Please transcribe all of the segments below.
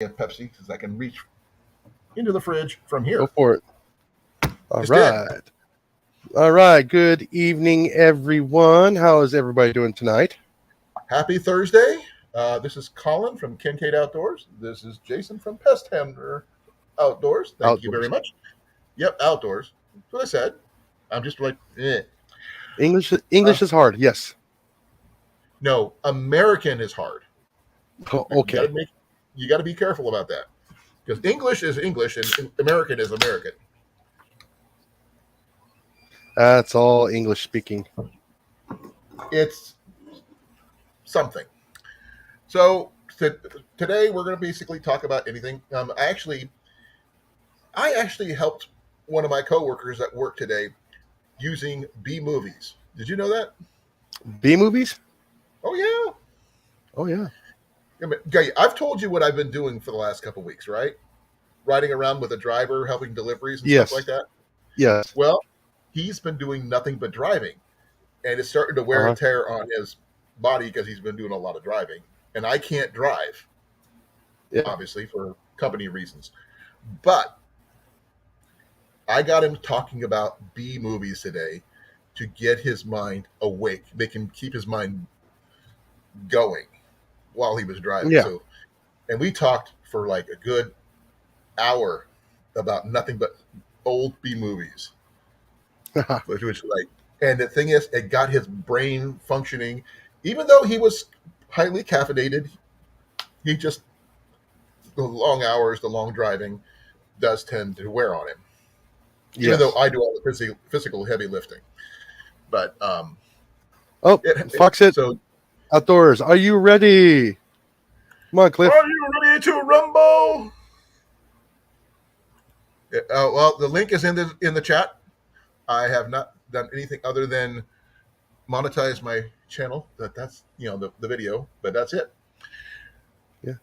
of Pepsi because I can reach into the fridge from here. Go for it. All Just right. All right. Good evening, everyone. How is everybody doing tonight? Happy Thursday. This is Colin from Kincaid Outdoors. This is Jason from Pest Handler Outdoors. Thank you very Outdoors. much. Yep, outdoors. That's what I said. I'm just like, English Uh, is hard. Yes. No, American is hard. Oh, You okay. got to be careful about that because English is English and American is American. That's all English speaking. It's something. So today we're going to basically talk about anything. I actually helped one of my coworkers at work today using B movies. Did you know that? B movies? Oh yeah. Oh, yeah. Okay, I've told you what I've been doing for the last couple of weeks, right? Riding around with a driver, helping deliveries and stuff like Yes. that. Yes. Well, he's been doing nothing but driving, and it's starting to wear Uh-huh. and tear on his body because he's been doing a lot of driving. And I can't drive, Yeah. obviously, for company reasons. But I got him talking about B movies today to get his mind awake, make him keep his mind going while he was driving. Yeah. So, and we talked for like a good hour about nothing but old B movies, which was like, and the thing is, it got his brain functioning, even though he was highly caffeinated. He just the long hours, the long driving, does tend to wear on him. Even Yes. though I do all the physical heavy lifting, but Oh, Fox it so outdoors. Are you ready? Come on, Cliff. are you ready to rumble? Well, the link is in the chat. I have not done anything other than monetize my channel. That's the video, but that's it. Yeah.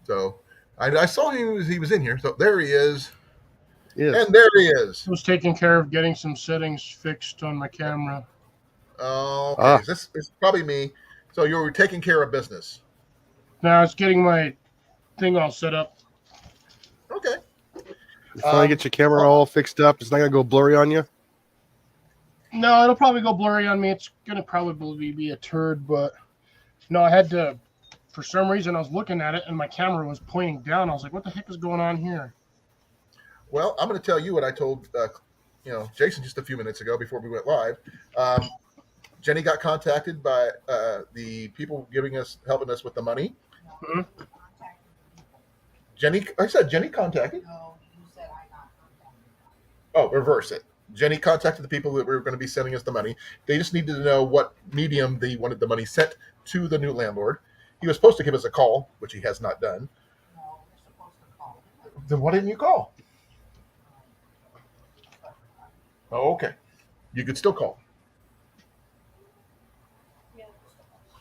So I saw he was in here. So there he is. Yes. And there he is. I was taking care of getting some settings fixed on my camera. Okay, this is probably me. So you were taking care of business. Now it's getting my thing all set up. Okay. You finally get your camera all fixed up. It's not going to go blurry on you? No, it'll probably go blurry on me. It's going to probably be a turd, but no, I had to, for some reason, I was looking at it and my camera was pointing down. I was like, what the heck is going on here? Well, I'm going to tell you what I told Jason just a few minutes ago before we went live. Jenny got contacted by the people helping us with the money. Mm-hmm. I said Jenny contacted. No, you said I got contacted. Oh, reverse it. Jenny contacted the people that were going to be sending us the money. They just needed to know what medium they wanted the money sent to the new landlord. He was supposed to give us a call, which he has not done. No, you're supposed to call. Then why didn't you call? Oh, okay. You could still call.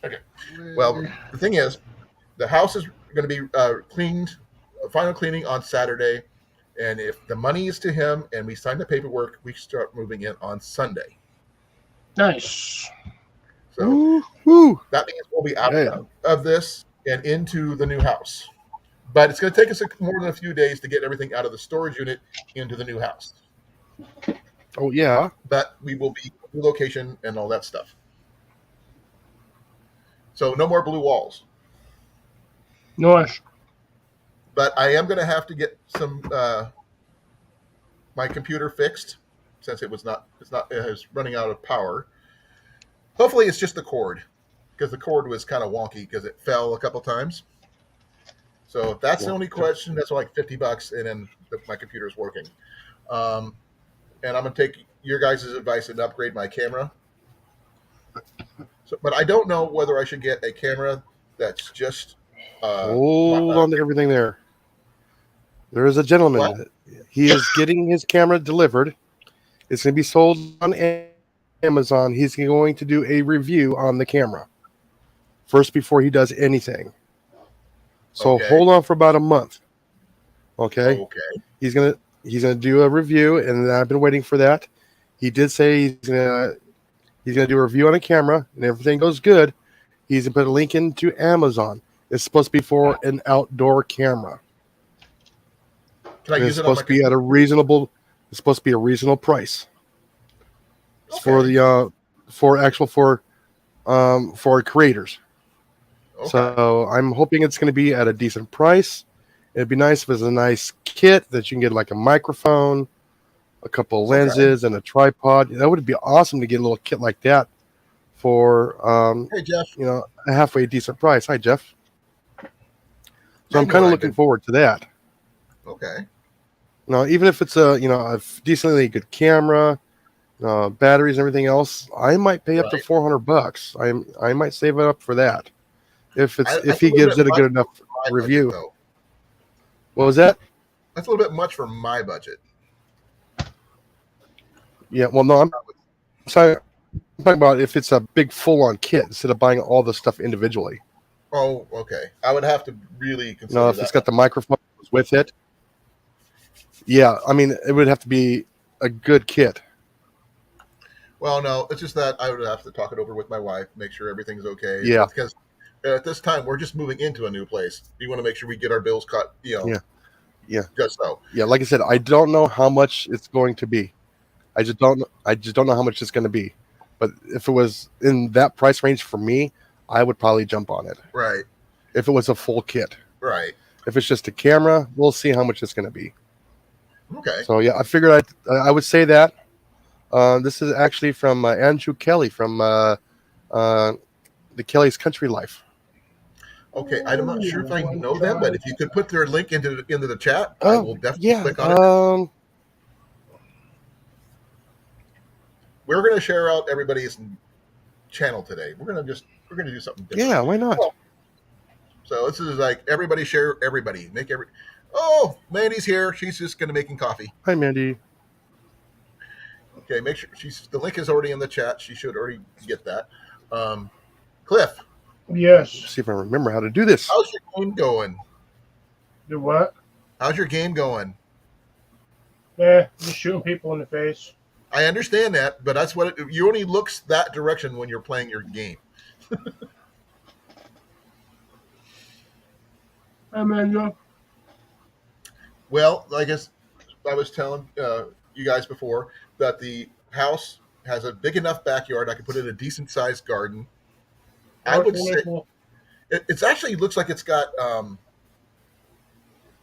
Okay. Well, the thing is, the house is going to be cleaned, final cleaning on Saturday. And if the money is to him and we sign the paperwork, we start moving in on Sunday. Nice. So Woo. that means we'll be out of this and into the new house. But it's going to take us more than a few days to get everything out of the storage unit into the new house. Oh, yeah. But we will be new location and all that stuff. So no more blue walls. Nice. But I am going to have to get some my computer fixed since it was running out of power. Hopefully it's just the cord because the cord was kind of wonky because it fell a couple times. So if that's the only question, that's like $50 and then my computer's working. And I'm going to take your guys' advice and upgrade my camera. But I don't know whether I should get a camera that's just hold on to everything there. There is a gentleman. What? He is getting his camera delivered. It's going to be sold on Amazon. He's going to do a review on the camera first before he does anything. So hold on for about a month. Okay. He's gonna do a review, and I've been waiting for that. He did say he's gonna do a review on a camera, and everything goes good. He's gonna put a link into Amazon. It's supposed to be for an outdoor camera. Can I And use it's it on my supposed to be at a reasonable. It's supposed to be a reasonable price. It's for Okay. the for creators. Okay. So I'm hoping it's going to be at a decent price. It'd be nice if it's a nice kit that you can get, like a microphone, a couple of Okay. lenses, and a tripod. That would be awesome to get a little kit like that for Hey Jeff, a halfway decent price. Hi Jeff. So I I'm know kind what of I've looking been. forward to that. Okay. Now, even if it's a decently good camera, batteries, and everything else, I might pay up to Right. $400. I might save it up for that if That's a he little gives bit it a much good enough for my budget, review. though. What was that? That's a little bit much for my budget. Yeah. Well, no, I'm talking about if it's a big full-on kit instead of buying all the stuff individually. Oh, okay. I would have to really You know, consider if it's that. got the microphone with it. Yeah, I mean, it would have to be a good kit. Well, no, it's just that I would have to talk it over with my wife, make sure everything's okay. Yeah, Because at this time, we're just moving into a new place. We want to make sure we get our bills cut, yeah, yeah, just so. yeah. Like I said, I don't know how much it's going to be. I just don't. I just don't know how much it's going to be. But if it was in that price range for me, I would probably jump on it. Right, If it was a full kit. right. If it's just a camera, we'll see how much it's going to be. Okay. So yeah, I figured I would say that. This is actually from Andrew Kelly from the Kelly's Country Life. Okay. I'm not sure if I One know them, but child. if you could put their link into the chat, I Oh will definitely yeah. click on it. We're going to share out everybody's channel today. We're going to do something different. Yeah. Why not? So this is like everybody share everybody. Make every. Oh, Mandy's here. She's just going to making coffee. Hi, Mandy. Okay, make sure the link is already in the chat. She should already get that. Cliff, Yes. See if I remember how to do this. how's your game going? Do what? How's your game going? Just shooting people in the face. I understand that, but that's what you only looks that direction when you're playing your game. Amanda. Well, I guess I was telling you guys before that the house has a big enough backyard. I could put in a decent sized garden. I would say it's actually looks like it's got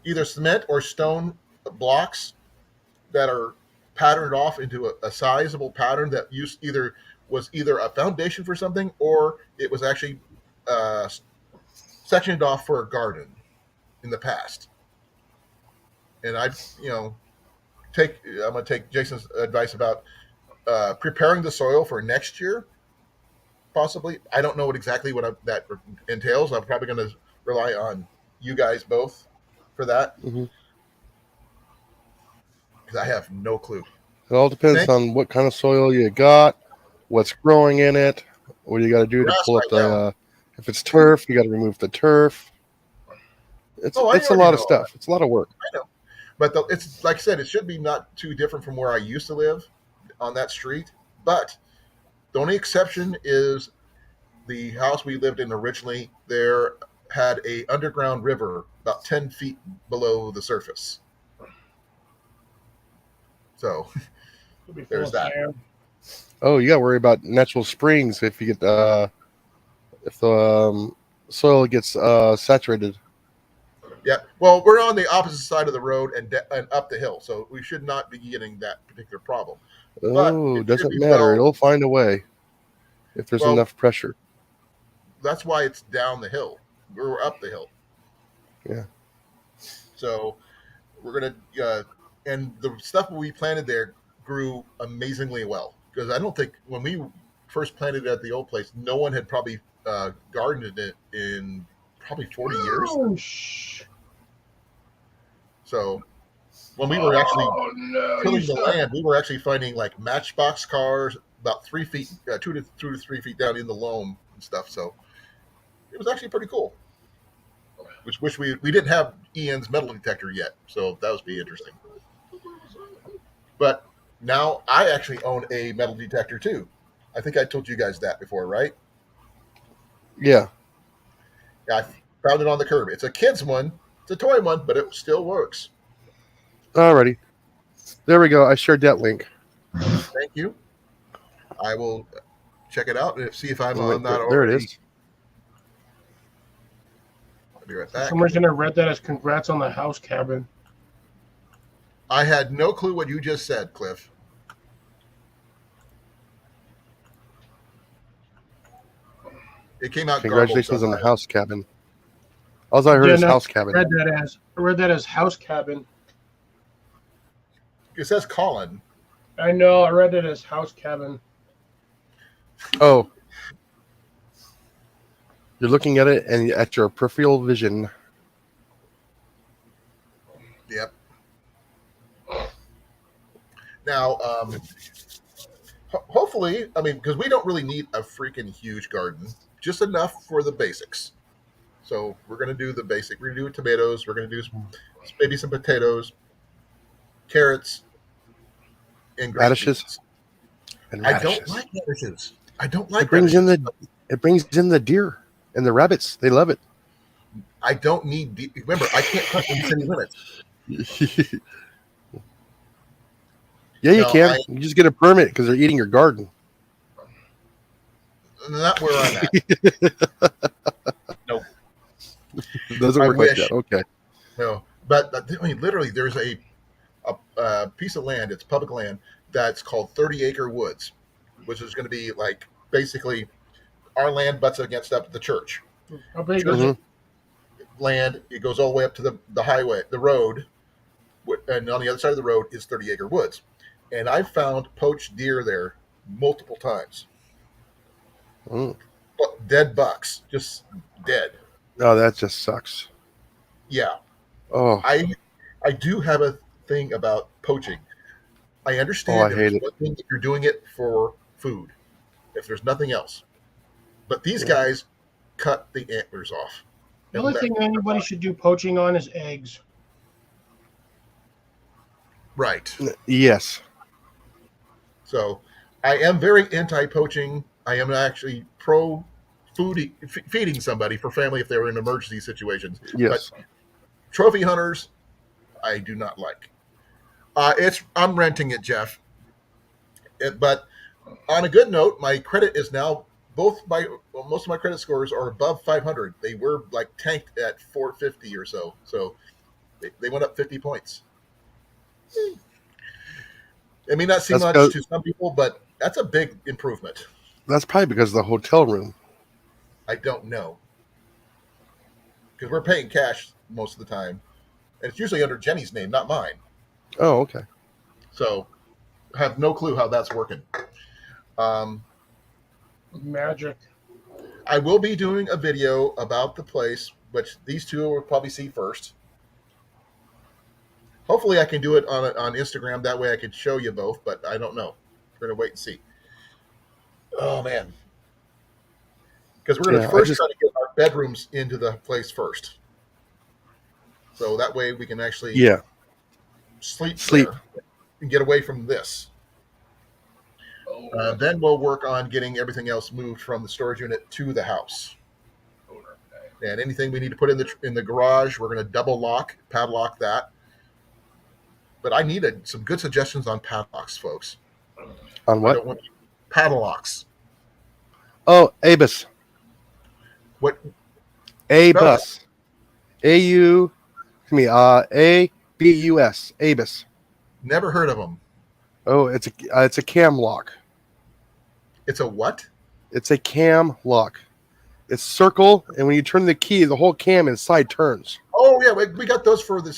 either cement or stone blocks that are patterned off into a sizable pattern that was either a foundation for something or it was actually sectioned off for a garden in the past. And I'm gonna take Jason's advice about preparing the soil for next year. Possibly, I don't know exactly what that entails. I'm probably going to rely on you guys both for that Mm-hmm. because I have no clue. It all depends on what kind of soil you got, what's growing in it, what you got to do to Grass pull up right now. if it's turf, you got to remove the turf. It's I a already lot of know. stuff. It's a lot of work. I know, but it's like I said, it should be not too different from where I used to live on that street. But the only exception is the house we lived in originally. There had a underground river about 10 feet below the surface. So there's that. Oh, you got to worry about natural springs if you get if the soil gets saturated. Yeah. Well, we're on the opposite side of the road and up the hill, so we should not be getting that particular problem. But Oh, it should doesn't be matter. It'll find a way if there's well. enough pressure. That's why it's down the hill. We're up the hill. Yeah. So we're gonna and the stuff we planted there grew amazingly well because I don't think when we first planted it at the old place, no one had probably gardened it in probably 40 years. So when we were actually tilling the land, we were actually finding like matchbox cars about 3 feet, 2 to 3 feet down in the loam and stuff. So it was actually pretty cool. Which we didn't have Ian's metal detector yet, so that would be interesting. But now I actually own a metal detector too. I think I told you guys that before, right? Yeah. Yeah, Found it on the curb. It's a kid's one. It's a toy one, but it still works. Alrighty. There we go. I shared that link. Thank you. I will check it out and see if I'm Oh, wait, not there it already. is. I'll be right For back. some reason, I read that as congrats on the house cabin. I had no clue what you just said, Cliff. It came out Congratulations garbled on the somehow. house cabin. All I heard Yeah, is no, house cabin. I read that as house cabin. It says Colan. I know. I read it as house cabin. Oh. You're looking at it and at your peripheral vision. Yep. Now, hopefully, I mean, because we don't really need a freaking huge garden, just enough for the basics. So we're going to do the basic. We're going to do tomatoes. We're going to do maybe some potatoes, carrots, and green Radishes. beans. And I radishes. don't like radishes. I don't like It brings radishes. it brings in the deer and the rabbits. They love it. I don't need. Remember, I can't hunt in city limits. Yeah, you No, can. You just get a permit because they're eating your garden. Not where I'm at. Nope. It doesn't I work like wish. that. Okay. No, but I mean, literally, there's a piece of land. It's public land that's called 30-acre woods, which is going to be like basically our land butts against up to the church. How big is Mhm. it? Land. It goes all the way up to the highway, the road, and on the other side of the road is 30-acre woods. And I've found poached deer there multiple times. Mm. Dead bucks, just dead. Oh, that just sucks. Yeah, Oh, I do have a thing about poaching. I understand I if hate there's it. one thing if you're doing it for food, if there's nothing else. But these Yeah. guys cut the antlers off. The only thing anybody should do poaching on is eggs. Right. yes. So I am very anti-poaching. I am actually pro feeding somebody for family if they're in emergency situations. Yes. But trophy hunters, I do not like. I'm renting it, Jeff. But on a good note, my credit is now most of my credit scores are above 500. They were like tanked at 450 or so. So they went up 50 points. It may not seem That's much because- to some people, but that's a big improvement. That's probably because of the hotel room. I don't know. Because we're paying cash most of the time. And it's usually under Jenny's name, not mine. Oh, okay. So I have no clue how that's working. Magic. I will be doing a video about the place, which these two will probably see first. Hopefully I can do it on Instagram. That way I can show you both, but I don't know. We're going to wait and see. Oh, man. Because we're going to first try to get our bedrooms into the place first. So that way we can actually sleep there and get away from this. Then we'll work on getting everything else moved from the storage unit to the house. And anything we need to put in the garage, we're going to padlock that. But I needed some good suggestions on padlocks, folks. On what? I don't want padlocks. Oh, ABUS. What? ABUS. ABUS. ABUS. Never heard of them. Oh, it's a cam lock. It's a what? It's a cam lock. It's circle, and when you turn the key, the whole cam inside turns. Oh yeah, we got those for the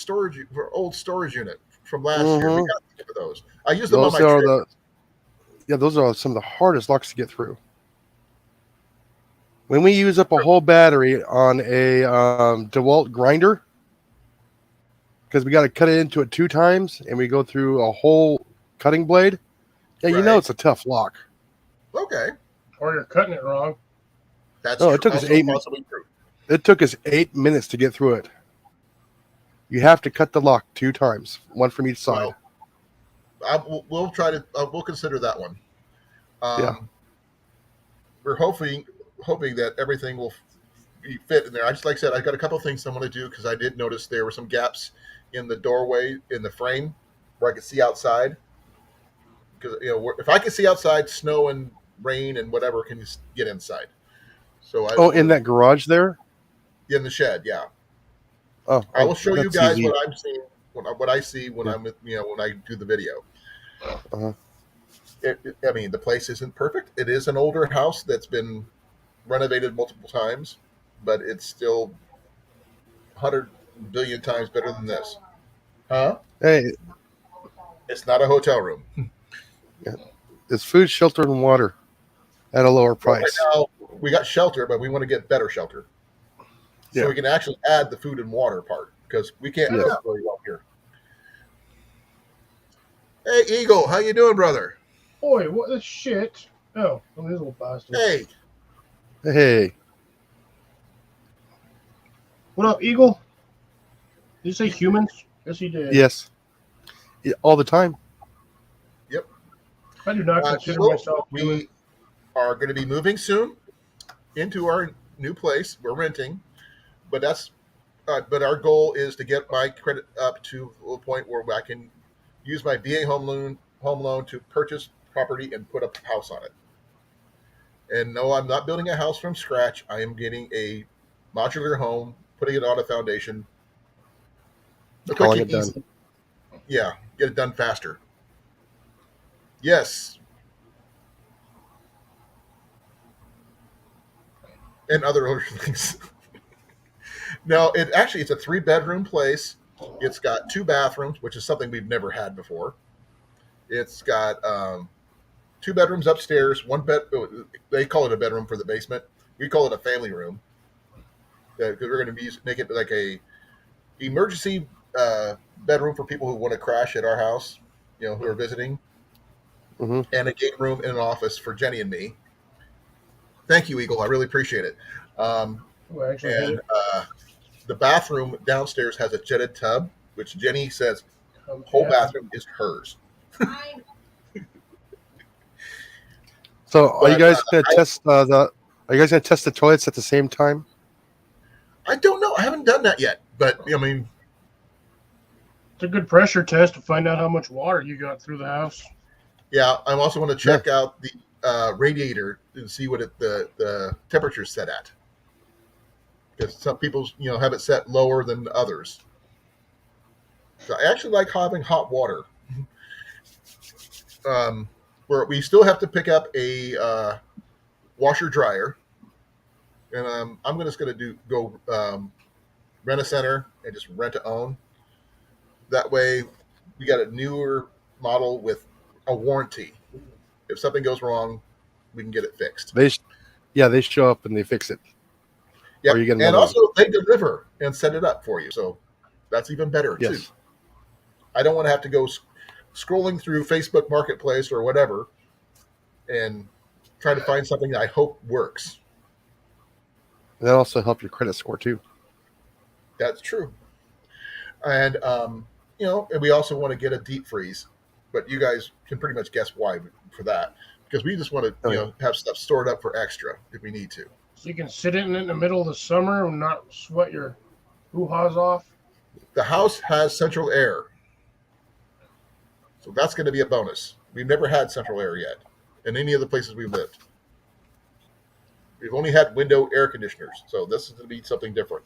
old storage unit from last year. We got those. I used them on my trip. Those are some of the hardest locks to get through. When we use up a whole battery on a DeWalt grinder, because we got to cut it into it 2 times, and we go through a whole cutting blade, you know it's a tough lock. Okay. Or you're cutting it wrong. That's it took us 8 minutes. It took us 8 minutes to get through it. You have to cut the lock 2 times, one from each side. Well, we'll try to. We'll consider that one. We're hoping that everything will you fit in there. I just like I said, I got a couple of things I want to do because I did notice there were some gaps in the doorway in the frame where I could see outside. Because if I can see outside, snow and rain and whatever can just get inside. So I Oh, just in wanted that garage there. in the shed. Yeah, Oh, I will show you that's guys easy. what I'm seeing, what I see when Yeah. I'm with when I do the video. Uh-huh. I mean, the place isn't perfect. It is an older house that's been renovated multiple times, but it's still 100 billion times better than this. Huh? Hey, It's not a hotel room. it's food, shelter, and water at a lower Well, right price. now we got shelter, but we want to get better shelter so Yeah. we can actually add the food and water part because we can't Yes. cook very well here. Hey, Eagle, how you doing, brother? Boy, what the shit? Oh, this little bastard. Hey, Hey. What up, Eagle? Did you say humans? Yes, he did. Yes. Yeah, all the time. I do not consider Eagle, myself human. we are going to be moving soon into our new place. We're renting, but but our goal is to get my credit up to a point where I can use my VA home loan to purchase property and put a house on it. And no, I'm not building a house from scratch. I am getting a modular home, putting it on a foundation. A quick Calling and it done. easy. Yeah, get it done faster. Yes. And other things. No, it's a 3-bedroom place. It's got 2 bathrooms, which is something we've never had before. It's got 2 bedrooms upstairs, one bed. They call it a bedroom for the basement. We call it a family room because we're going to make it like a emergency bedroom for people who want to crash at our house, who are visiting, Hmm. and a game room and an office for Jenny and me. Thank you, Eagle. I really appreciate it. Oh, I actually hate And it. the bathroom downstairs has a jetted tub, which Jenny says I'm whole happy. bathroom is hers. So, are you But guys gonna test the? Are you guys gonna test the toilets at the same time? I don't know. I haven't done that yet. But I mean, It's a good pressure test to find out how much water you got through the house. yeah, I also want to check out the radiator and see what the temperature's set at. Because some people, have it set lower than others. So I actually like having hot water. Where we still have to pick up a washer dryer, and I'm just going to go rent a center and just rent to own. That way, we got a newer model with a warranty. If something goes wrong, we can get it fixed. They show up and they fix it. Yep. Or you get And another also they deliver and set it up for you, so that's even better too. Yes. I don't want to have to go scrolling through Facebook Marketplace or whatever and try to find something that I hope works. And that also help your credit score too. That's true. And and we also want to get a deep freeze, but you guys can pretty much guess why for that, because we just want to have stuff stored up for extra if we need to. So you can sit in it in the middle of the summer and not sweat your hoo-haws off. The house has central air, so that's going to be a bonus. We've never had central air yet in any of the places we've lived. We've only had window air conditioners, so this is going to be something different.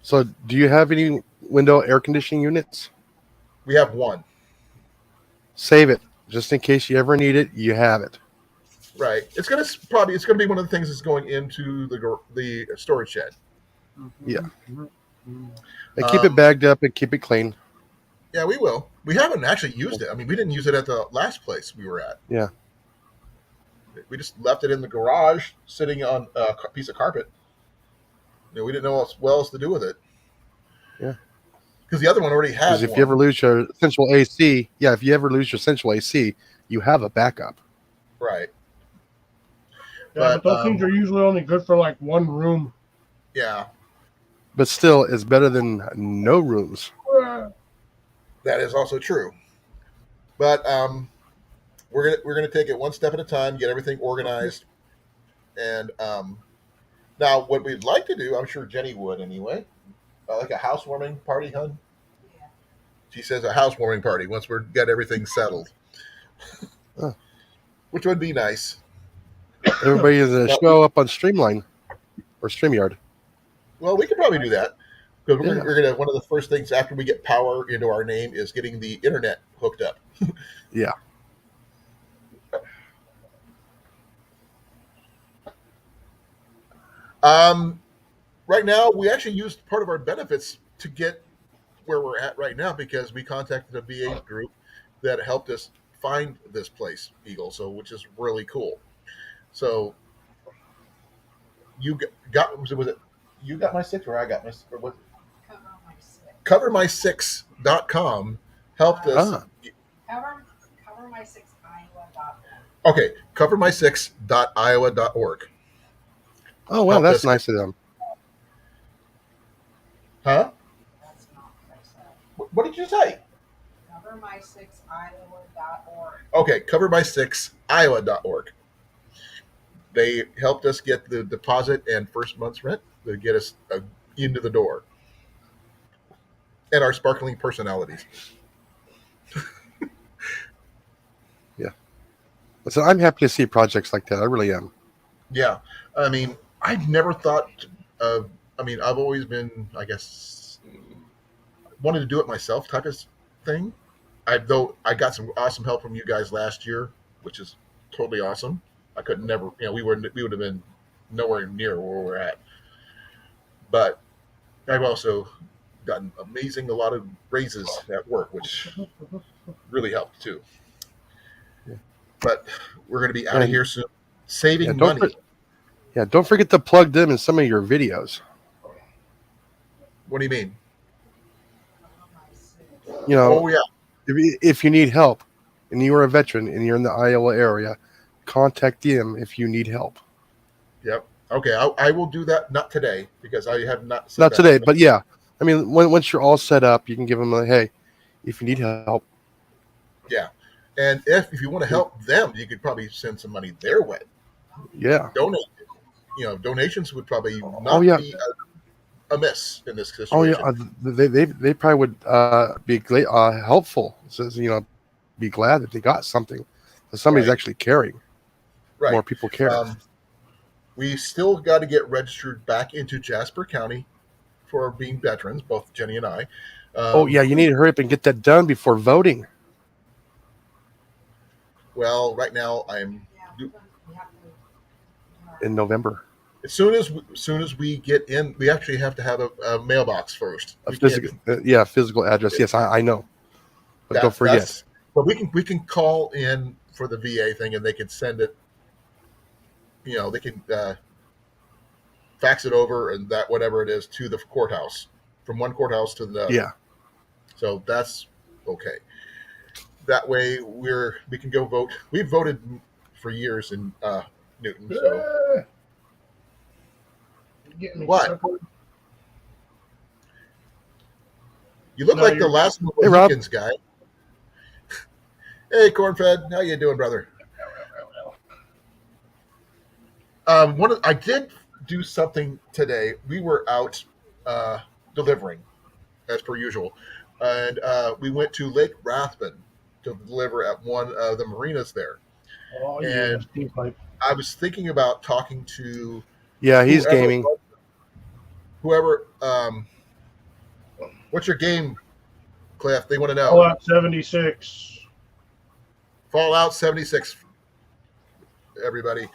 So, do you have any window air conditioning units? We have one. Save it just in case you ever need it. You have it. Right. It's going to be one of the things that's going into the storage shed. Yeah. And keep it bagged up and keep it clean. Yeah, we will. We haven't actually used it. I mean, we didn't use it at the last place we were at. Yeah. We just left it in the garage, sitting on a piece of carpet. We didn't know what else to do with it. Yeah. Because the other one already had. Because if you ever lose your central AC, you have a backup. Right. Yeah, but those things are usually only good for like one room. Yeah. But still, it's better than no rooms. That is also true. But we're gonna take it one step at a time, get everything organized, and Now, what we'd like to do, I'm sure Jenny would anyway, like a housewarming party, hun. Yeah. She says a housewarming party once we're got everything settled, Huh. which would be nice. Everybody is a Now, show up on Streamline or StreamYard. well, we could probably do that because Yeah. we're gonna. One of the first things after we get power into our name is getting the internet hooked up. Yeah. Um, right now, we actually used part of our benefits to get where we're at right now because we contacted a VA group that helped us find this place, Eagle. So, which is really cool. So, you got was it you got my six or I got my or what? Cover my six. CoverMy6.com helped us. Ah. Cover my six Iowa.org. Okay, covermy6.iowa.org. Oh wow, Help that's us. nice of them. Huh? That's not what I said. What did you say? Cover my six Iowa.org. Okay, covermy6iowa.org. They helped us get the deposit and first month's rent to get us into the door. And our sparkling personalities. So I'm happy to see projects like that. I really am. Yeah. I mean, I've never thought of, I mean, I've always been, I guess, wanted to do it myself type of thing. Though I got some awesome help from you guys last year, which is totally awesome. I could never, we would have been nowhere near where we're at. But I've also gotten a lot of raises at work, which really helped too. Yeah. But we're going to be out of here soon, saving don't money. don't forget to plug them in some of your videos. What do you mean? Cover my six. You know, Oh yeah, if you need help and you are a veteran and you're in the Iowa area, contact them if you need help. yep. Okay, I will do that. Not today because I have not. Not today, but yeah. I mean, once you're all set up, you can give them a hey, if you need help. Yeah, and if you want to help them, you could probably send some money their way. Yeah. Donate. Donations would probably not Oh, yeah. be amiss in this Oh situation. yeah. They probably would be helpful. So, be glad that they got something that somebody's Right. actually caring. Right. More people care. We still got to get registered back into Jasper County for being veterans, both Jenny and I. Oh yeah, you need to hurry up and get that done before voting Well, right now I'm Yeah, we have to. in November. as soon as we get in, we actually have to have a mailbox first. A We can't- physical address. Yes, I know. But that- don't forget. that's- But we can call in for the VA thing, and they can send it. They can fax it over, and that whatever it is to the courthouse, from one courthouse to the other. Yeah. So that's okay. That way we can go vote. We've voted for years in Newton. So Getting me What? chuckled. you look No, like the you're- last Hey, Rob. Mohicans guy. Hey, Cornfed, how you doing, brother? I did do something today. We were out delivering, as per usual, and we went to Lake Rathbun to deliver at one of the marinas there. Oh yeah, And- steam pipe. I was thinking about talking to Yeah, he's whoever- gaming. Whoever, what's your game, Cliff? They want to know. Fallout 76. Fallout 76. Everybody.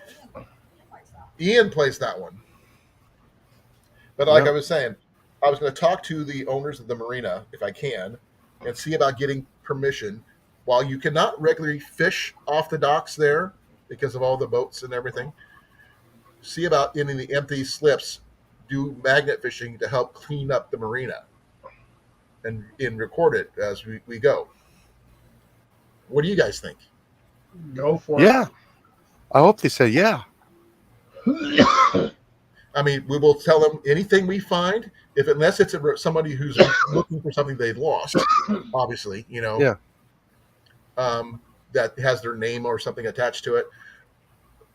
Ian plays that one. But like Yep. I was saying, I was going to talk to the owners of the marina, if I can, and see about getting permission. While you cannot regularly fish off the docks there because of all the boats and everything, see about in the empty slips, do magnet fishing to help clean up the marina and record it as we go. What do you guys think? Go for Yeah. I hope they say yeah. it. I mean, we will tell them anything we find, unless it's somebody who's looking for something they lost, obviously, Yeah. That has their name or something attached to it.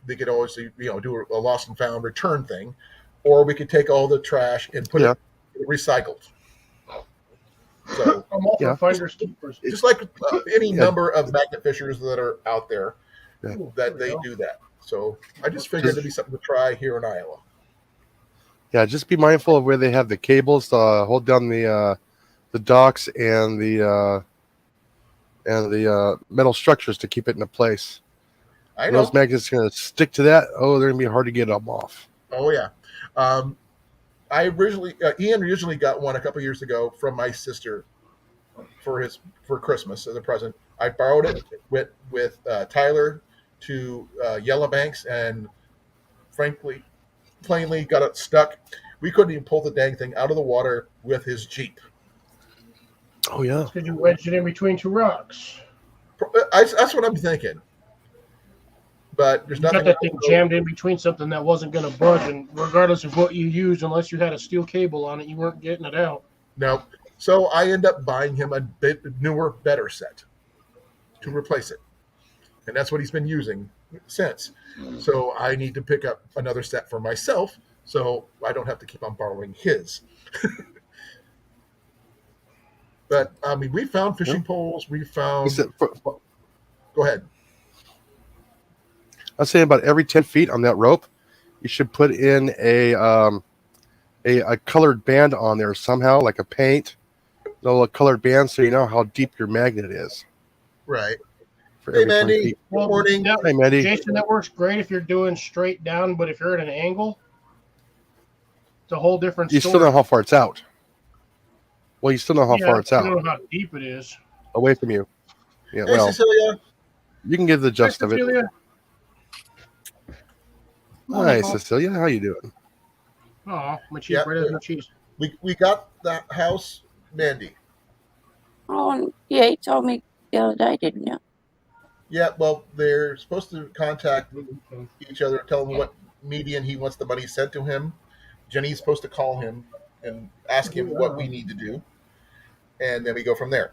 They could always, do a lost and found return thing. or we could take all the trash and put Yeah. it recycled. So I'm all Yeah. for finders keepers. just like any Yeah. number of magnet fishers that are out there, Yeah. Ooh, that there we they go. do that. So I just figured it'd be something to try here in Iowa. Yeah, just be mindful of where they have the cables to hold down the docks and the metal structures to keep it in place. I And know. those magnets are going to stick to that. Oh, they're going to be hard to get them off. Oh yeah. Ian originally got one a couple years ago from my sister for Christmas as a present. I borrowed it with Tyler to Yellowbanks, and plainly got it stuck. We couldn't even pull the dang thing out of the water with his Jeep. Oh yeah. Because you wedged it in between two rocks. That's what I'm thinking. But there's You got nothing. that thing jammed in between something that wasn't going to budge, and regardless of what you used, unless you had a steel cable on it, you weren't getting it out. No. So I end up buying him a bit newer, better set to replace it. And that's what he's been using since. So I need to pick up another set for myself so I don't have to keep on borrowing his. But I mean, we found fishing poles. We found. Go ahead. I'm saying about every 10 feet on that rope, you should put in a colored band on there somehow, like a paint, a colored band, so you know how deep your magnet is. Right. For Hey, every 10 Mandy. feet. Good morning. Now, Hey, Mandy. Jason, that works great if you're doing straight down, but if you're at an angle, it's a whole different You story. still know how far it's out. Well, you still know how far it's I out don't know how deep it is. away from you. Yeah, Hey, well, Cecilia. you can give the gist Hi, of it. Cecilia. Hi, Cecilia. How you doing? Oh, my cheese Yeah, bread has no cheese. We got the house, Mandy. Oh, yeah, you told me the other day, didn't you? Yeah, well, they're supposed to contact each other, tell him what median he wants the money sent to him. Jenny's supposed to call him and ask him what we need to do, and then we go from there.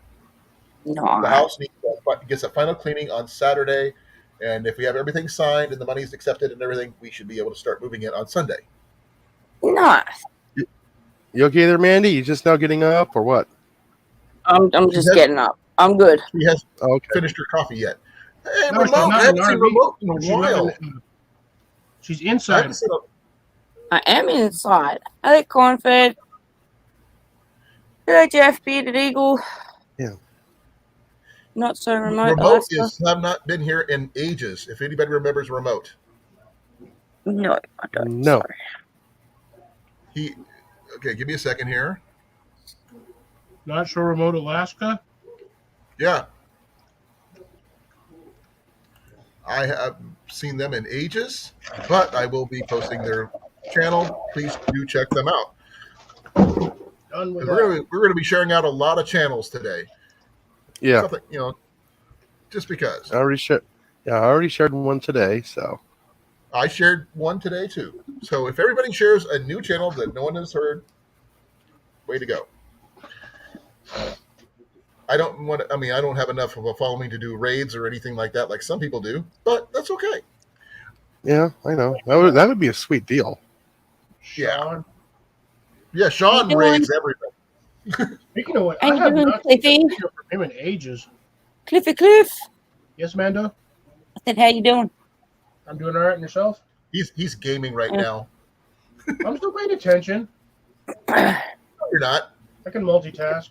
No. The house gets a final cleaning on Saturday, and if we have everything signed and the money's accepted and everything, we should be able to start moving it on Sunday. Nice. You okay there, Mandy? You just now getting up or what? I'm just getting up. I'm good. She hasn't Okay. finished her coffee yet. Hey, No, she's Remote! not I haven't in seen RV. Remote in a She's not while. She's I inside. haven't seen I am inside. I like corn-fed. Hello, Jeff, bearded eagle. Yeah. Not so remote. Remote Alaska. have not been here in ages. If anybody remembers Remote, No, I don't. No. Sorry. okay, give me a second here. Not sure remote Alaska. Yeah, I have seen them in ages, but I will be posting their channel. Please do check them out. Done with We're that. going to be sharing out a lot of channels today. Yeah. Something, just because. I already shared. Yeah, I already shared one today. So I shared one today too. So if everybody shares a new channel that no one has heard, way to go. I don't have enough of a following to do raids or anything like that, like some people do, but that's okay. yeah, I know that would be a sweet deal. Yeah. Sean. Yeah, Sean Hey, raids everybody. Speaking of what, How I you have doing, not seen a Cliffy? video from him in ages. Cliff. Yes, Mando? I said, how you doing? I'm doing all right, and yourself? He's gaming right Yeah. now. I'm still paying attention. No, you're not. I can multitask.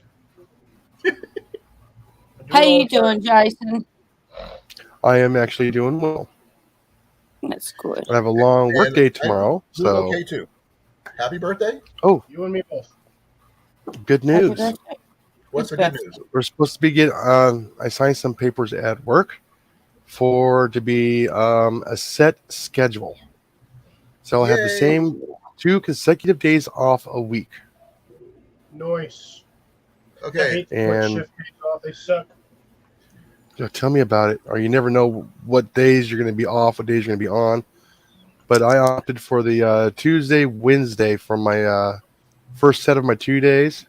How you doing, Jason? I am actually doing well. That's good. I have a long And work day I'm tomorrow, doing so okay too. Happy birthday! You and me both. good Happy news. birthday. What's the It's good news? We're supposed to be I signed some papers at work to be a set schedule. So I'll have the Yay. same 2 consecutive days off a week. Nice. I Okay, hate to And- put shift days off. They suck. Tell me about it. Or you never know what days you're going to be off, what days you're going to be on. But I opted for the Tuesday, Wednesday for my first set of my 2 days.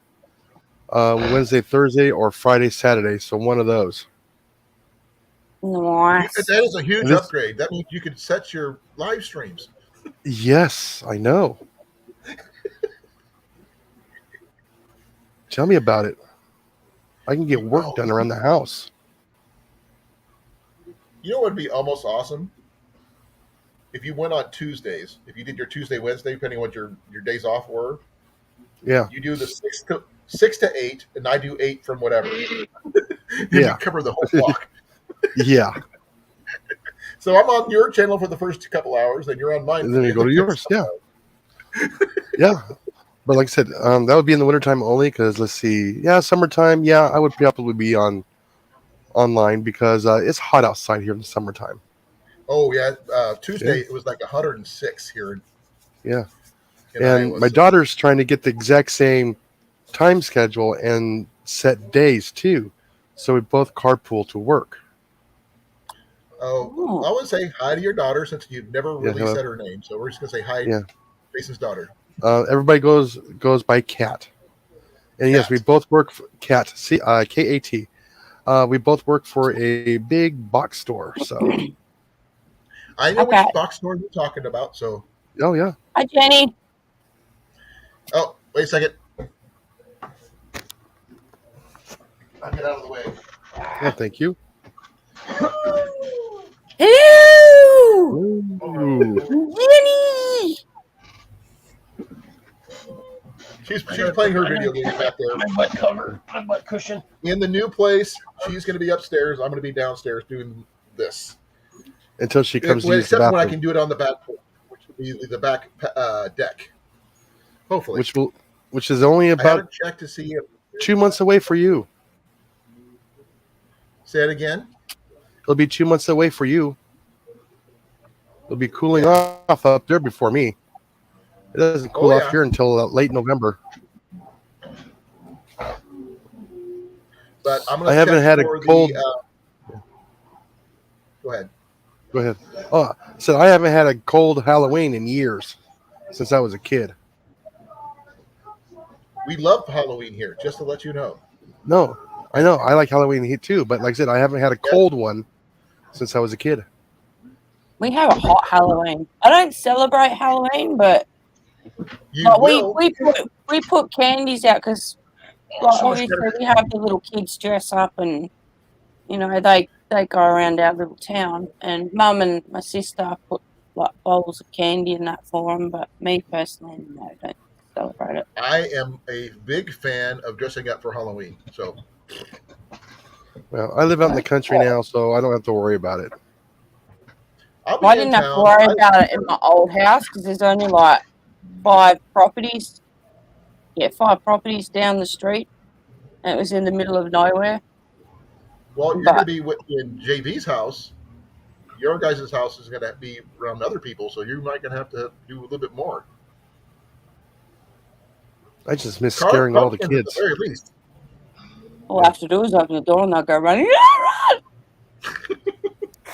Wednesday, Thursday, or Friday, Saturday. So one of those. Nice. that is a huge This- upgrade. That means you could set your live streams. Yes, I know. Tell me about it. I can get work Oh, done around the house. you know what would be almost awesome? If you went on Tuesdays, if you did your Tuesday, Wednesday, depending on what your days off were, Yeah, you do the 6 to 8, and I do 8 from whatever. And we yeah, cover the whole block. yeah. So I'm on your channel for the first couple hours, and you're on mine And for then the you go other to next yours. couple Yeah, hours. yeah. But like I said, that would be in the wintertime only because let's see. Yeah, summertime. Yeah, I would probably be online because it's hot outside here in the summertime. Oh yeah, Yeah, Tuesday it was like 106 here yeah. in And Iowa. my So daughter's trying to get the exact same time schedule and set days too, so we both carpool to work. oh, I Oh, would say hi to your daughter since you've never Yeah, really hello. said her name. So we're just gonna say hi, Yeah. Jason's daughter, Everybody goes by Cat. And yes, we Kat. both work for Cat, Kat. We both work for a big box store. So, I know okay. which box store you're talking about. So, oh yeah, Hi, Jenny. oh, wait a second. I'll get out of the way. yeah. Thank you. Hello, Ooh. Jenny. She's playing her video games back there. My butt cover, my butt cushion. In the new place, she's going to be upstairs. I'm going to be downstairs doing this. Until she comes to use the Except when I bathroom, can do it on the back porch, which will be the back deck. Hopefully. which is only I about haven't checked to see if. 2 months away for you. Say it again. It'll be 2 months away for you. It'll be cooling Yeah. off up there before me. It doesn't cool Oh, off yeah. here until late November. But I'm I going to haven't check had a for cold. the. Go ahead. Go ahead. Oh, so I haven't had a cold Halloween in years since I was a kid. We love Halloween here, just to let you know. No, I know I like Halloween here too, but like I said, I haven't had a Yeah. cold one since I was a kid. We have a hot Halloween. I don't celebrate Halloween, but You like will. we put candies out because like obviously we have the little kids dress up and they go around our little town and Mum and my sister put like bowls of candy and that for them. But me personally, no, don't celebrate it. I am a big fan of dressing up for Halloween. So Well, I live out in the country now, so I don't have to worry about it. I'll be I in didn't have to town. worry about it in my old house because there's only like 5 properties. Yeah, 5 properties down the street, and it was in the middle of nowhere. Well, you're going But to be in JV's house. Your guys' house is going to be around other people, so you might going to have to do a little bit more. I just miss scaring all the Pumpkins at kids. the very least. all I have to do is open the door and they'll go running.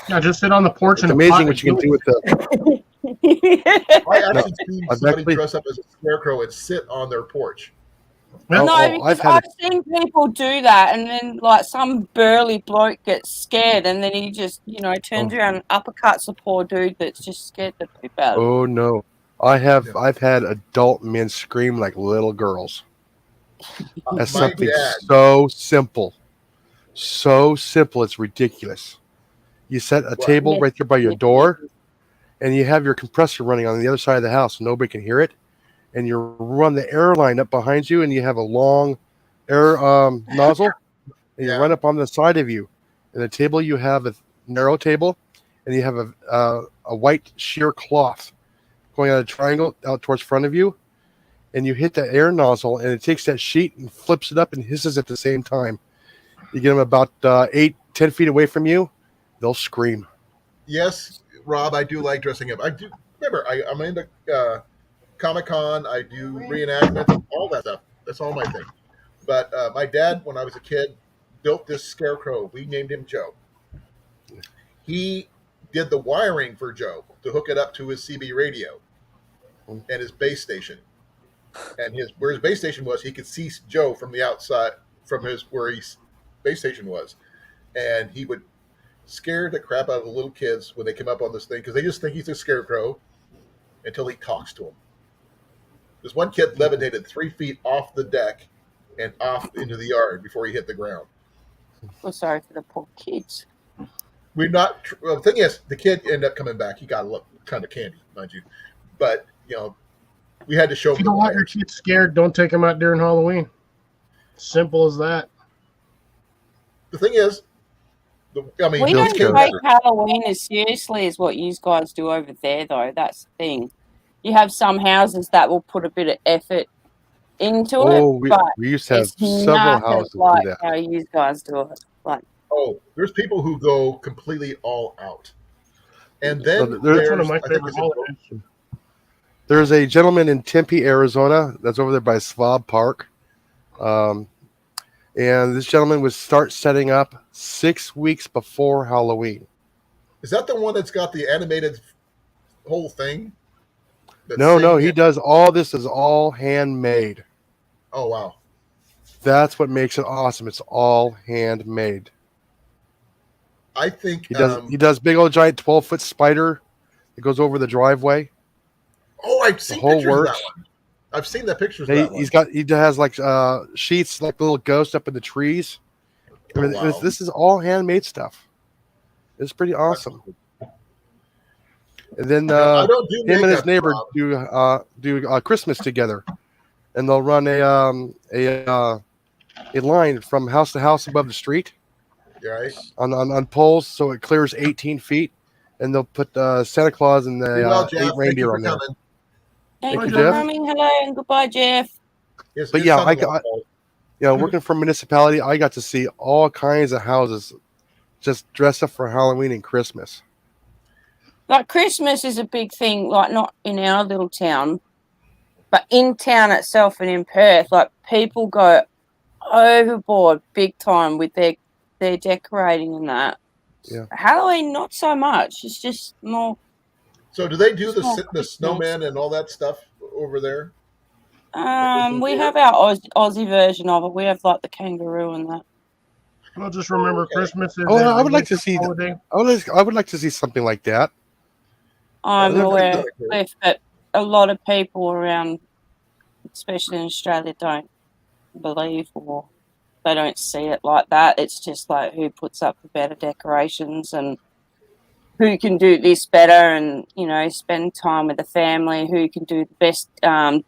Yeah, just sit on the porch It's and amazing what you can do with the. I No, actually seen I've somebody actually- dress up as a scarecrow and sit on their porch. Oh, No, I've because had I've seen people do that, and then like some burly bloke gets scared, and then he just turns around and uppercuts a poor dude that's just scared the poop out of him. Oh no, I've had adult men scream like little girls. That's My something dad, so simple, it's ridiculous. You set a What? table Yes, right there by your yes. door, and you have your compressor running on the other side of the house, so nobody can hear it. And you run the air line up behind you, and you have a long air nozzle, and you Yeah. run up on the side of you. And the table you have a narrow table, and you have a white sheer cloth going on a triangle out towards front of you, and you hit the air nozzle, and it takes that sheet and flips it up and hisses at the same time. You get them about 8-10 feet away from you, they'll scream. yes, Rob, I do like dressing up. I do. Remember, I'm into Comic-Con. I do reenactments, all that stuff. That's all my thing. But my dad, when I was a kid, built this scarecrow. We named him Joe. He did the wiring for Joe to hook it up to his CB radio and his base station. And where his base station was, he could see Joe from the outside, from where his base station was, and he would scare the crap out of the little kids when they come up on this thing because they just think he's a scarecrow until he talks to them. This one kid levitated 3 feet off the deck and off into the yard before he hit the ground. Well, sorry for the poor kids. We're not. Well, the thing is, the kid ended up coming back. He got a kind of candy, mind you, but we had to show If him you the don't want your wires. kids scared, don't take them out during Halloween. Simple as that. The thing is, I mean, We They'll don't these kids scare take never. Halloween as seriously as what you guys do over there, though. That's the thing. You have some houses that will put a bit of effort into it, Oh, but we used to have it's several nothing houses do like that. how you guys do it. Like, Oh, there's people who go completely all out, and So then That's one of my I think favorite it's in holidays. there's a gentleman in Tempe, Arizona, that's over there by Swab Park. Um, and this gentleman would start setting up 6 weeks before Halloween. Is that the one that's got the animated whole thing? That No, sing he and, does all this is all handmade. oh wow, That's what makes it awesome. It's all handmade. I think. He does big old giant 12-foot spider that goes over the driveway. Oh, I've The seen whole pictures of that works. one. I've seen the pictures of He, that he's one. got he has like sheets like little ghosts up in the trees. Oh wow, This is all handmade stuff. It's pretty that's awesome. cool. And then Now, I don't do him and his makeup, neighbor Rob. do Christmas together, and they'll run a line from house to house above the street You right? on poles, so it clears 18 feet, and they'll put Santa Claus and Be well, the 8 Jeff. Thank you reindeer for on there. coming. thank Thank you you, for Jeff. coming. Hello and goodbye, Jeff. But His yeah, son-in-law called. working for municipality, I got to see all kinds of houses just dressed up for Halloween and Christmas. Like Christmas is a big thing, like not in our little town, but in town itself and in Perth, like people go overboard big time with their decorating and that. Yeah. Halloween, not so much. It's just more. So, do they do Just more the Christmas. snowman and all that stuff over there? We have our Aussie version of it. We have like the kangaroo and that. Well, just remember, Okay. Christmas is Oh, a I would like to religious see that. holiday. I would like to see something like that. I'm They're aware, pretty cool. Cliff, that a lot of people around, especially in Australia, don't believe or they don't see it like that. It's just like who puts up the better decorations and who can do this better and, spend time with the family, who can do the best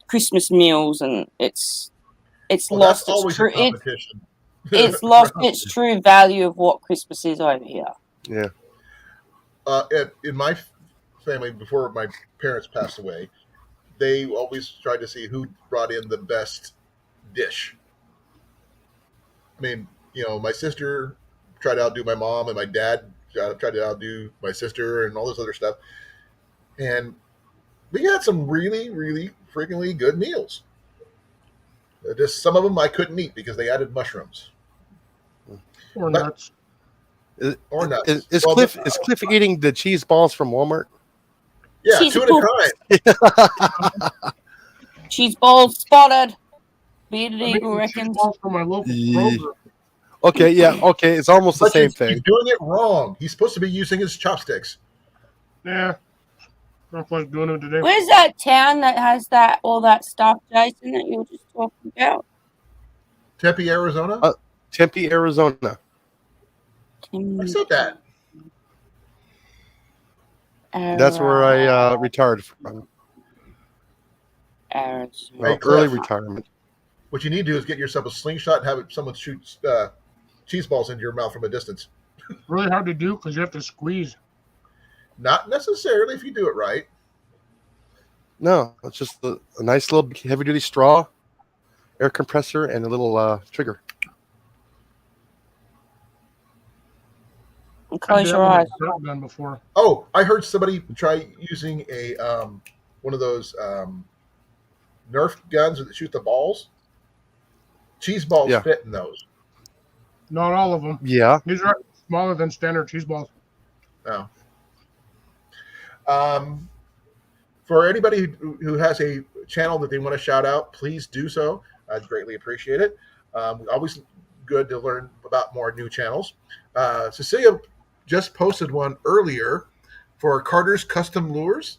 Christmas meals. And it's Well, that's lost its always a true competition. it's lost its true value of what Christmas is over here. Yeah. In my family, before my parents passed away, they always tried to see who brought in the best dish. I mean, my sister tried to outdo my mom, and my dad tried to outdo my sister, and all this other stuff. And we had some really, really freakingly good meals. Just some of them I couldn't eat because they added mushrooms Or But- nuts. or nuts. Is Well, Cliff eating the cheese balls from Walmart? Yeah, Cheese 2 at a time. Cheese balls spotted. Bearded I'm Eagle eating cheese reckons. balls from my local Yeah. Kroger. Okay, yeah, okay. It's almost the But same he's thing. doing it wrong. He's supposed to be using his chopsticks. Yeah. Not like doing it today. Where's that town that has all that stuff, Jason, that you were just talking about? Tempe, Arizona. Tempe, Arizona. I said that. That's where I retired from. Arizona. Hey, Early Cliff. retirement. What you need to do is get yourself a slingshot and have someone shoot cheese balls into your mouth from a distance. Really hard to do because you have to squeeze. Not necessarily if you do it right. No, it's just a nice little heavy duty straw, air compressor, and a little trigger. And close your I've eyes. never done before. Oh, I heard somebody try using a one of those Nerf guns that shoot the balls. Cheese balls Yeah. fit in those. Not all of them. Yeah. These are smaller than standard cheese balls. Oh. For anybody who has a channel that they want to shout out, please do so. I'd greatly appreciate it. Always good to learn about more new channels. Cecilia just posted one earlier for Carter's Custom Lures.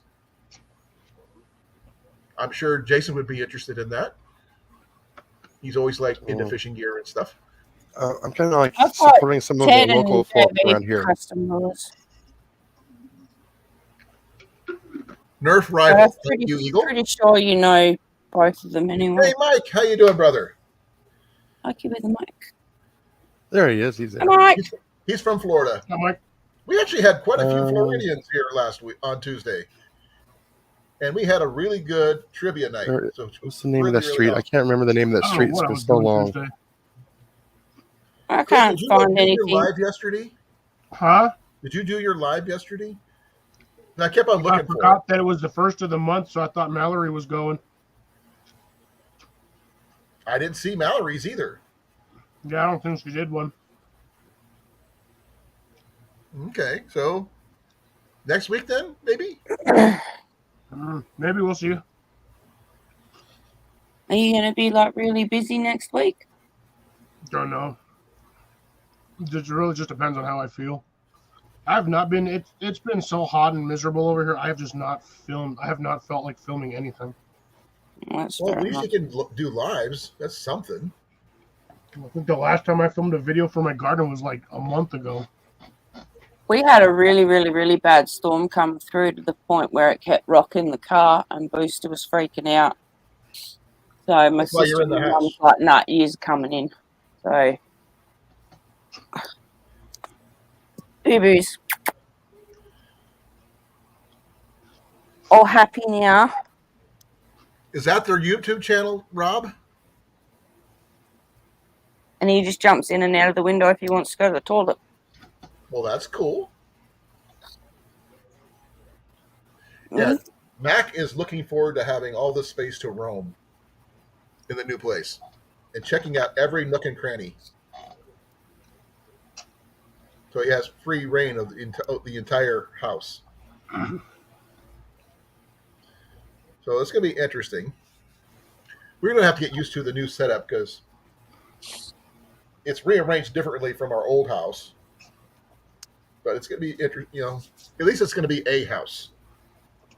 I'm sure Jason would be interested in that. He's always like into Oh. fishing gear and stuff. I'm kind of like I've got supporting some of the Ted local and folks JB around here. customers. Nerf But I'm rival. Thank you, Eagle. pretty sure you know both of them anyway. Hey, Mike, how you doing, brother? I'll give you the mic. There he is. He's there. Hi, Mike. He's from Florida. I'm like, We actually had quite a few Um, Floridians here last week on Tuesday, and we had a really good trivia night. There- So What's the name of really, that really street? I awesome. can't remember the name of that I street. don't It's know what I been was so doing long. Tuesday. I Chris, can't did you find do your anything. live yesterday? Huh? Did you do your live yesterday? I kept on I looking for it. forgot that it was the first of the month, so I thought Mallory was going. I didn't see Mallory's either. Yeah, I don't think she did one. Okay, so next week then, maybe? Maybe we'll see. Are you going to be like really busy next week? Don't know. It really just depends on how I feel. I have not been. It's been so hot and miserable over here. I have just not filmed. I have not felt like filming anything. That's Well, fair at least enough. you can do lives. That's something. I think the last time I filmed a video for my garden was like a month ago. We had a really, really, really bad storm come through to the point where it kept rocking the car and Booster was freaking out. So my That's why you're sister in the and mum's house. like, nah, you's coming in. So, boo-boos. All happy now. Is that their YouTube channel, Rob? And he just jumps in and out of the window if he wants to go to the toilet. Well, that's cool. Mm. Yeah, Mac is looking forward to having all this space to roam in the new place and checking out every nook and cranny. So he has free reign of the entire house. So it's going to be interesting. We're going to have to get used to the new setup because it's rearranged differently from our old house. But it's going to be interesting. At least it's going to be a house.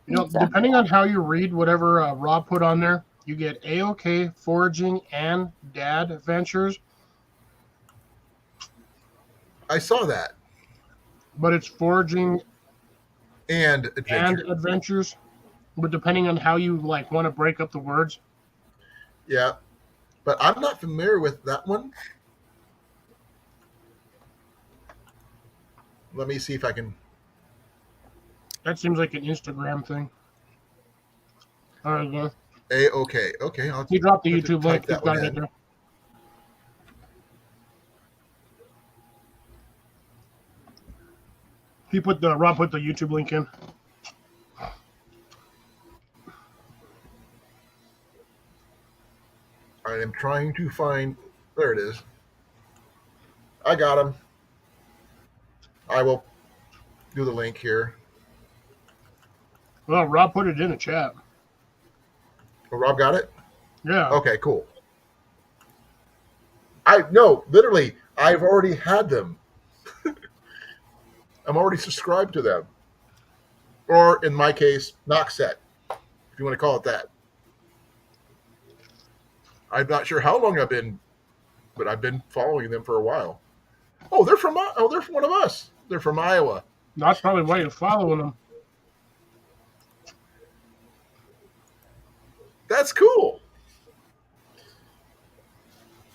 Exactly. Depending on how you read whatever Rob put on there, you get A-OK, Foraging, and Dad Adventures. I saw that. But it's Foraging And adventure. and Adventures. But depending on how you want to break up the words. Yeah. But I'm not familiar with that one. Let me see if I can. That seems like an Instagram thing. All right, go. Okay. He dropped the have to YouTube type link. that He's got one it in. there. Rob put the YouTube link in. I am trying to find. There it is. I got him. I will do the link here. Well, Rob put it in the chat. Oh, Rob got it? Yeah. Okay, cool. No, literally, I've already had them. I'm already subscribed to them. Or in my case, Knockset, if you want to call it that. I'm not sure how long I've been, but I've been following them for a while. Oh, they're from one of us. They're from Iowa. That's probably why you're following them. That's cool.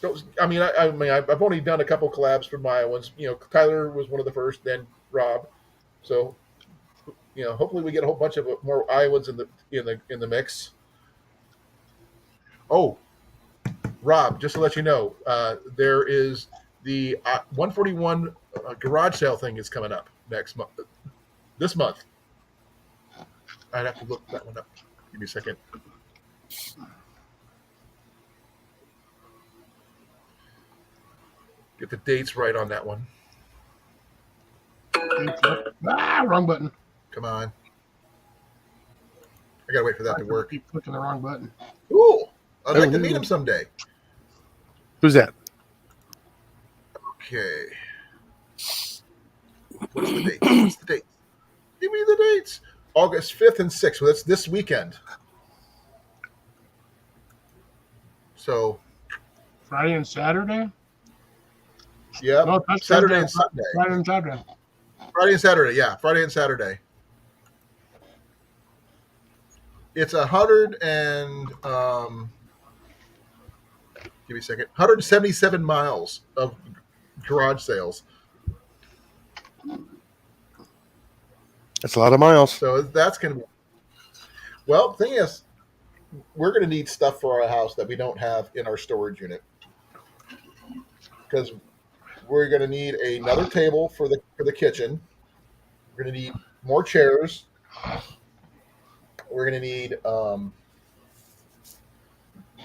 I've only done a couple collabs for my ones. Tyler was one of the first, then Rob. So, hopefully we get a whole bunch of more Iowans in the mix. Oh, Rob, just to let you know, there is the 141 garage sale thing is coming up next month. This month. I'd have to look that one up. Give me a second. Get the dates right on that one. Wrong button. Come on. I gotta wait for that to work. Keep clicking the wrong button. Cool. I'd like to meet him someday. Who's that? Okay. What's the date? Give me the dates. August 5th and 6th. So that's this weekend. So Friday and Saturday? Yep. No, that's Saturday Thursday and Sunday. Friday and Saturday. Friday and Saturday. Yeah, Friday and Saturday. It's 100 and give me a second. 177 miles of garage sales. That's a lot of miles. So that's gonna be. Well, the thing is, we're gonna need stuff for our house that we don't have in our storage unit because we're gonna need another table for the kitchen. We're gonna need more chairs. We're gonna need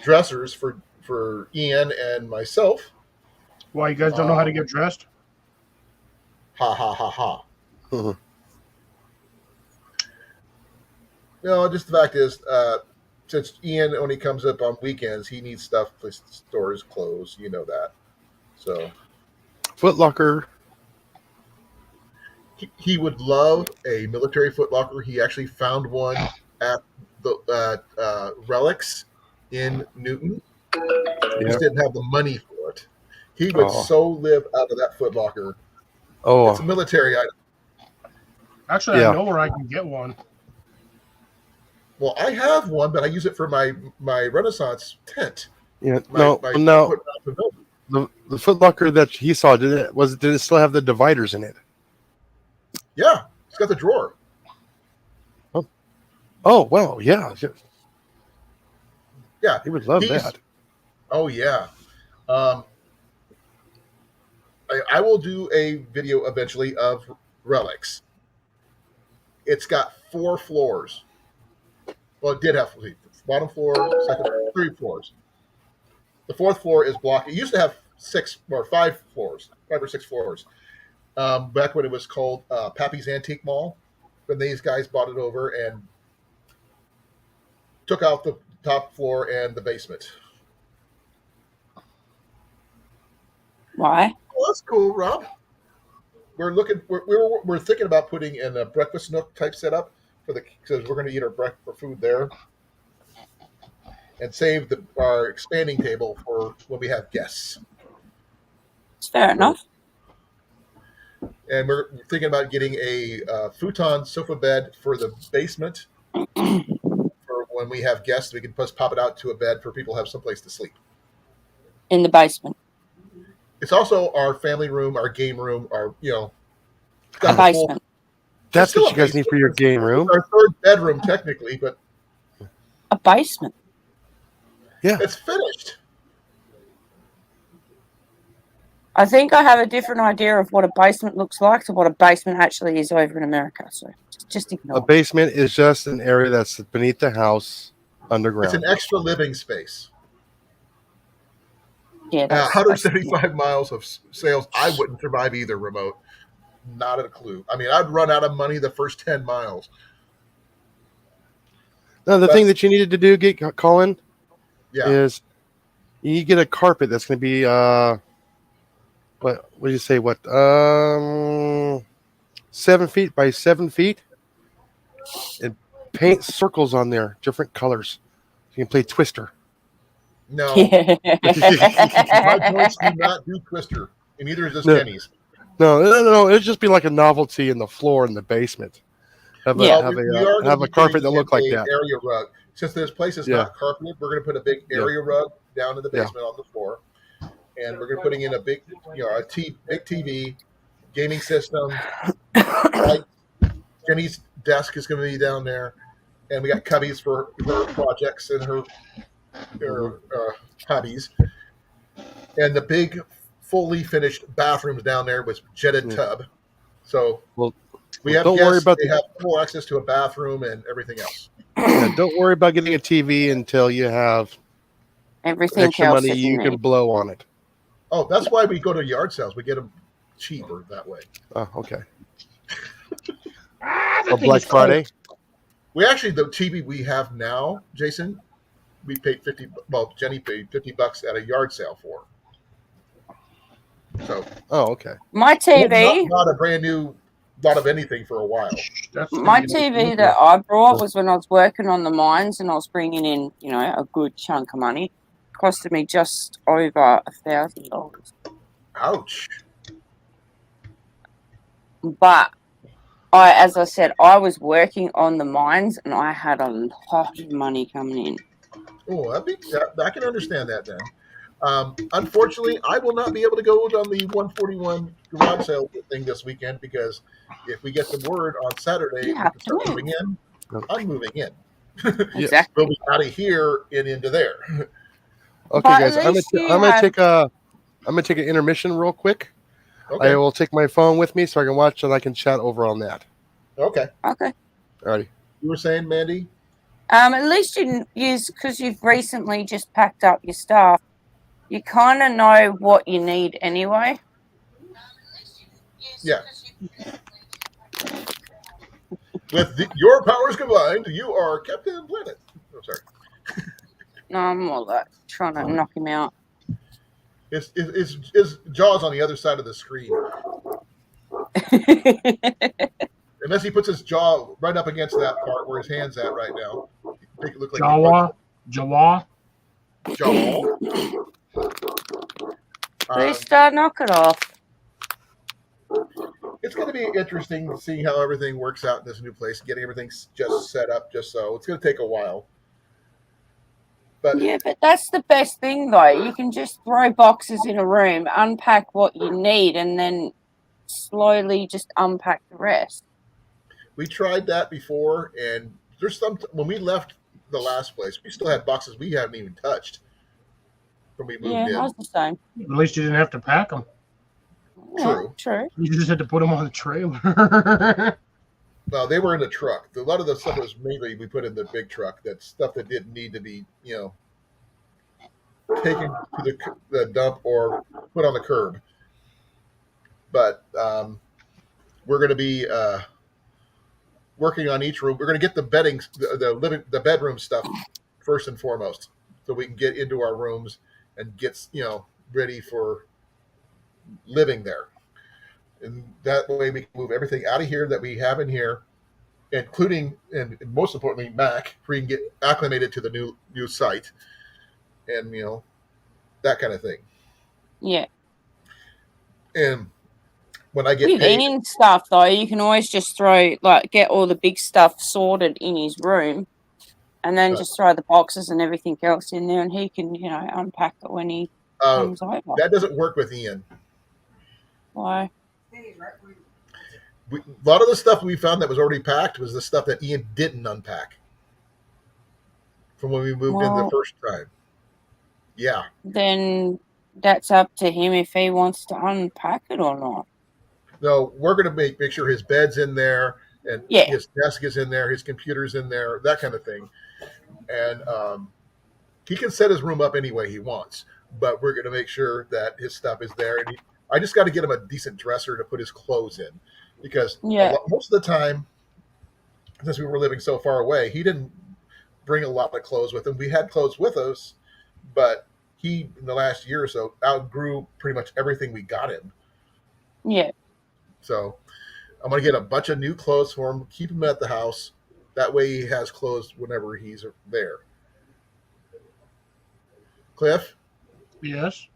dressers for Ian and myself. Why, you guys don't know how to get dressed? Ha ha ha ha. Mhm. No, just the fact is, since Ian only comes up on weekends, he needs stuff to store his clothes. You know that. So Foot Locker. he would love a military footlocker. He actually found one at the Relics in Newton. He Yeah. just didn't have the money for it. He would Oh. so live out of that footlocker. Oh, It's a military item. Actually, Yeah. I know where I can get one. Well, I have one, but I use it for my Renaissance tent. yeah. My, No, my no. foot pavilion. The Foot Locker that he saw did it still have the dividers in it? Yeah, it's got the drawer. Oh, wow, yeah. Yeah, He would love He's- that. Oh yeah. I will do a video eventually of Relics. It's got 4 floors. Well, it did have bottom floor, second, 3 floors. The 4th floor is blocked. It used to have 6 or 5 floors, 5 or 6 floors. Back when it was called Pappy's Antique Mall, when these guys bought it over and took out the top floor and the basement. Why? Well, that's cool, Rob. We're thinking about putting in a breakfast nook type setup because we're going to eat our breakfast food there, and save our expanding table for when we have guests. It's fair enough. And we're thinking about getting a futon sofa bed for the basement. For when we have guests, we can just pop it out to a bed for people to have someplace to sleep. In the basement. It's also our family room, our game room, our A got the full- basement. That's still what a you guys need for your game room. It's our 3rd bedroom technically, but A basement. Yeah. it's finished. I think I have a different idea of what a basement looks like to what a basement actually is over in America. So just ignore A basement is just an area that's beneath the house It's underground. an extra living space. it. Yeah, that's 175 miles of sales. I wouldn't survive either remote. Not a clue. I mean, I'd run out of money the first 10 miles. No, the thing that you needed to do, Colin, Yeah. is you need to get a carpet that's going to be what do you say? 7 feet by 7 feet, and paint circles on there, different colors. You can play Twister. No. Yeah. My joints do not do Twister. And neither does No. Jenny's. No. It'd just be like a novelty in the floor in the basement. Have Yeah. a, We are gonna have be a carpet putting that look in like a that. area rug. Since this place is Yeah. not carpeted, we're going to put a big area rug down in the Yeah. basement on the floor. And we're going to putting in a big, big TV, gaming system. Like Jenny's desk is going to be down there. And we got cubbies for her projects and her hobbies. And the big, fully finished bathrooms down there with jetted tub. So we have don't guests, worry about they have full access to a bathroom and everything else. Yeah, don't worry about getting a TV until you have Everything extra else money that you you can need. blow on it. Oh, that's why we go to yard sales. We get them cheaper that way. Oh, okay. That Or thing Black is cold. Friday. We actually, the TV we have now, Jason, we paid Jenny paid $50 at a yard sale for. So Oh, okay. My TV, not a brand new lot of anything for a while. my TV that I brought was when I was working on the mines and I was bringing in, a good chunk of money. costed me just over $1,000. Ouch. But as I said, I was working on the mines and I had a lot of money coming in. Oh, I can understand that then. Unfortunately, I will not be able to go on the 141 garage sale thing this weekend because if we get the word on Saturday You we have can to start move. moving in, I'm moving in. Yes. Exactly. We'll be out of here and into there. Okay, But guys, at I'm least you gonna have. take a I'm gonna take an intermission real quick. Okay. I will take my phone with me so I can watch and I can chat over on that. Okay. Okay. Alrighty. You were saying, Mandy? At least you use, because you've recently just packed up your stuff. You kind of know what you need anyway. Yeah. With your powers combined, you are Captain Planet. Oh, sorry. No, I'm more like trying to knock him out. His jaw's on the other side of the screen. Unless he puts his jaw right up against that part where his hand's at right now. Make it look like Jawa. Jawa. jaw. Please knock it off. It's going to be interesting seeing how everything works out in this new place, getting everything just set up just so. It's going to take a while. But Yeah, but that's the best thing, though. You can just throw boxes in a room, unpack what you need, and then slowly just unpack the rest. we tried that before, and there's some when we left the last place, we still had boxes we haven't even touched when we moved Yeah, I in. was the same. At least you didn't have to pack them. Yeah, True. true. You just had to put them on the trailer. Well, they were in the truck. A lot of the stuff was mainly we put in the big truck. That stuff that didn't need to be, taken to the dump or put on the curb. But we're going to be working on each room. We're going to get the bedding, the bedroom stuff first and foremost, so we can get into our rooms and get ready for living there. And that way we can move everything out of here that we have in here, including and most importantly Mac, where you can get acclimated to the new site, and that kind of thing. Yeah. And when I get With paid, Ian's stuff, though, you can always just get all the big stuff sorted in his room, and then just throw the boxes and everything else in there, and he can, unpack it when he comes over. that doesn't work with Ian. Why? A lot of the stuff we found that was already packed was the stuff that Ian didn't unpack from when we moved in the first time. Yeah. Then that's up to him if he wants to unpack it or not. No, we're going to make sure his bed's in there and his desk is in there, his computer's in there, that kind of thing. And he can set his room up any way he wants, but we're going to make sure that his stuff is there. And I just got to get him a decent dresser to put his clothes in, because most of the time, since we were living so far away, he didn't bring a lot of clothes with him. We had clothes with us, but he, in the last year or so, outgrew pretty much everything we got him. Yeah. So I'm going to get a bunch of new clothes for him, keep him at the house. That way he has clothes whenever he's there. Cliff? Yes?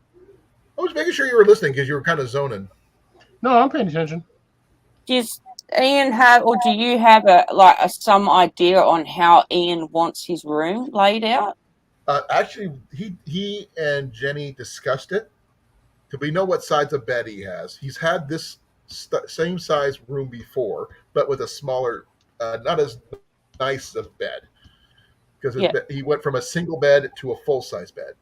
I was making sure you were listening because you were kind of zoning. No, I'm paying attention. Does Ian have, or do you have some idea on how Ian wants his room laid out? Actually, he and Jenny discussed it. Because we know what size of bed he has. He's had this same size room before, but with a smaller, not as nice of bed. Because he went from a single bed to a full-size bed.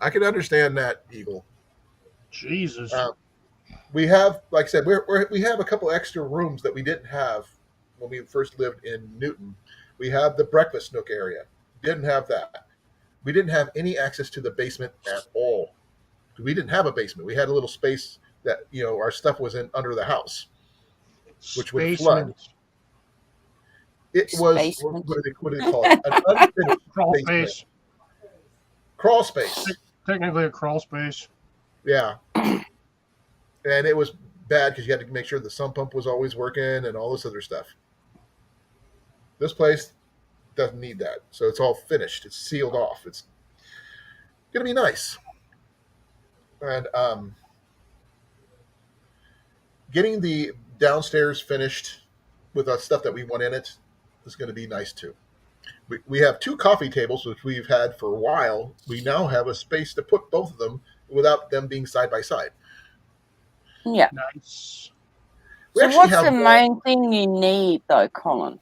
I can understand that, Eagle. Jesus. We have, like I said, we have a couple extra rooms that we didn't have when we first lived in Newton. We have the breakfast nook area. Didn't have that. We didn't have any access to the basement at all. We didn't have a basement. We had a little space that our stuff was in under the house, which would flood. It was what do they call it? An unfinished crawl space. Crawl space. Technically a crawl space. Yeah. And it was bad because you had to make sure the sump pump was always working and all this other stuff. This place doesn't need that, so it's all finished. It's sealed off. It's gonna be nice, and getting the downstairs finished with the stuff that we want in it is going to be nice too. We have two coffee tables, which we've had for a while. We now have a space to put both of them without them being side by side. Yeah. Nice. We So actually what's have the main thing you need though, Colin?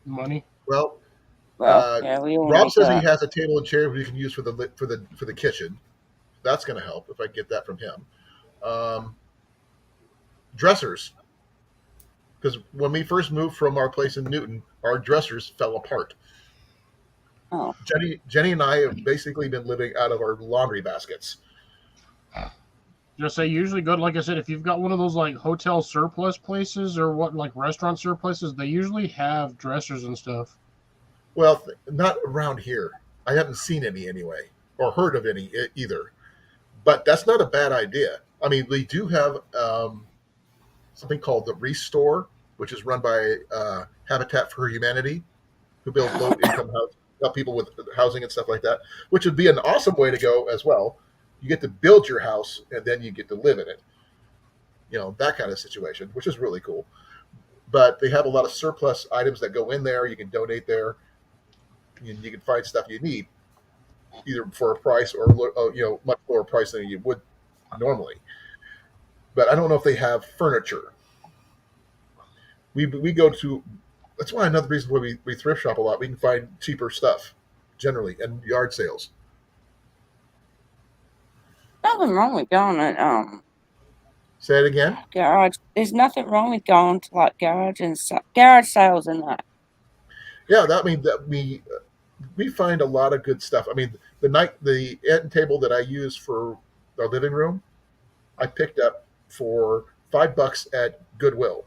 Money. well, Well, yeah, we all Rob need says he that. has a table and chair we can use for the kitchen. That's going to help if I get that from him. Dressers, because when we first moved from our place in Newton, our dressers fell apart. Oh, Jenny and I have basically been living out of our laundry baskets. Just say usually good. Like I said, if you've got one of those like hotel surplus places or what, like restaurant surpluses, they usually have dressers and stuff. Well, not around here. I haven't seen any anyway, or heard of any either. But that's not a bad idea. I mean, we do have something called the Restore, which is run by Habitat for Humanity, who build low-income help people with housing and stuff like that, which would be an awesome way to go as well. You get to build your house, and then you get to live in it. You know, that kind of situation, which is really cool. But they have a lot of surplus items that go in there. You can donate there. You can find stuff you need, either for a price or much lower price than you would normally. But I don't know if they have furniture. We go to that's why another reason why we thrift shop a lot. We can find cheaper stuff generally and yard sales. nothing wrong with going at Say it again. garage. There's nothing wrong with going to like garage sales and that. Yeah, that means that we find a lot of good stuff. I mean, the end table that I use for the living room, I picked up for $5 at Goodwill.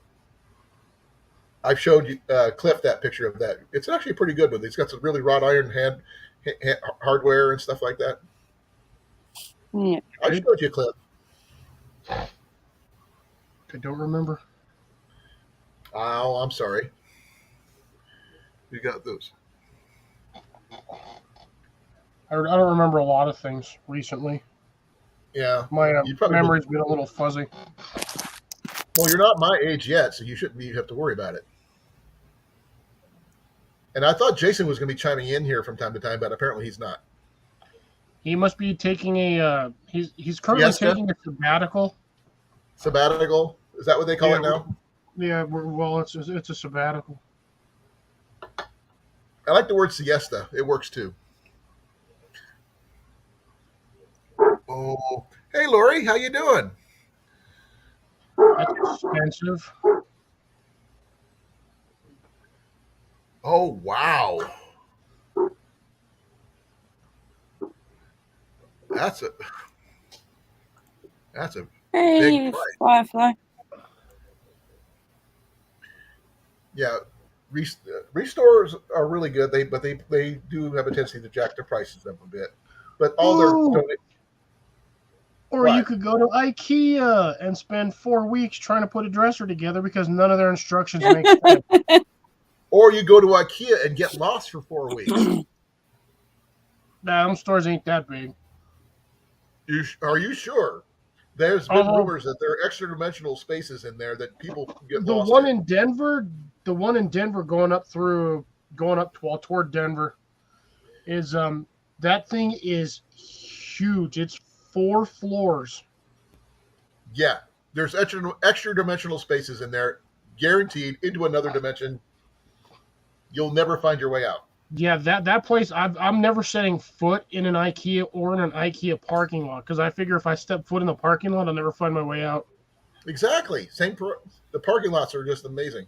I've showed you Cliff that picture of that. It's actually a pretty good one. It's got some really wrought iron hand hardware and stuff like that. Yeah. I showed you Cliff. I don't remember. Oh, I'm sorry. You got those. I don't remember a lot of things recently. Yeah. My You probably memory's been a little fuzzy. Well, you're not my age yet, so you shouldn't have to worry about it. And I thought Jason was going to be chiming in here from time to time, but apparently he's not. He must be taking a. He's currently taking a sabbatical. Sabbatical? Is that what they call it now? Yeah, well, it's a sabbatical. I like the word siesta. It works too. Oh, hey, Lori, how you doing? That's expensive. Oh, wow. That's a Hey, big price. Firefly. Yeah, restores are really good. They do have a tendency to jack their prices up a bit, but all their Or What? you could go to IKEA and spend 4 weeks trying to put a dresser together because none of their instructions make sense. or you go to IKEA and get lost for 4 weeks. Nah, them stores ain't that big. Are you sure? There's been rumors that there are extra dimensional spaces in there that people get The lost one in. in Denver, going up toward Denver, is that thing is huge. It's 4 floors. Yeah, there's extra dimensional spaces in there, guaranteed into another dimension. You'll never find your way out. Yeah, that place. I'm never setting foot in an IKEA or in an IKEA parking lot because I figure if I step foot in the parking lot, I'll never find my way out. Exactly. The parking lots are just amazing.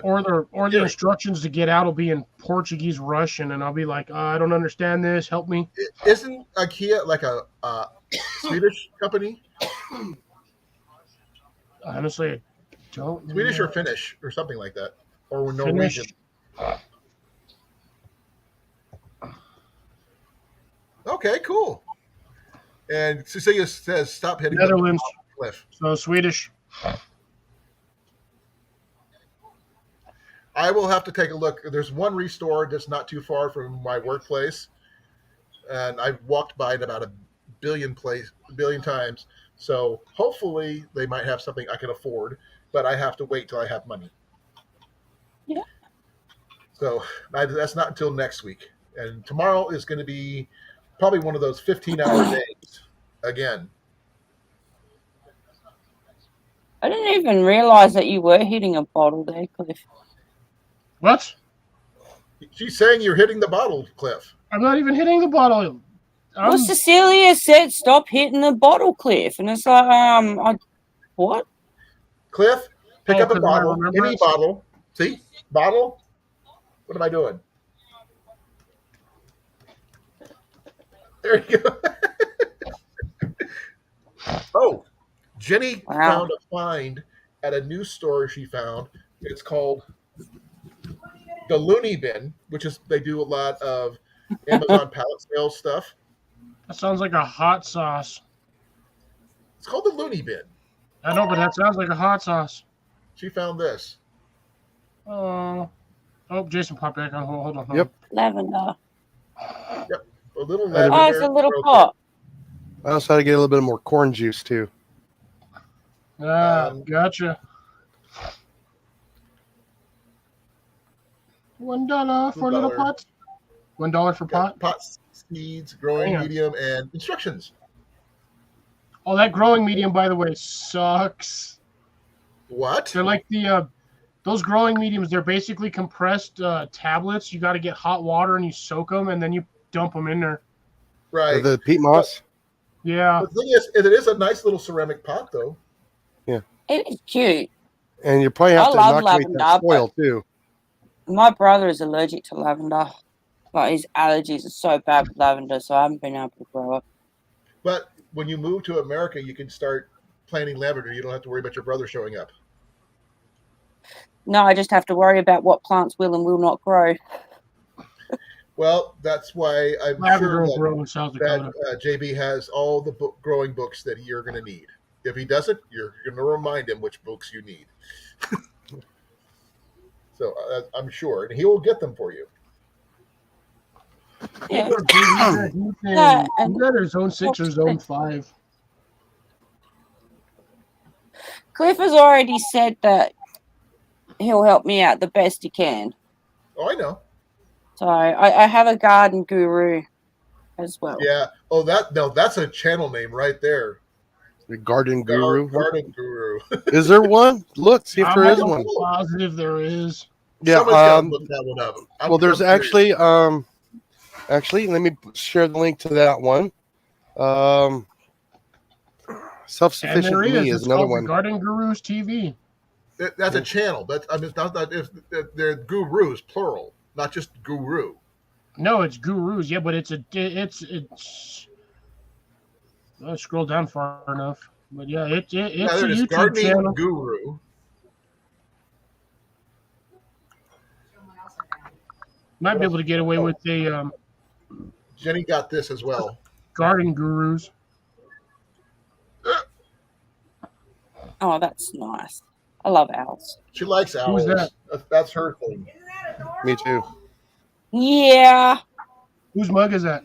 Or the instructions to get out will be in Portuguese Russian, and I'll be like, I don't understand this. Help me. Isn't IKEA like a Swedish company? Honestly, I don't know. Swedish or Finnish or something like that, or Norwegian. Okay, cool. And Cecilia says, "Stop hitting the Netherlands. cliff." So Swedish. I will have to take a look. There's one restore that's not too far from my workplace, and I've walked by it about a billion times. So hopefully they might have something I can afford, but I have to wait till I have money. Yeah. So that's not until next week, and tomorrow is going to be probably one of those 15-hour days again. I didn't even realize that you were hitting a bottle there, Cliff. What? She's saying you're hitting the bottle, Cliff. I'm not even hitting the bottle. Well, Cecilia said stop hitting the bottle, Cliff, and it's like, what? Cliff, pick up a 'cause of my bottle, any remembrance? bottle. See, bottle. What am I doing? There you go. Oh, Jenny Wow. found a find at a news store she found. It's called the Looney Bin, which is they do a lot of Amazon pallet sales stuff. That sounds like a hot sauce. It's called the Looney Bin. I know, but that sounds like a hot sauce. She found this. Oh, Jason popped back on. Hold on. Yep. Lavender. Yep, a little Oh, lavender. Oh, it's a little broken. pot. I also had to get a little bit more corn juice too. Gotcha. $1 for a little $1. pot. $1 for pot. Got pot seeds, growing Damn. medium, and instructions. Oh, that growing medium, by the way, sucks. What? They're like those growing mediums. They're basically compressed tablets. You got to get hot water and you soak them, and then you dump them in there. Right. The peat moss. Yeah. The thing is, it is a nice little ceramic pot, though. It is cute. And you probably have I to love inoculate lavender, that soil too. My brother is allergic to lavender. Like his allergies are so bad with lavender, so I haven't been able to grow it. But when you move to America, you can start planting lavender. You don't have to worry about your brother showing up. No, I just have to worry about what plants will and will not grow. Well, that's why I'm Lavender sure will grow in South Dakota. that JB has all the growing books that you're going to need. If he doesn't, you're going to remind him which books you need. So I'm sure, and he will get them for you. Yeah. He got his zone 6 or zone 5. Cliff has already said that he'll help me out the best he can. Oh, I know. So I have a garden guru as well. Yeah. Oh, that's a channel name right there. The garden guru. Garden guru. Is there one? Look, see if there is I'm one. positive there is. Yeah. Somebody's got to look that one up. Well, there's actually, let me share the link to that one. And Self-sufficient there me is. is It's another called one. the Garden Gurus TV. That's a channel. It's not that if they're gurus plural, not just guru. No, it's gurus. Yeah, but it's. I'll scroll down far enough, but yeah, it's a There's YouTube gardening channel. guru. Might be able to get away with a Jenny got this as well. garden gurus. Oh, that's nice. I love owls. She likes owls. Who's that? That's her thing. Me too. Yeah, Whose mug is that?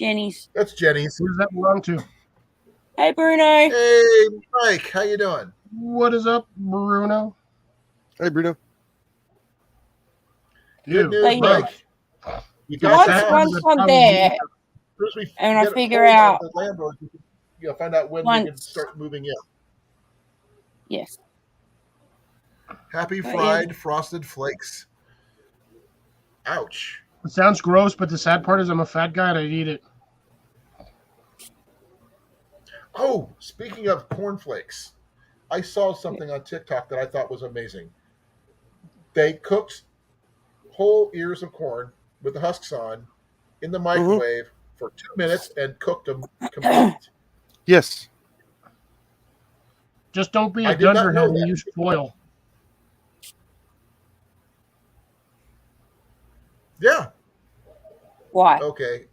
Jenny's. That's Jenny's. Who does that belong to? Hey, Bruno. Hey, Mike, how you doing? What is up, Bruno? Hey, Bruno. Good news, Thank you. Mike. You got Once the house. I'm there, First we and I get a figure hold of out- the landlord. Find out when we can Once- start moving in. yes. Happy yeah. fried frosted flakes. Ouch. It sounds gross, but the sad part is I'm a fat guy and I'd eat it. Oh, speaking of cornflakes, I saw something on TikTok that I thought was amazing. They cooked whole ears of corn with the husks on in the microwave for 2 minutes and cooked them complete. Yes. Just don't be I a did not know dunderhead and that. use foil. Yeah. Why? Okay.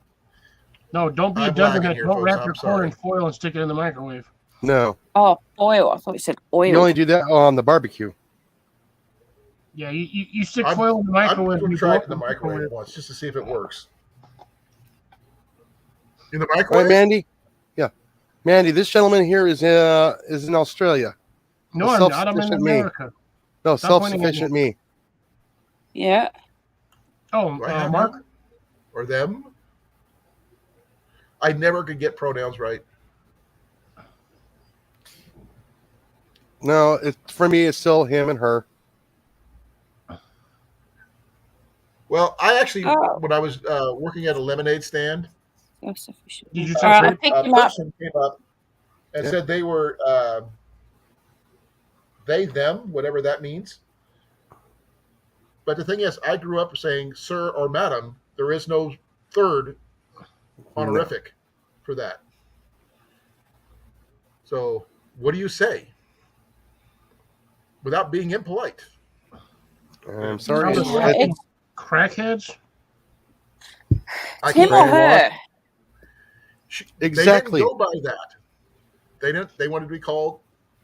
No, don't be a I'm lagging dunderhead. here, Don't folks. wrap I'm your corn in sorry. foil and stick it in the microwave. No, Oh, oil. I thought you said you oil. only do that on the barbecue. Yeah, you stick I'm foil in the microwave. going And to you try blow it up in the the microwave once just to see if it works. In the All right, microwave? Mandy. Yeah, Mandy. This gentleman here is in Australia. No, A I'm not. I'm in self-sufficient me. America. No, Stop pointing at me. self-sufficient me. Yeah. Oh, Do I have Mark. him or them? I never could get pronouns right. No, for me, it's still him and her. Well, I actually, Oh, when I was working at a lemonade stand, self-sufficient. Did you All say right, grape? I'll pick a him up. person came up and Yeah. said they were they, them, whatever that means. But the thing is, I grew up saying sir or madam. There is no third honorific for that. So, what do you say without being impolite? I'm sorry. Sounds It's, like It's crackheads. I him can't or Brainwash. her. Exactly. They didn't go by that. They didn't. They wanted to be called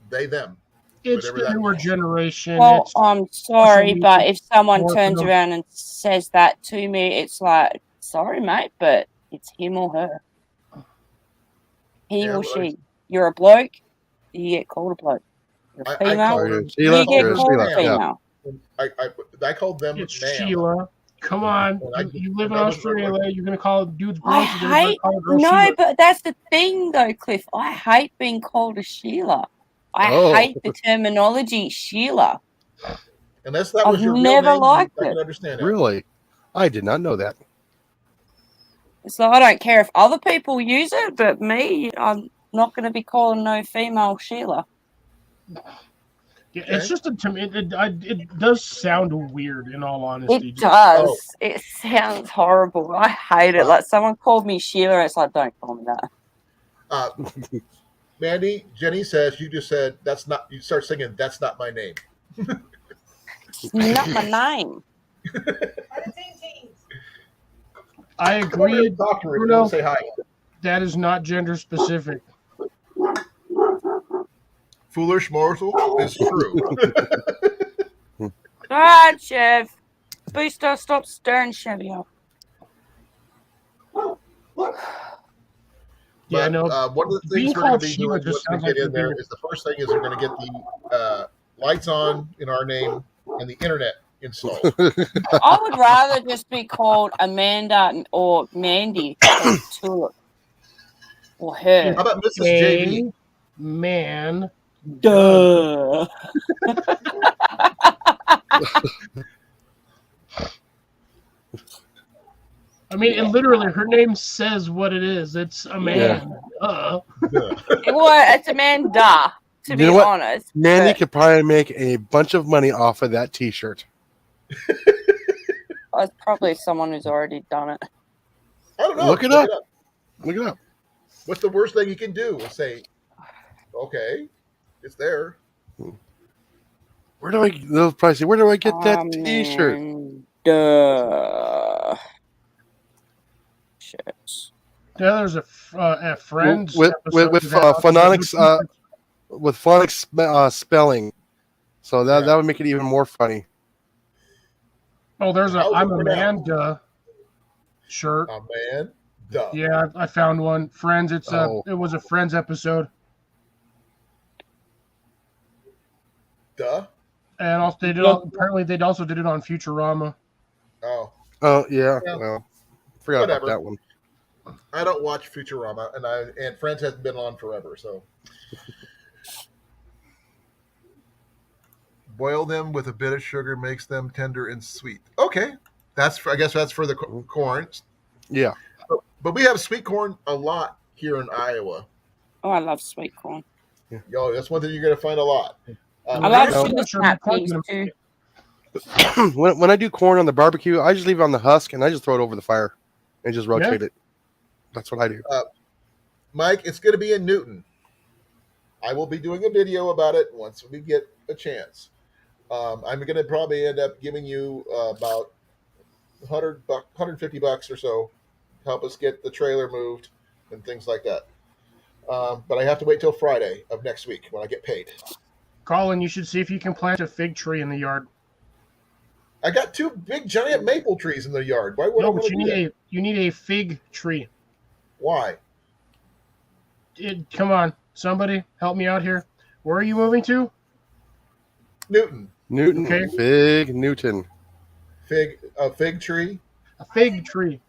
they, them, It's whatever the that newer means. generation. Well, It's I'm social sorry, media but if someone morphing turns them. around and says that to me, it's like, sorry, mate, but it's him or her. He Yeah, or well, she. You're a bloke, you get called a bloke. You're a I female, called them. Sheila, you get or called a Sheila, yeah. female. I called them It's ma'am. Sheila. Come on, And you live and in that was Australia. You're gonna call dudes I blokes. You're gonna hate, call a girl no, Sheila. but that's the thing though, Cliff. I hate being called a Sheila. I Oh. hate the terminology Sheila. unless that I've was your real never name, liked I it. can understand that. Really? I did not know that. So I don't care if other people use it, but me, I'm not going to be calling no female Sheila. Yeah, Okay. it's just to me. It does sound weird, in all honesty. It does. Oh. It sounds horrible. I hate it. Uh, Like someone called me Sheila, and it's like, don't call me that. Uh, Mandy, Jenny says you just said that's not. You start singing. That's not my name. It's not my name. I Come over here agree, and talk to her if you Bruno. want to say hi. That is not gender specific. Foolish morsel is true. All right, Chev. Booster, stop stirring Chevy up. Yeah, But no. one of the Being things we're going called to be Sheila doing just once we sounds like get you're in there being. is the first thing is we're going to get the lights on in our name and the internet installed. I would rather just be called Amanda or Mandy or Tulip or her. How about Mrs. JV? A man. Duh. I mean, it literally, her name says what it is. It's a man. Duh. Well, it's Amanda, to You be know what? honest. Mandy but could probably make a bunch of money off of that T-shirt. it's probably someone who's already done it. I don't know. Look it up. Look it up. What's the worst thing you can do? Is say, okay, it's there. Where do I? They'll probably say, where do I get that T-shirt? Amanda. Shirts. Yeah, there's a Friends with episode that phonics with phonics spelling, so that would make it even more funny. Oh, there's a How's it I'm pronounced? Amanda shirt. Oh man, duh. Yeah, I found one. Friends. It was a Friends episode, Duh. and also apparently they also did it on Futurama. Oh, Oh yeah, Yeah. well, forgot Whatever. about that one. I don't watch Futurama, and Friends hasn't been on forever, so. Boil them with a bit of sugar, makes them tender and sweet. Okay, I guess that's for the corn. Yeah, But we have sweet corn a lot here in Iowa. Oh, I love sweet corn. Yo, that's one thing you're going to find a lot. I love No. sugar Sure, snap corn's peas gonna- too. when I do corn on the barbecue, I just leave it on the husk and I just throw it over the fire and just rotate it. That's what I do. Mike, it's going to be in Newton. I will be doing a video about it once we get a chance. I'm going to probably end up giving you about $150 or so help us get the trailer moved and things like that. But I have to wait till Friday of next week when I get paid. Colin, you should see if you can plant a fig tree in the yard. I got 2 big giant maple trees in the yard. Why would I No, want but to do that? you need a fig tree. Why? Come on, somebody help me out here. Where are you moving to? Newton. Newton. Okay. Big Newton. A fig tree. A fig tree.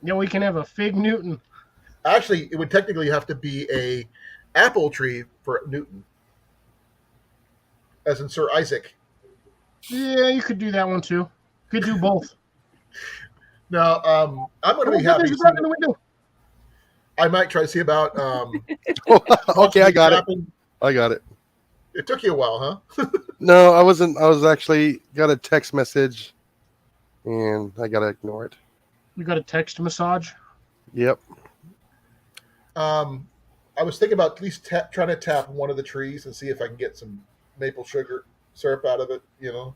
Yeah, we can have a fig Newton. Actually, it would technically have to be a apple tree for Newton, as in Sir Isaac. Yeah, you could do that one too. Could do both. Now, I'm going to be Oh, happy. there's a dog in the window. I might try to see about. Okay, I got it. tapping. I got it. It took you a while, huh? No, I wasn't. I was actually got a text message, and I gotta ignore it. You got a text massage. Yep. I was thinking about at least trying to tap one of the trees and see if I can get some maple sugar syrup out of it. You know,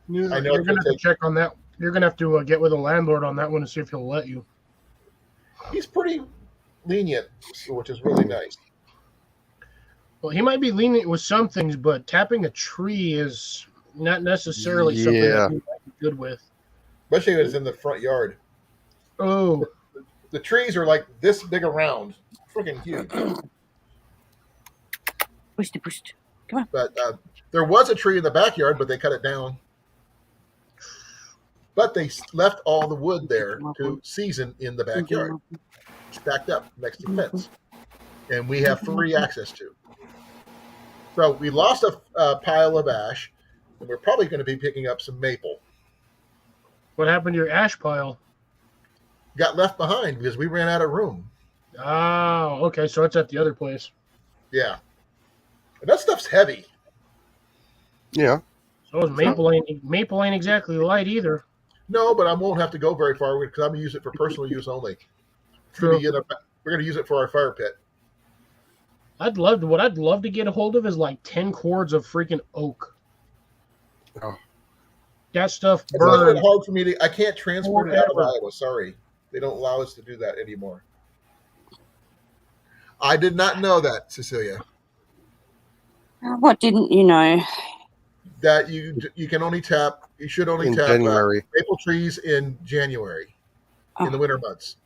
You're I know going it's to gonna have to take- check on that. You're going to have to get with a landlord on that one to see if he'll let you. he's pretty lenient, which is really nice. Well, he might be lenient with some things, but tapping a tree is not necessarily something Yeah. that he might be good with. Especially when it's in the front yard. Oh, The trees are like this big around, freaking huge. Pushed. But there was a tree in the backyard, but they cut it down. But they left all the wood there to season in the backyard, stacked up next to the fence, and we have free access to. So we lost a pile of ash, and we're probably going to be picking up some maple. what happened to your ash pile? Got left behind because we ran out of room. Oh, okay, so it's at the other place. Yeah, and that stuff's heavy. Yeah. So is maple ain't exactly light either. No, but I won't have to go very far because I'm going to use it for personal use only. True. We're going to use it for our fire pit. What I'd love to get a hold of is like 10 cords of freaking oak. Oh. That stuff It's a little bit burns. hard for me to. I can't transport it out of Forever. Iowa. Sorry, they don't allow us to do that anymore. I did not know that, Cecilia. What didn't you know? That you can only tap. You should only In tap January. maple trees in January, in the winter months.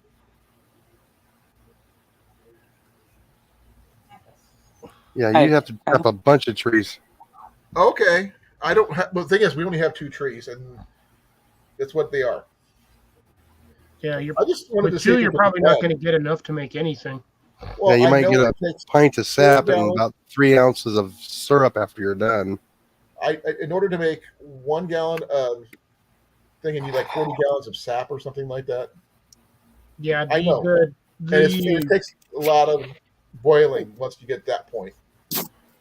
Yeah, you have to tap a bunch of trees. Okay, I don't. Well, the thing is, we only have 2 trees, and that's what they are. Yeah, I just wanted to with see. 2, you're probably not going to get enough to make anything. Well, Yeah, you I might know get it a takes- pint of sap and gallons. about 3 ounces of syrup after you're done. in order to make 1 gallon of thing, you need like 40 gallons of sap or something like that. Yeah, I know. the And it takes a lot of boiling once you get that point.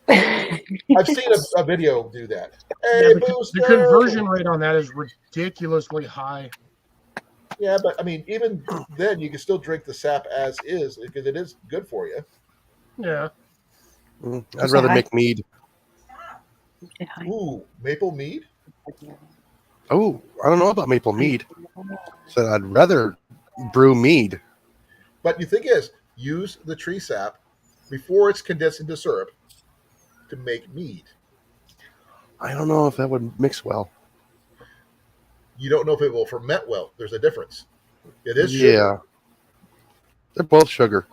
I've seen a video do that. Hey, yeah, the Booster! conversion rate on that is ridiculously high. Yeah, but I mean, even then, you can still drink the sap as is because it is good for you. Yeah. I'd rather make mead. Ooh, maple mead? Oh, I don't know about maple mead. So I'd rather brew mead. But the thing is, use the tree sap before it's condensed into syrup to make mead. I don't know if that would mix well. You don't know if it will ferment well. There's a difference. It is sugar. Yeah. They're both sugar.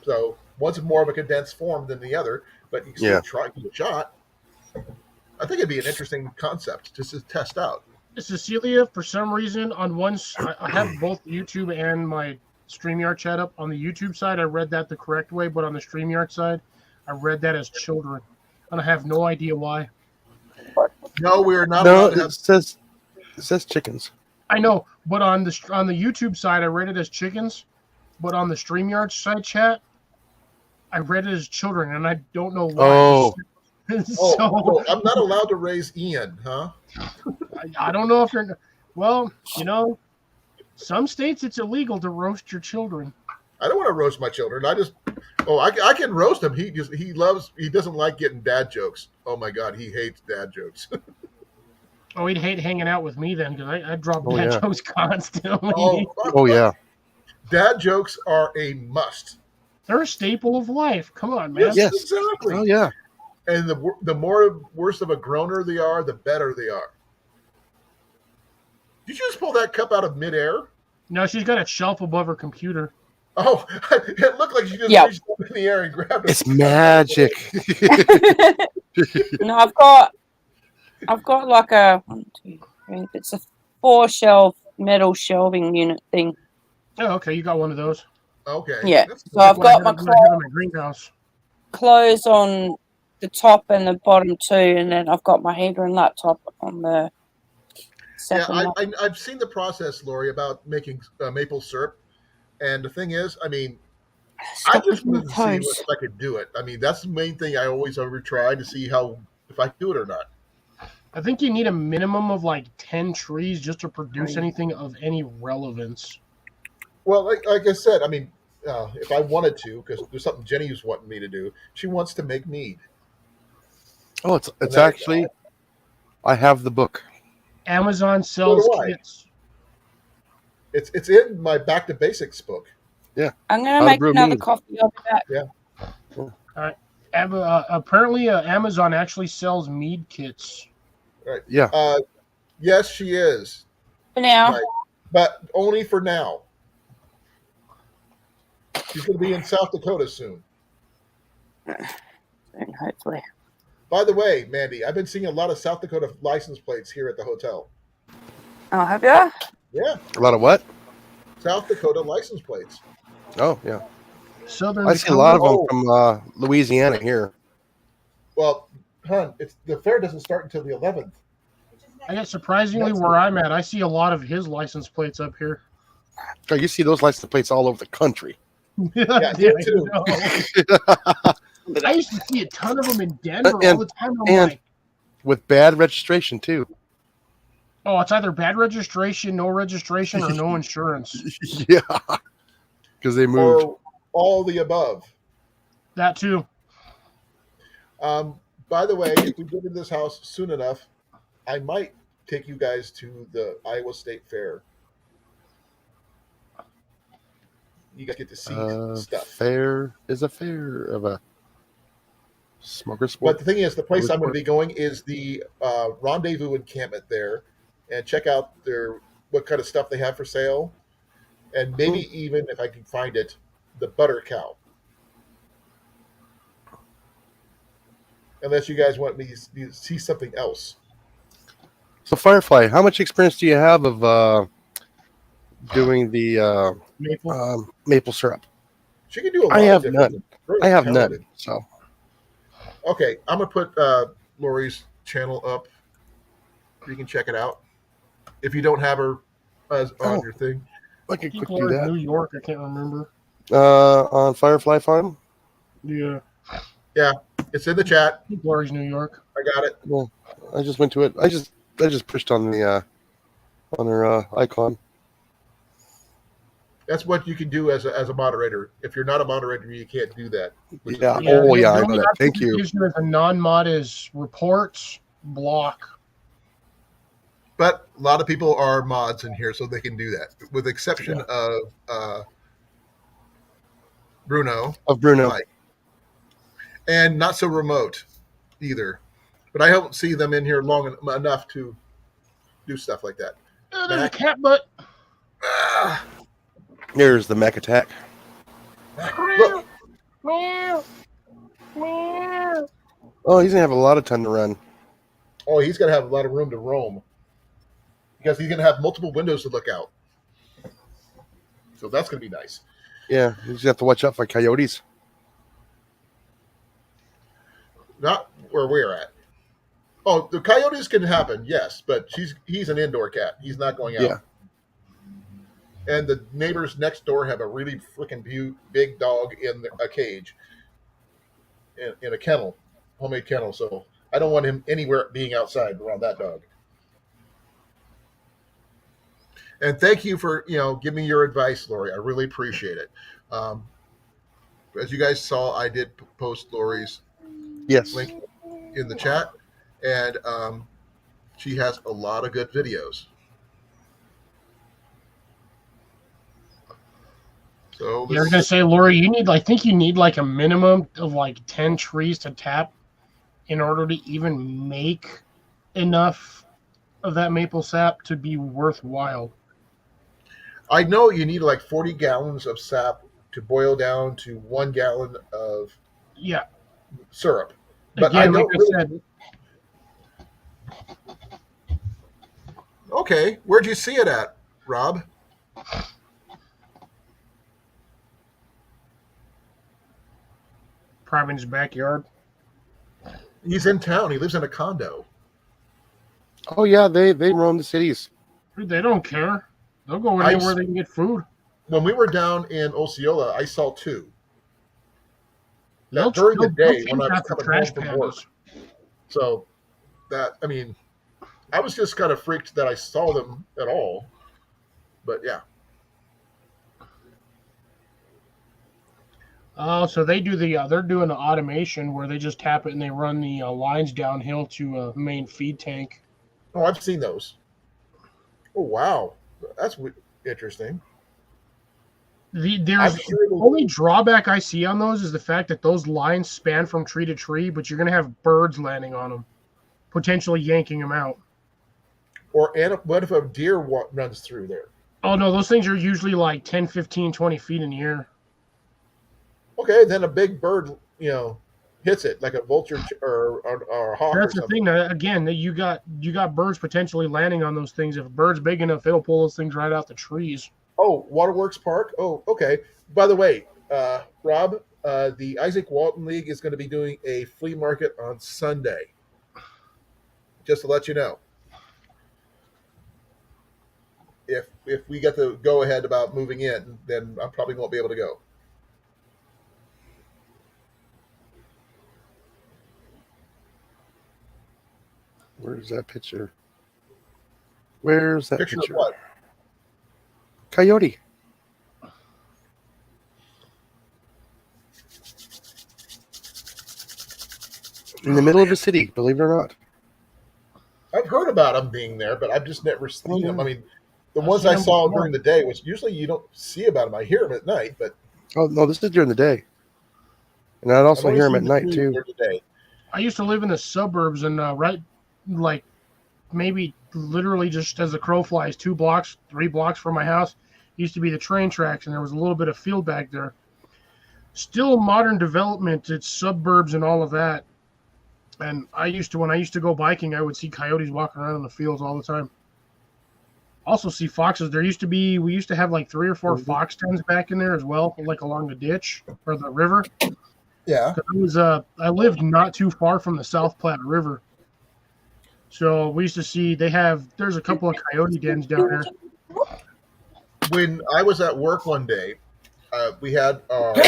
So one's more of a condensed form than the other, but you can still try give it a shot. I think it'd be an interesting concept just to test out. Cecilia, for some reason, I have both YouTube and my StreamYard chat up. On the YouTube side, I read that the correct way, but on the StreamYard side, I read that as children. And I have no idea why. No, we're not No, allowed to have. it says chickens. I know, but on the YouTube side, I read it as chickens. But on the StreamYard side chat, I read it as children, and I don't know why. Oh. So I'm not allowed to raise Ian, huh? I don't know if you're. Well, some states it's illegal to roast your children. I don't want to roast my children. I can roast him. He doesn't like getting dad jokes. Oh my God, he hates dad jokes. Oh, he'd hate hanging out with me then because I drop Oh, bad yeah. jokes constantly. Oh yeah. Dad jokes are a must. They're a staple of life. Come on, man. Yes, Yes. exactly. Oh yeah. And the more worse of a groaner they are, the better they are. Did you just pull that cup out of midair? No, she's got a shelf above her computer. Oh, it looked like she just Yep. reached up in the air and grabbed it. It's magic. No, I've got like a 1, 2, 3. It's a 4-shelf metal shelving unit thing. Oh, okay, you got one of those. Okay. Yeah. That's So I've got my When I had on my greenhouse. clothes on the top and the bottom too, and then I've got my heater and laptop on the yeah, second one. I've seen the process, Lori, about making maple syrup. And the thing is, I mean, I Stop just licking my wanted to see toes. if I could do it. I mean, that's the main thing I always ever try to see if I can do it or not. I think you need a minimum of like 10 trees just to produce Right. anything of any relevance. Well, like I said, I mean, if I wanted to, because there's something Jenny was wanting me to do. She wants to make mead. Oh, it's And actually. I have the book. Amazon sells do I. kits. It's in my Back to Basics book. I'm gonna How to make brew another mead. coffee. I'll be back. Apparently, Amazon actually sells mead kits. Right. Yeah. Yes, she is, For now. Right. But only for now. She's going to be in South Dakota soon. Soon, hopefully. By the way, Mandy, I've been seeing a lot of South Dakota license plates here at the hotel. Oh, have you? Yeah, A lot of what? South Dakota license plates. Oh yeah. Southern I see a lot of them Oh. from Louisiana here. Well, hon, the fair doesn't start until the 11th. I guess surprisingly, where I'm at, I see a lot of his license plates up here. Oh, you see those license plates all over the country. Yeah, here I too. know. I used to see a ton of them in Denver all And- the time. I'm and- like, With bad registration too. oh, it's either bad registration, no registration, or no insurance. Yeah. Because they moved. Or all the above. That too. By the way, if we get into this house soon enough, I might take you guys to the Iowa State Fair. You guys get to see stuff. Fair is a fair of a smoker But sport. the thing is, the place I'm going to be going is the Rendezvous encampment there, and check out what kind of stuff they have for sale, and maybe even if I can find it, the butter cow. Unless you guys want me to see something else. So Firefly, how much experience do you have of doing the Maple. maple syrup? She can do a lot. I have of none. different. Really I have talented. none. So Okay, I'm gonna put Lori's channel up. You can check it out if you don't have her on Oh. your thing. I I can think quick do we're in that. New York. I can't remember. On Firefly Farm. Yeah. It's in the chat. I think Lori's New York. I got it. Well, I just went to it. I just pushed on the on her icon. That's what you can do as a moderator. If you're not a moderator, you can't do that. which is Yeah. pretty Oh the yeah, I only know that. option Thank it you. gives you as a non-mod is reports, block. But a lot of people are mods in here, so they can do that. With the exception of Bruno, Of Bruno. Mike, and not so remote either. But I don't see them in here long enough to do stuff like that. Oh, there's a Mac? cat butt. Ah, Here's the mech attack. look, Meow. Meow. Oh, he's gonna have a lot of time to run. oh, he's going to have a lot of room to roam because he's going to have multiple windows to look out. So that's going to be nice. Yeah, he's gonna have to watch out for coyotes. Not where we're at. Oh, the coyotes can happen, yes, but he's an indoor cat. He's not going out. Yeah. And the neighbors next door have a really freaking big dog in a cage, in a kennel, homemade kennel. So I don't want him anywhere being outside around that dog. And thank you for giving me your advice, Lori. I really appreciate it. As you guys saw, I did post Lori's Yes. link in the chat, and She has a lot of good videos. So You're gonna say, Lori, I think you need like a minimum of like 10 trees to tap in order to even make enough of that maple sap to be worthwhile. I know you need like 40 gallons of sap to boil down to 1 gallon of Yeah. syrup. But I Again, like don't I really. said, Okay, where'd you see it at, Rob? probably in his backyard. He's in town. He lives in a condo. Oh yeah, they roam the cities. Dude, they don't care. They'll go I anywhere they can get food. When we were down in Osceola, I saw two. They'll, That during the they'll day when chase I was after coming trash home from work. pandas. So I mean, I was just kind of freaked that I saw them at all. But yeah, Oh, so they do they're doing the automation where they just tap it and they run the lines downhill to a main feed tank. oh, I've seen those. Oh wow, that's interesting. There's I'm sure the only drawback I see on those is the fact that those lines span from tree to tree, but you're going to have birds landing on them, potentially yanking them out. Or what if a deer runs through there? Oh, no, those things are usually like 10, 15, 20 feet in the air. Okay, then a big bird, hits it like a vulture or a hawk or That's the something. thing. Again, that you got birds potentially landing on those things. If a bird's big enough, it'll pull those things right out the trees. Oh, Waterworks Park. Oh, okay. By the way, Rob, the Isaac Walton League is going to be doing a flea market on Sunday. Just to let you know. If we get the go ahead about moving in, then I probably won't be able to go. Where's that picture? Where's that Picture picture? of what? Coyote. In the middle of the city, believe it or not. I've heard about them being there, but I've just never seen them. I mean, the ones seen I them saw before. during the day was usually you don't see about them. I hear them at night, but Oh no, this is during the day, and I'd also I've only hear them seen at the night two too. during the day. I used to live in the suburbs, and right, like maybe literally just as the crow flies, 2 blocks, 3 blocks from my house, used to be the train tracks, and there was a little bit of field back there. Still modern development, it's suburbs and all of that. And when I used to go biking, I would see coyotes walking around in the fields all the time. Also see foxes. We used to have like 3 or 4 fox dens back in there as well, like along the ditch or the river. Yeah. I lived not too far from the South Platte River. So we used to see there's a couple of coyote dens down there. When I was at work one day, we had doors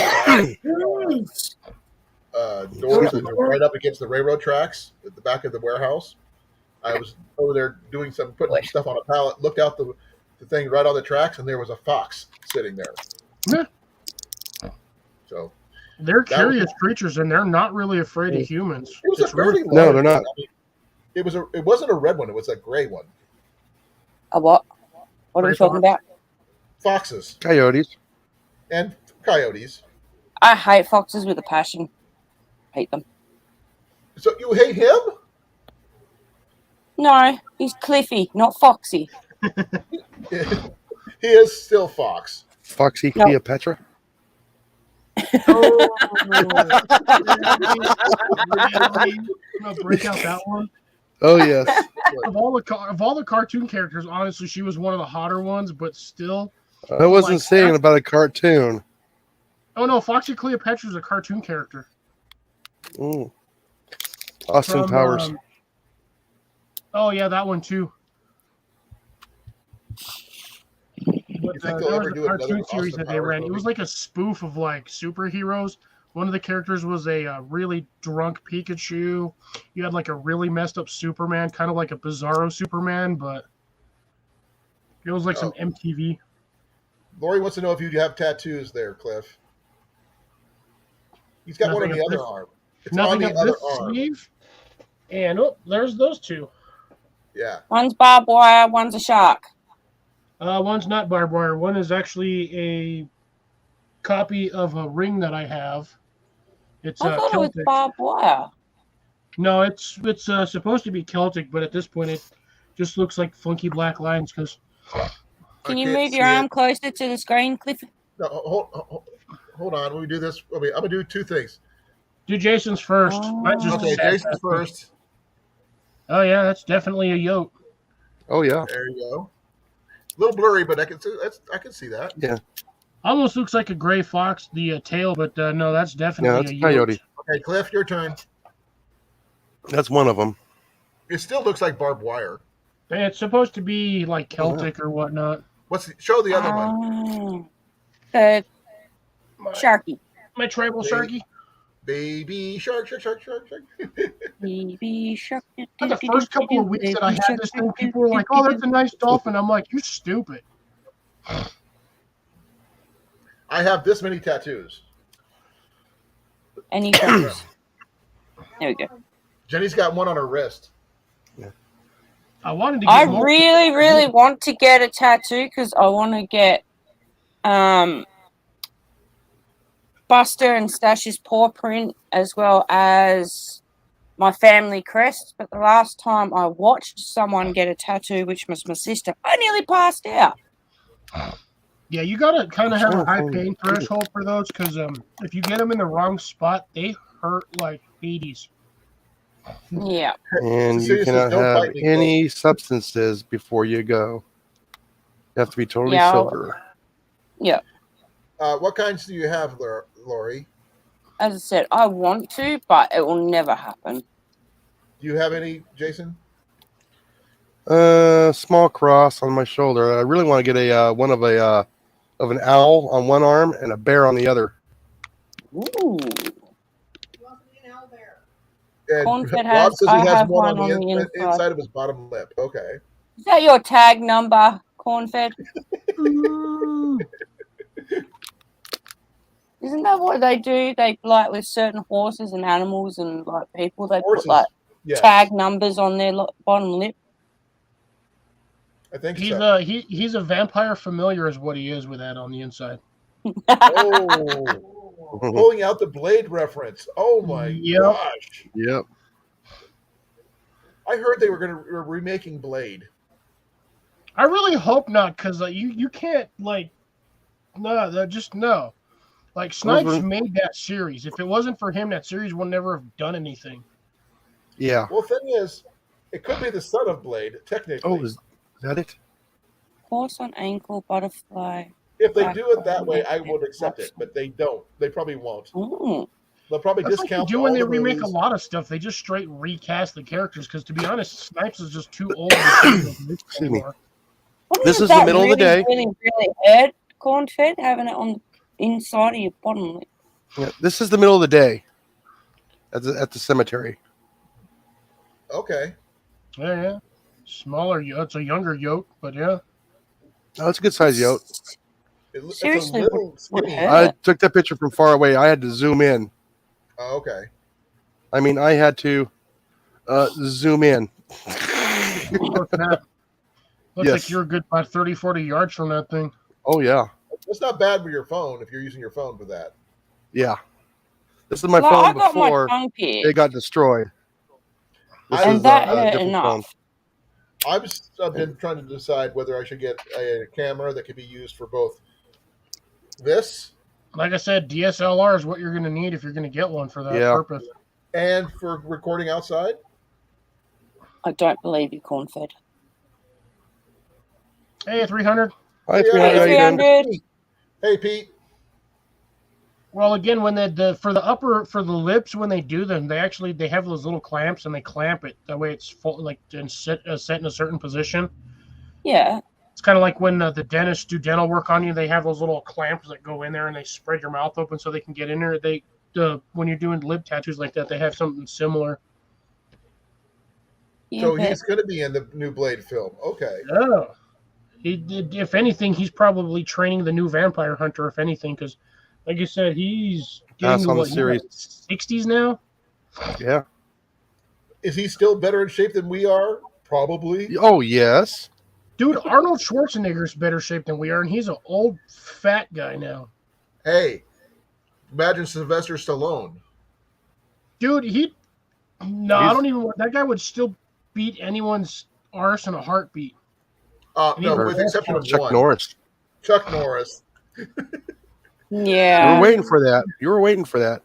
that were right up against the railroad tracks at the back of the warehouse. I was over there putting some stuff on a pallet, looked out the thing right on the tracks, and there was a fox sitting there. Yeah. So they're curious creatures, and they're not really afraid of humans. It was a fairly large No, they're not. I mean, it wasn't a red one; it was a gray one. A what? What are we talking about? Foxes, coyotes, and coyotes. I hate foxes with a passion. Hate them. So you hate him? No, he's Cliffy, not Foxy. He is still Fox. Foxy No. Cleopatra. Oh, break out that one. Oh yes. Of all the cartoon characters, honestly, she was one of the hotter ones, but still. I wasn't saying about a cartoon. Oh no, Foxy Cleopatra is a cartoon character. Austin Powers. Oh yeah, that one too. But there was a cartoon series that they ran. It was like a spoof of like superheroes. One of the characters was a really drunk Pikachu. You had like a really messed up Superman, kind of like a Bizarro Superman, but it was like some MTV. Lori wants to know if you have tattoos there, Cliff. He's got one on the other arm. It's on the other arm. Sleeve. And there's those 2. Yeah. One's barbed wire, one's a shark. One's not barbed wire. One is actually a copy of a ring that I have. It's I thought it was Celtic. barbed wire. No, it's supposed to be Celtic, but at this point it just looks like funky black lines because Can I you can't move your see arm it. closer to the screen, Cliff? No, hold on. When we do this, I'm gonna do two things. do Jason's first. Mine's just Okay, Oh. sad. Jason's first. Oh yeah, that's definitely a yoke. Oh yeah. There you go. A little blurry, but I can see I can see that. Yeah. Almost looks like a gray fox, the tail, but no, that's Yeah, definitely that's a a yoke. coyote. Okay, Cliff, your turn. That's one of them. It still looks like barbed wire. And it's supposed to be like Celtic or whatnot. Show the other one? Oh. The My, sharky. my tribal sharky. Baby shark, shark, shark, shark, shark. Baby shark. The first couple of weeks that I had this thing, people were like, "Oh, that's a nice dolphin." I'm like, "You're stupid." I have this many tattoos. Any drops. There we go. Jenny's got one on her wrist. I wanted to get I more. really, really want to get a tattoo because I want to get Buster and Stash's paw print as well as my family crest. But the last time I watched someone get a tattoo, which was my sister, I nearly passed out. Yeah, you gotta kind of have a high Sure. pain threshold for those because if you get them in the wrong spot, they hurt like Hades. Yeah. And you Seriously, cannot don't have bite me, any substances before you go. You have to be totally Yeah. sober. Yeah. What kinds do you have, Lori? As I said, I want to, but it will never happen. Do you have any, Jason? Small cross on my shoulder. I really want to get a one of an owl on one arm and a bear on the other. Ooh. He wants to be an owl bear. And Cornfed Rob has- says I he has have one one on the inside. inside of his bottom lip. Okay. Is that your tag number, Cornfed? Isn't that what they do? They like with certain horses and animals and like people, they Horses. put like Yes, tag numbers on their bottom lip. I think He's so. he's a vampire familiar, is what he is with that on the inside. Oh, pulling out the Blade reference. Oh my Yep. gosh! Yep. I heard they were remaking Blade. I really hope not, because you can't like just no. Like Snipes Over. made that series. If it wasn't for him, that series would never have done anything. Yeah. Well, thing is, it could be the son of Blade, technically. Oh, is that it? Horse on ankle, butterfly. If they do it that way, I would accept it, but they don't. They probably won't. Ooh. They'll probably That's like they discount do all when they the remake movies. a lot of stuff. They just straight recast the characters because, to be honest, Snipes is just too old to do Excuse me. anymore. Wouldn't This is that the middle of the day. Really, really hurt, Cornfed, having it on the inside of your bottom lip. Yeah. This is the middle of the day at the cemetery. Okay. Yeah. Smaller yoke. It's a younger yoke, but yeah. Oh, it's a good size yoke. Seriously, it's a little would skinny. hurt. I took that picture from far away. I had to zoom in. Oh, okay. I mean, I had to zoom in. Looks Yes. like you're a good about 30, 40 yards from that thing. Oh yeah, It's not bad with your phone if you're using your phone for that. yeah. This is my Well, phone I got my before tongue it pierced. got destroyed. This And is that a hurt different enough. I've been trying to decide whether I should get a camera that could be used for both this Like I said, DSLR is what you're going to need if you're going to get one for that Yeah. purpose. and for recording outside. I don't believe you, Cornfed. Hey, 300. Hi, Yeah. 300. How you doing? 300. Hey, Pete. Well, again, when for the lips, when they do them, they have those little clamps and they clamp it. That way, it's full, like and set in a certain position. Yeah. It's kind of like when the dentists do dental work on you. They have those little clamps that go in there and they spread your mouth open so they can get in there. When you're doing lip tattoos like that, they have something similar. Yeah, So but he's going to be in the new Blade film. Okay. Oh, if anything, he's probably training the new vampire hunter. If anything, because like you said, he's Pass getting on the what, he's series. like 60s now. Yeah. Is he still better in shape than we are? Probably. Oh yes. Dude, Arnold Schwarzenegger's better shape than we are, and he's an old fat guy now. Hey, imagine Sylvester Stallone. Dude, no, I He's- don't even. That guy would still beat anyone's arse in a heartbeat. And No, he's with the exception of Chuck one. Norris. Chuck Norris. You Yeah. were waiting for that. You were waiting for that.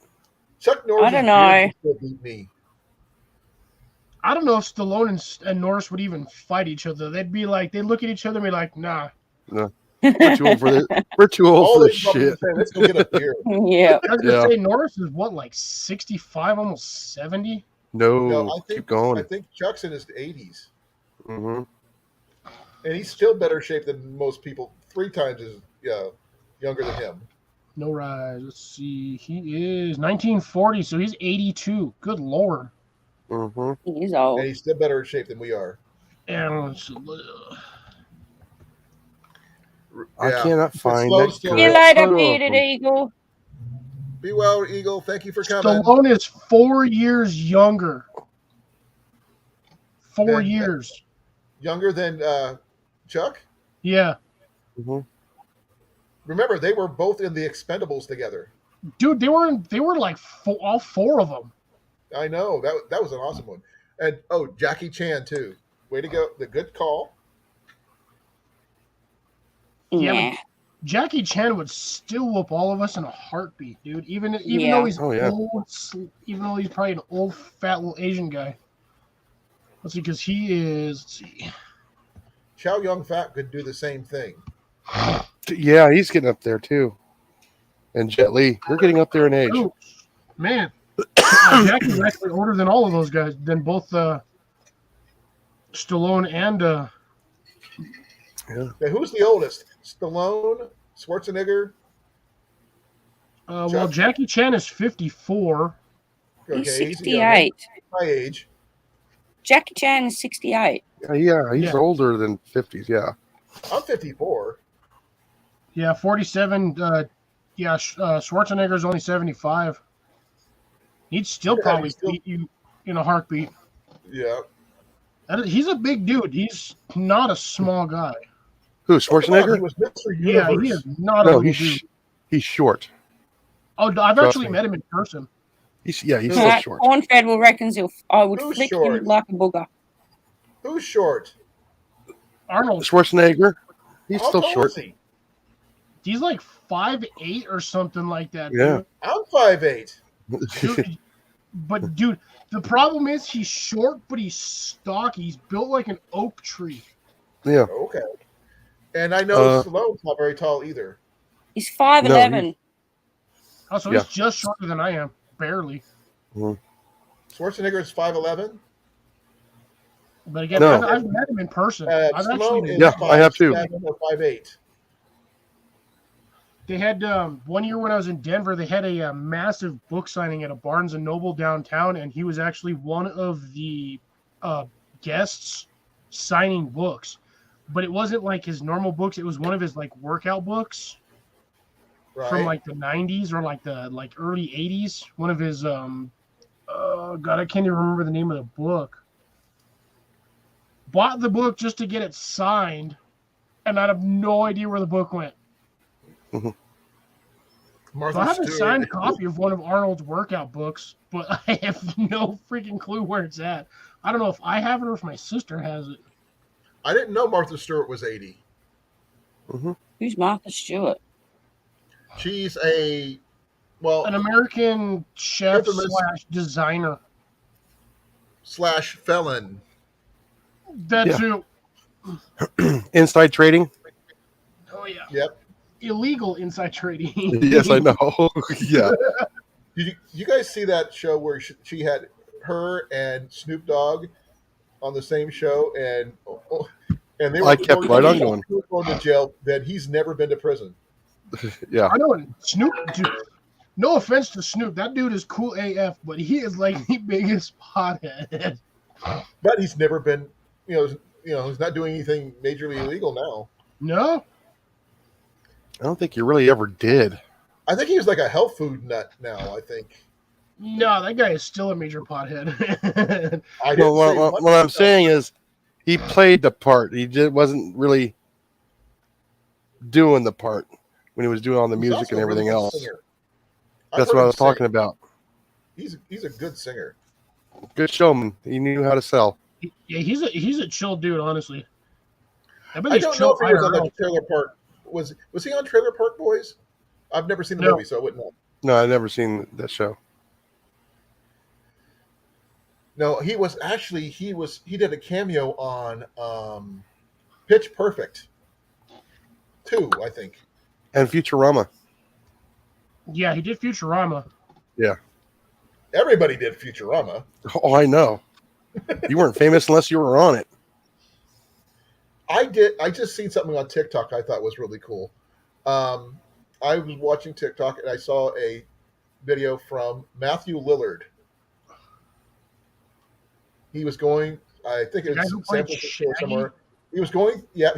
Chuck Norris. I don't know. Still beat me. I don't know if Stallone and Norris would even fight each other. They'd look at each other and be like, nah. We're too old for this. We're too old All for they this probably shit. say, let's go get a beer. Yeah. I was going to Yeah. say, Norris is what, like 65, almost 70? No, No, I keep think going. I think Chuck's in his 80s, hmm and he's still better shape than most people. 3 times as younger than him. No rise. Let's see. He is 1940, so he's 82. Good Lord. hmm He is And old. he's still better in shape than we are. And I Yeah. cannot find slow that. still. See you Yeah. later, photo of bearded him. eagle. Be well, Eagle. Thank you for coming. Stallone is 4 years younger. 4 Then- years. Younger than Chuck. Yeah. hmm Remember, they were both in the Expendables together. Dude, they were like all 4 of them. I know that was an awesome one. And Jackie Chan too. Way to go! The good call. Yeah, Nah. but Jackie Chan would still whoop all of us in a heartbeat, dude. Even Yeah. though he's Oh, yeah. old, even though he's probably an old fat little Asian guy. Let's see, because he is. Let's see. Chow Yun Fat could do the same thing. Yeah, he's getting up there too. And Jet Li, you're getting up there in age. Ooh, man, Jackie's actually older than all of those guys, than both Stallone and Now, who's the oldest? Stallone, Schwarzenegger. well, Chuck? Jackie Chan is 54. Okay, He's younger. 68. My age. Jackie Chan is 68. Yeah, he's Yeah. older than 50s. Yeah. I'm 54. Yeah, 47. Schwarzenegger's only 75. He'd still Yeah, probably he's still- beat you in a heartbeat. Yeah. He's a big dude. He's not a small guy. Who? Come on, he Schwarzenegger? was Mr. Yeah, Universe. he is not a No, little he's dude. he's short. Oh, I've trust actually me. met him in person. He's still short. Corn Federal reckons I would Who's flick short? him like a booger. Who's short? Arnold, Schwarzenegger, he's How still tall short. is he? he's like 5'8" or something like that. Yeah. I'm 5'8". Dude, but dude, the problem is he's short, but he's stocky. He's built like an oak tree. Yeah. Okay. And I know Uh, Stallone's not very tall either. He's 5'11". Oh, so Yeah. he's just shorter than I am, barely. Schwarzenegger is 5'11". But again, No. I've met him in person. I've Stallone actually. is Yeah, I have too. 5'7" or 5'8". They had one year when I was in Denver. They had a massive book signing at a Barnes and Noble downtown, and he was actually one of the guests signing books. But it wasn't like his normal books. It was one of his like workout books Right. from like the 90s or like the early 80s. One of his God, I can't even remember the name of the book. Bought the book just to get it signed, and I have no idea where the book went. Martha So I have a Stewart. signed copy of one of Arnold's workout books, but I have no freaking clue where it's at. I don't know if I have it or if my sister has it. I didn't know Martha Stewart was 80. Who's Martha Stewart? She's a well An American chef Infamous. / designer. / felon. That's Yeah. who. Inside trading. Oh yeah. Yep. Illegal inside trading. Yes, I know. Yeah. Did you guys see that show where she had her and Snoop Dogg on the same show, and they were I kept right on going. going to jail. That he's never been to prison. Yeah. I know it. Snoop, dude. No offense to Snoop, that dude is cool AF, but he is like the biggest pothead. But he's never been. He's not doing anything majorly illegal now. No, I don't think you really ever did. I think he's like a health food nut now. I think. no, that guy is still a major pothead. I No, didn't say what much I'm about saying is He played the part. Wasn't really doing the part when he was doing all the He's music also and a really everything good else. singer. I've That's heard what I him was talking sing. about. He's a good singer. Good showman. He knew how to sell. Yeah, he's a chill dude, honestly. I bet I he's don't know chill if he was on the IRL. Trailer Park. Was he on Trailer Park Boys? I've never seen the No. movie, so I wouldn't know. No, I've never seen that show. No, he did a cameo on Pitch Perfect 2, I think. And Futurama. Yeah, he did Futurama. Yeah. Everybody did Futurama. Oh, I know. You weren't famous unless you were on it. I did. I just seen something on TikTok I thought was really cool. I was watching TikTok and I saw a video from Matthew Lillard. He was going, I think it The guy was who San played Francisco or Shaggy? somewhere. He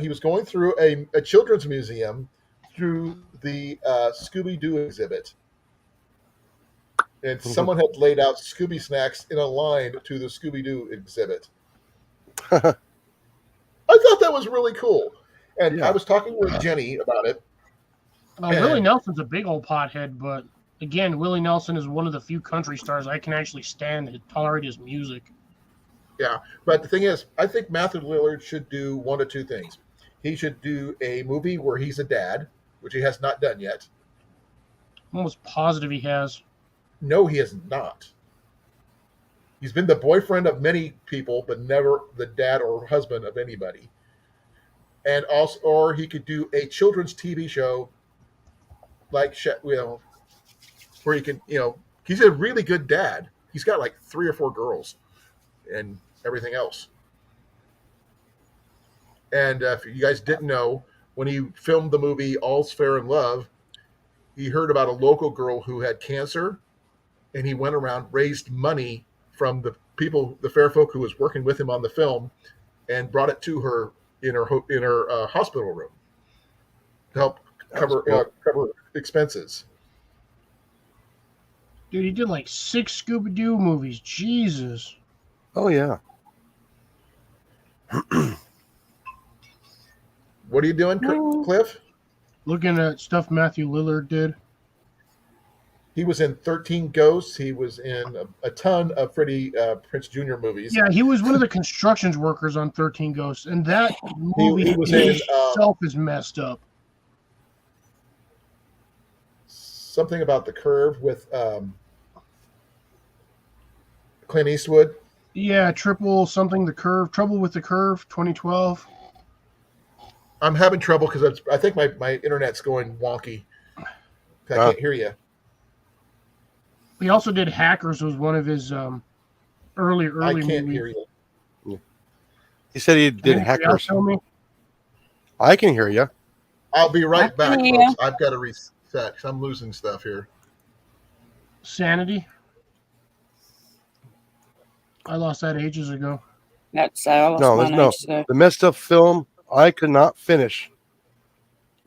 was going through a children's museum through the Scooby Doo exhibit. And someone had laid out Scooby snacks in a line to the Scooby Doo exhibit. I thought that was really cool. And Yeah. I was talking with Jenny about it. Willie Nelson's a big old pothead, but again, Willie Nelson is one of the few country stars I can actually stand and tolerate his music. Yeah, but the thing is, I think Matthew Lillard should do one of two things. He should do a movie where he's a dad, which he has not done yet. I'm almost positive he has. No, he has not. He's been the boyfriend of many people, but never the dad or husband of anybody. And also, or he could do a children's TV show, like where he can, he's a really good dad. He's got like 3 or 4 girls, and everything else. And if you guys didn't know, when he filmed the movie All's Fair in Love, he heard about a local girl who had cancer, and he went around, raised money from the people, the fair folk who was working with him on the film, and brought it to her in her hospital room to help cover expenses. Dude, he did like 6 Scooby-Doo movies. Jesus. Oh, yeah. What are you doing, Cliff? Looking at stuff Matthew Lillard did. He was in 13 Ghosts. He was in a ton of Freddie Prinze Jr. movies. Yeah, he was one of the construction workers on 13 Ghosts, and that movie was itself is messed up. Something about the Curve with Clint Eastwood. Yeah, Trouble with the Curve, 2012. I'm having trouble because I think my internet's going wonky. I can't hear you. He also did Hackers, was one of his early I can't movies. hear you. He said he did Hackers. Tell me? I can hear you. I'll be right back, hear folks. I've got to reset because I'm losing stuff here. Sanity. I lost that ages ago. That's I lost No, mine there's no. ages ago. The messed up film I could not finish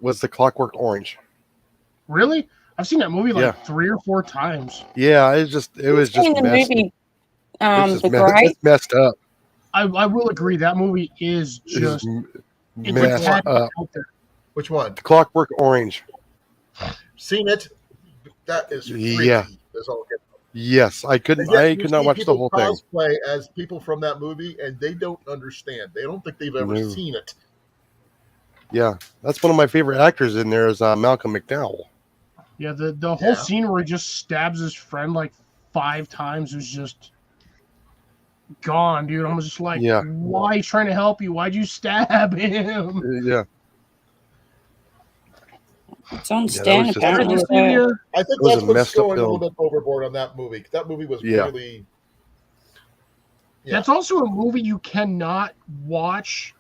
was The Clockwork Orange. Really? I've seen that movie like Yeah. 3 or 4 times. Yeah, it was just Seen the messed. movie, It's The just Great. it's messed up. I will agree that movie is It's just it's messed like up. out there. Which one? The Clockwork Orange. Seen it? That is freaky. Yeah. That's all it Yes, I couldn't. And yet I you could not see watch the people whole thing. cosplay as people from that movie, and they don't understand. They don't think they've ever No. seen it. Yeah, that's one of my favorite actors in there is Malcolm McDowell. Yeah, the whole scene where he just stabs his friend like 5 times is just gone, dude. I'm just like, Yeah. why he's trying to help you? Why'd you stab him? Yeah, It's on that Stan was just- apparently. Just so- leave you- I think It was that's a what's messed up going a little film. bit overboard on that movie. That movie was Yeah. really. Yeah. That's also a movie you cannot watch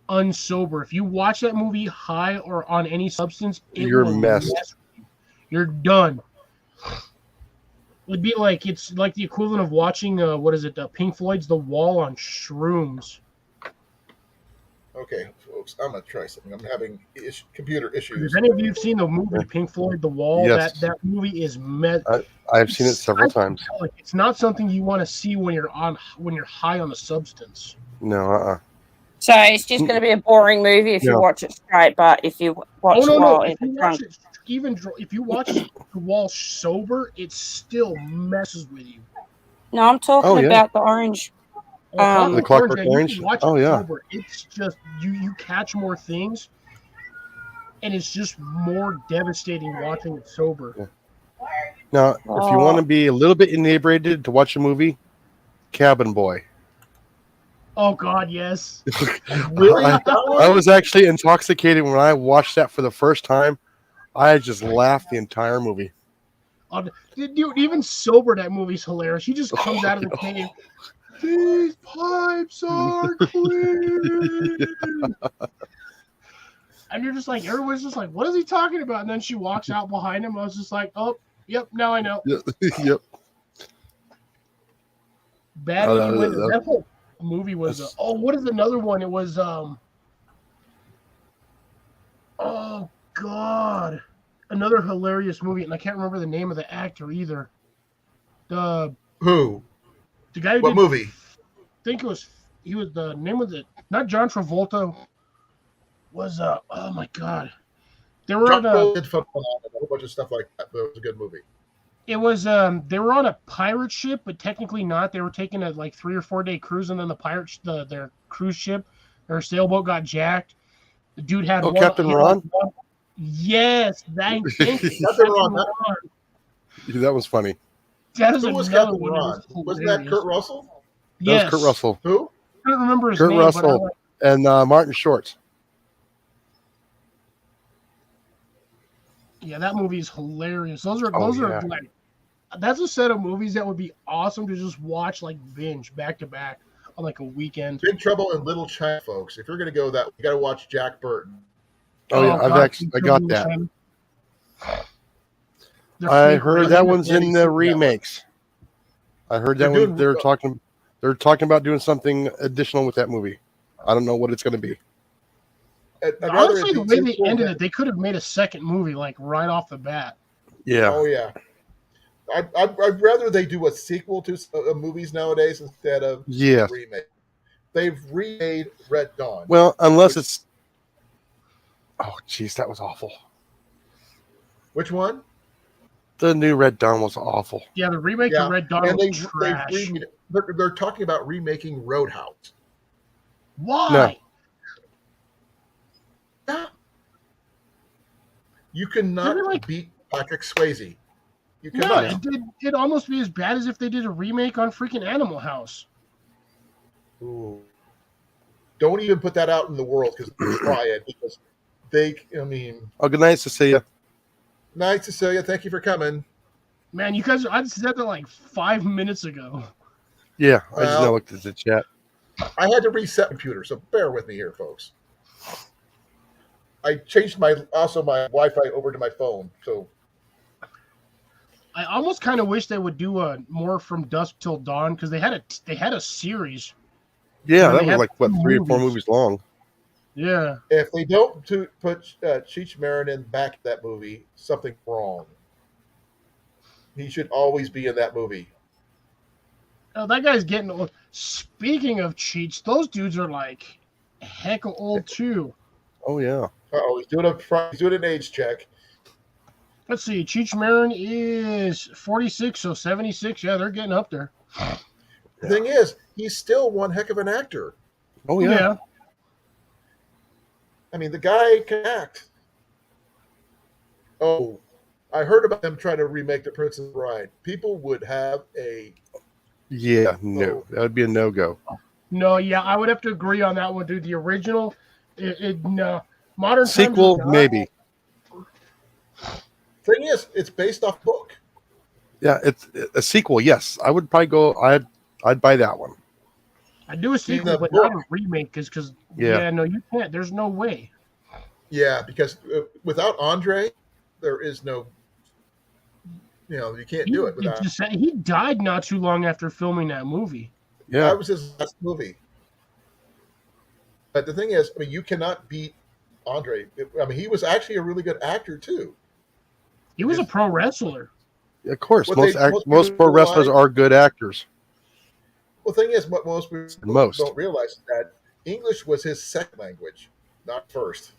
unsober. If you watch that movie high or on any substance, You're will messed. mess with you. You're done. It'd be like it's like the equivalent of watching Pink Floyd's The Wall on shrooms. Okay, folks, I'm gonna try something. I'm having computer issues. If any of you have seen the movie Pink Floyd The Wall, Yes. that movie is met. I've seen it several times. It's not something you want to see when you're high on the substance. No, So it's just going to be a boring movie if you Yeah. watch it straight, but if you watch Oh it no, while if in the you trunk. watch it, if you watch it while sober, it still messes with you. No, I'm talking Oh, yeah. about the orange. Oh, The Clockwork Orange, Clockwork yeah, you Orange? can watch Oh, it yeah. sober. It's just you catch more things, and it's just more devastating watching it sober. Yeah. Now, if you want to be a little bit inebriated to watch a movie, Cabin Boy. Oh God, yes. Really? I was actually intoxicated when I watched that for the first time. I just laughed the entire movie. Dude, even sober, that movie's hilarious. He just comes out of the cave. These pipes are clean. And you're just like, everyone's just like, what is he talking about? And then she walks out behind him. I was just like, oh, yep, now I know. Yep. Bad innuendo. That whole movie was. What is another one? It was. Oh God, another hilarious movie, and I can't remember the name of the actor either. The Who? guy who What did. movie? I think it was. He was the name of the. Not John Travolta. Was oh my God. They were John on Travolta did fun and a whole bunch of stuff like that, but it was a good movie. It was they were on a pirate ship, but technically not. They were taking a like 3 or 4 day cruise, and then their cruise ship, their sailboat got jacked. The dude had one. Captain Ron? Yes, thank you. Captain Ron. That was funny. That is Who was another Captain one. Ron? Wasn't that Kurt Russell? Yes. That was Kurt Russell. Who? I don't remember his Kurt name. Russell and Martin Short. Yeah, that movie is hilarious. Those are yeah. like, that's a set of movies that would be awesome to just watch like binge back to back on like a weekend. Big Trouble in Little China, folks. If you're going to go that, you got to watch Jack Burton. Oh yeah, I got that. I heard that one's in the remakes. I heard that one. They're talking about doing something additional with that movie. I don't know what it's going to be. Honestly, the way they ended it, they could have made a second movie like right off the bat. Yeah. Oh yeah. I'd rather they do a sequel to movies nowadays instead of a remake. They've remade Red Dawn. Well, unless it's. Oh, geez, that was awful. Which one? The new Red Dawn was awful. Yeah, the remake of Red Dawn was trash. They're talking about remaking Roadhouse. Why? No. Yeah. You cannot beat Patrick Swayze. You cannot. No, it'd almost be as bad as if they did a remake on freaking Animal House. Ooh. Don't even put that out in the world because try it because Oh, good night, Cecilia. Night, Cecilia. Thank you for coming. Man, you guys, I said that like 5 minutes ago. Yeah, I just now looked at the chat. I had to reset the computer, so bear with me here, folks. I changed my Wi-Fi over to my phone, so. I almost kind of wish they would do a more From Dusk Till Dawn because they had a series. Yeah, that was like 3 or 4 movies long. Yeah. If they don't put Cheech Marin in back in that movie, something's wrong. He should always be in that movie. Oh, that guy's getting old. Speaking of Cheech, those dudes are like heck of old too. Oh yeah. He's doing an age check. Let's see. Cheech Marin is 46, so 76. Yeah, they're getting up there. The thing is, he's still one heck of an actor. Oh yeah. I mean, the guy can act. Oh, I heard about them trying to remake The Princess Bride. People would have a... Yeah, no. That would be a no-go. No, yeah, I would have to agree on that one, dude. The original, no. Modern sequel, times maybe. Thing is, it's based off book. Yeah, it's a sequel, yes. I would probably go... I'd buy that one. I'd do a sequel, but not a remake, because no, you can't. There's no way. Yeah, because without Andre, there is no... you can't do it without... He died not too long after filming that movie. Yeah. That was his last movie. But the thing is, you cannot beat Andre. He was actually a really good actor, too. He was a pro wrestler. Yeah, of course. Most pro wrestlers are good actors. Well, the thing is, what most people don't realize is that English was his second language, not first.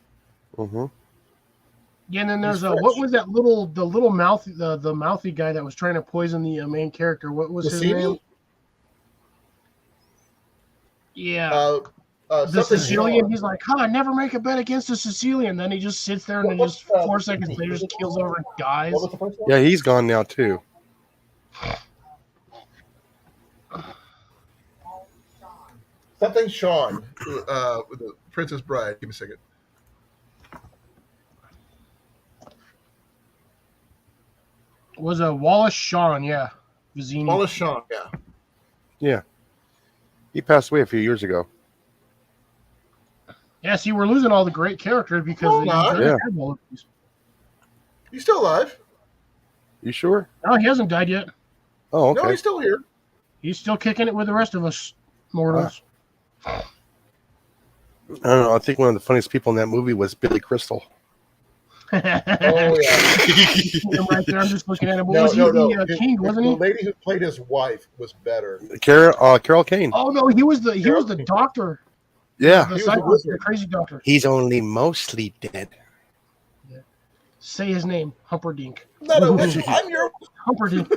Mm-hmm. Yeah, and then there's He's what French. was that little mouthy the mouthy guy that was trying to poison the main character? What was his name? Massini? Yeah, the Something Sicilian. Sean. He's like, "Huh, never make a bet against the Sicilian." Then he just sits there and then What's just 4 seconds later just kills over and dies. What was the first one? Yeah, he's gone now too. Something Sean, with the Princess Bride. Give me a second. Was a Wallace Shawn, yeah, Vizzini. Wallace Shawn, yeah. Yeah, he passed away a few years ago. Yeah, see, we're losing all the great characters because No, you not. gotta Yeah. have all of these. He's still alive. You sure? No, he hasn't died yet. Oh, No, okay. he's still here. He's still kicking it with the rest of us mortals. I don't know. I think one of the funniest people in that movie was Billy Crystal. Oh yeah. Him right there, I'm just looking at him. What No, was he? no, no. The king, wasn't The he? lady who played his wife was better. Carol Kane. Oh no, he was the doctor, Yeah, the He was a psycho, the wizard. crazy doctor. he's only mostly dead. Say his name, Humperdinck. Not a witch. I'm your. Humperdinck.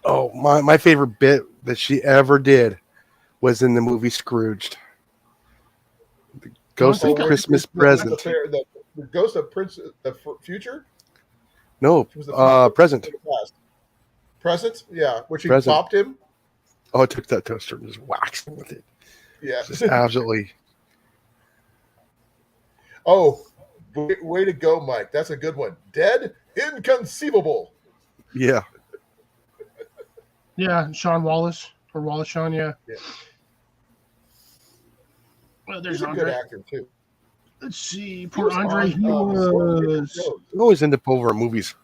Oh, my favorite bit that she ever did was in the movie Scrooged. The Ghost think of I- Christmas The, Present. the ghost of Prince the future. No, It was the present. past. Present, yeah. Which he Present. popped him. Oh, I took that toaster and just waxed him with it. Yeah. Just absolutely. Oh, way to go, Mike. That's a good one. Dead, inconceivable. Yeah. Yeah, Sean Wallace or Wallace Shawn. Yeah. Yeah. Well, there's He's a good Andre. actor too. Let's see, He poor was Andre. on, He Scorpion was. Jones. We always end up over movies.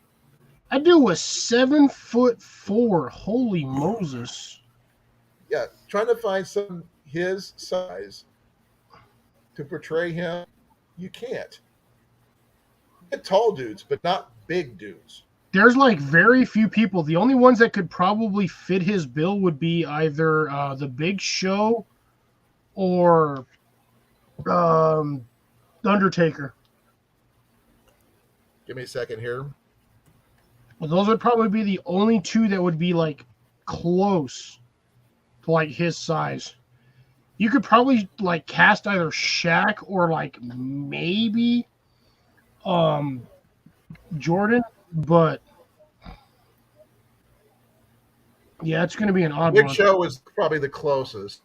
That dude was 7'4". Holy Moses! Yeah, trying to find some his size to portray him, you can't. Get tall dudes, but not big dudes. There's like very few people. The only ones that could probably fit his bill would be either the Big Show or Undertaker. Give me a second here. Well, those would probably be the only two that would be like close to like his size. You could probably like cast either Shaq or like maybe Jordan, but yeah, it's going to be an odd Big one. Show is probably the closest.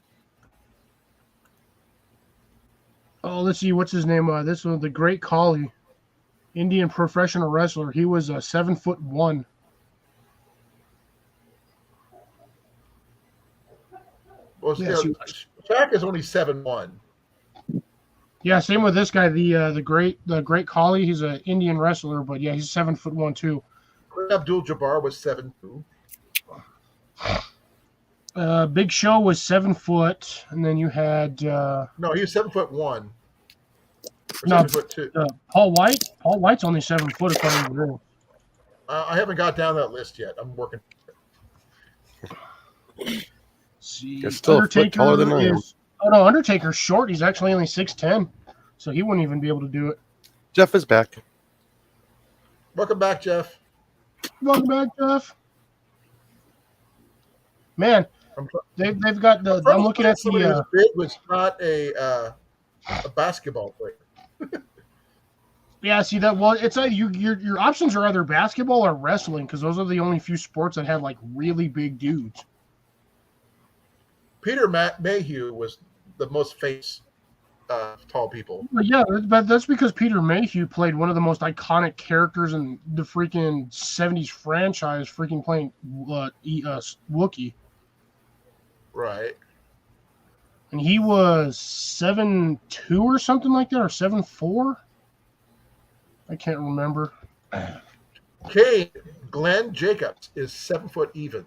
Oh, let's see, what's his name? This one, the Great Khali, Indian professional wrestler. He was 7'1". Well, Yes, you know, Shaq is only 7'1". Yeah, same with this guy, the Great Khali. He's an Indian wrestler, but yeah, he's 7'1" too. Abdul-Jabbar was 7'2". Big Show was 7 foot, and then you had No, he was 7'1". Or No. 7'2". Paul White. Paul White's only 7 foot according to the rules. I haven't got down that list yet. I'm working. See, It's still a foot taller than I am. Oh no, Undertaker's short. He's actually only 6'10", so he wouldn't even be able to do it. Jeff is back. Welcome back, Jeff. Welcome back, Jeff. Man, they've got the. I'm looking at somebody who's the. big was not a basketball player. Yeah, see that. Well, it's your options are either basketball or wrestling because those are the only few sports that have like really big dudes. Peter Mayhew was the most famous tall people. But yeah, but that's because Peter Mayhew played one of the most iconic characters in the freaking '70s franchise, freaking playing Wookiee, Right. and he was 7'2" or something like that, or 7'4". I can't remember. Okay, Glenn Jacobs is 7 foot even.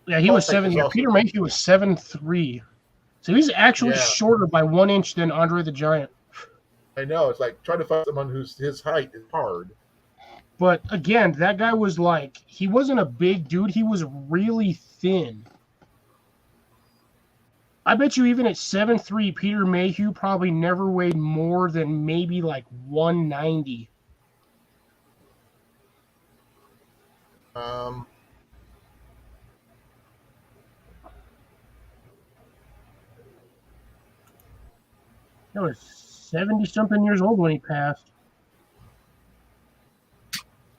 Yeah, he was Paul 7. was Yeah, also- Peter Mayhew was 7'3". So he's actually Yeah. shorter by 1 inch than Andre the Giant. I know. It's like trying to find someone who's his height is hard. But again, that guy was like, he wasn't a big dude. He was really thin. I bet you even at 7'3", Peter Mayhew probably never weighed more than maybe like 190. Um, He was 70-something years old when he passed.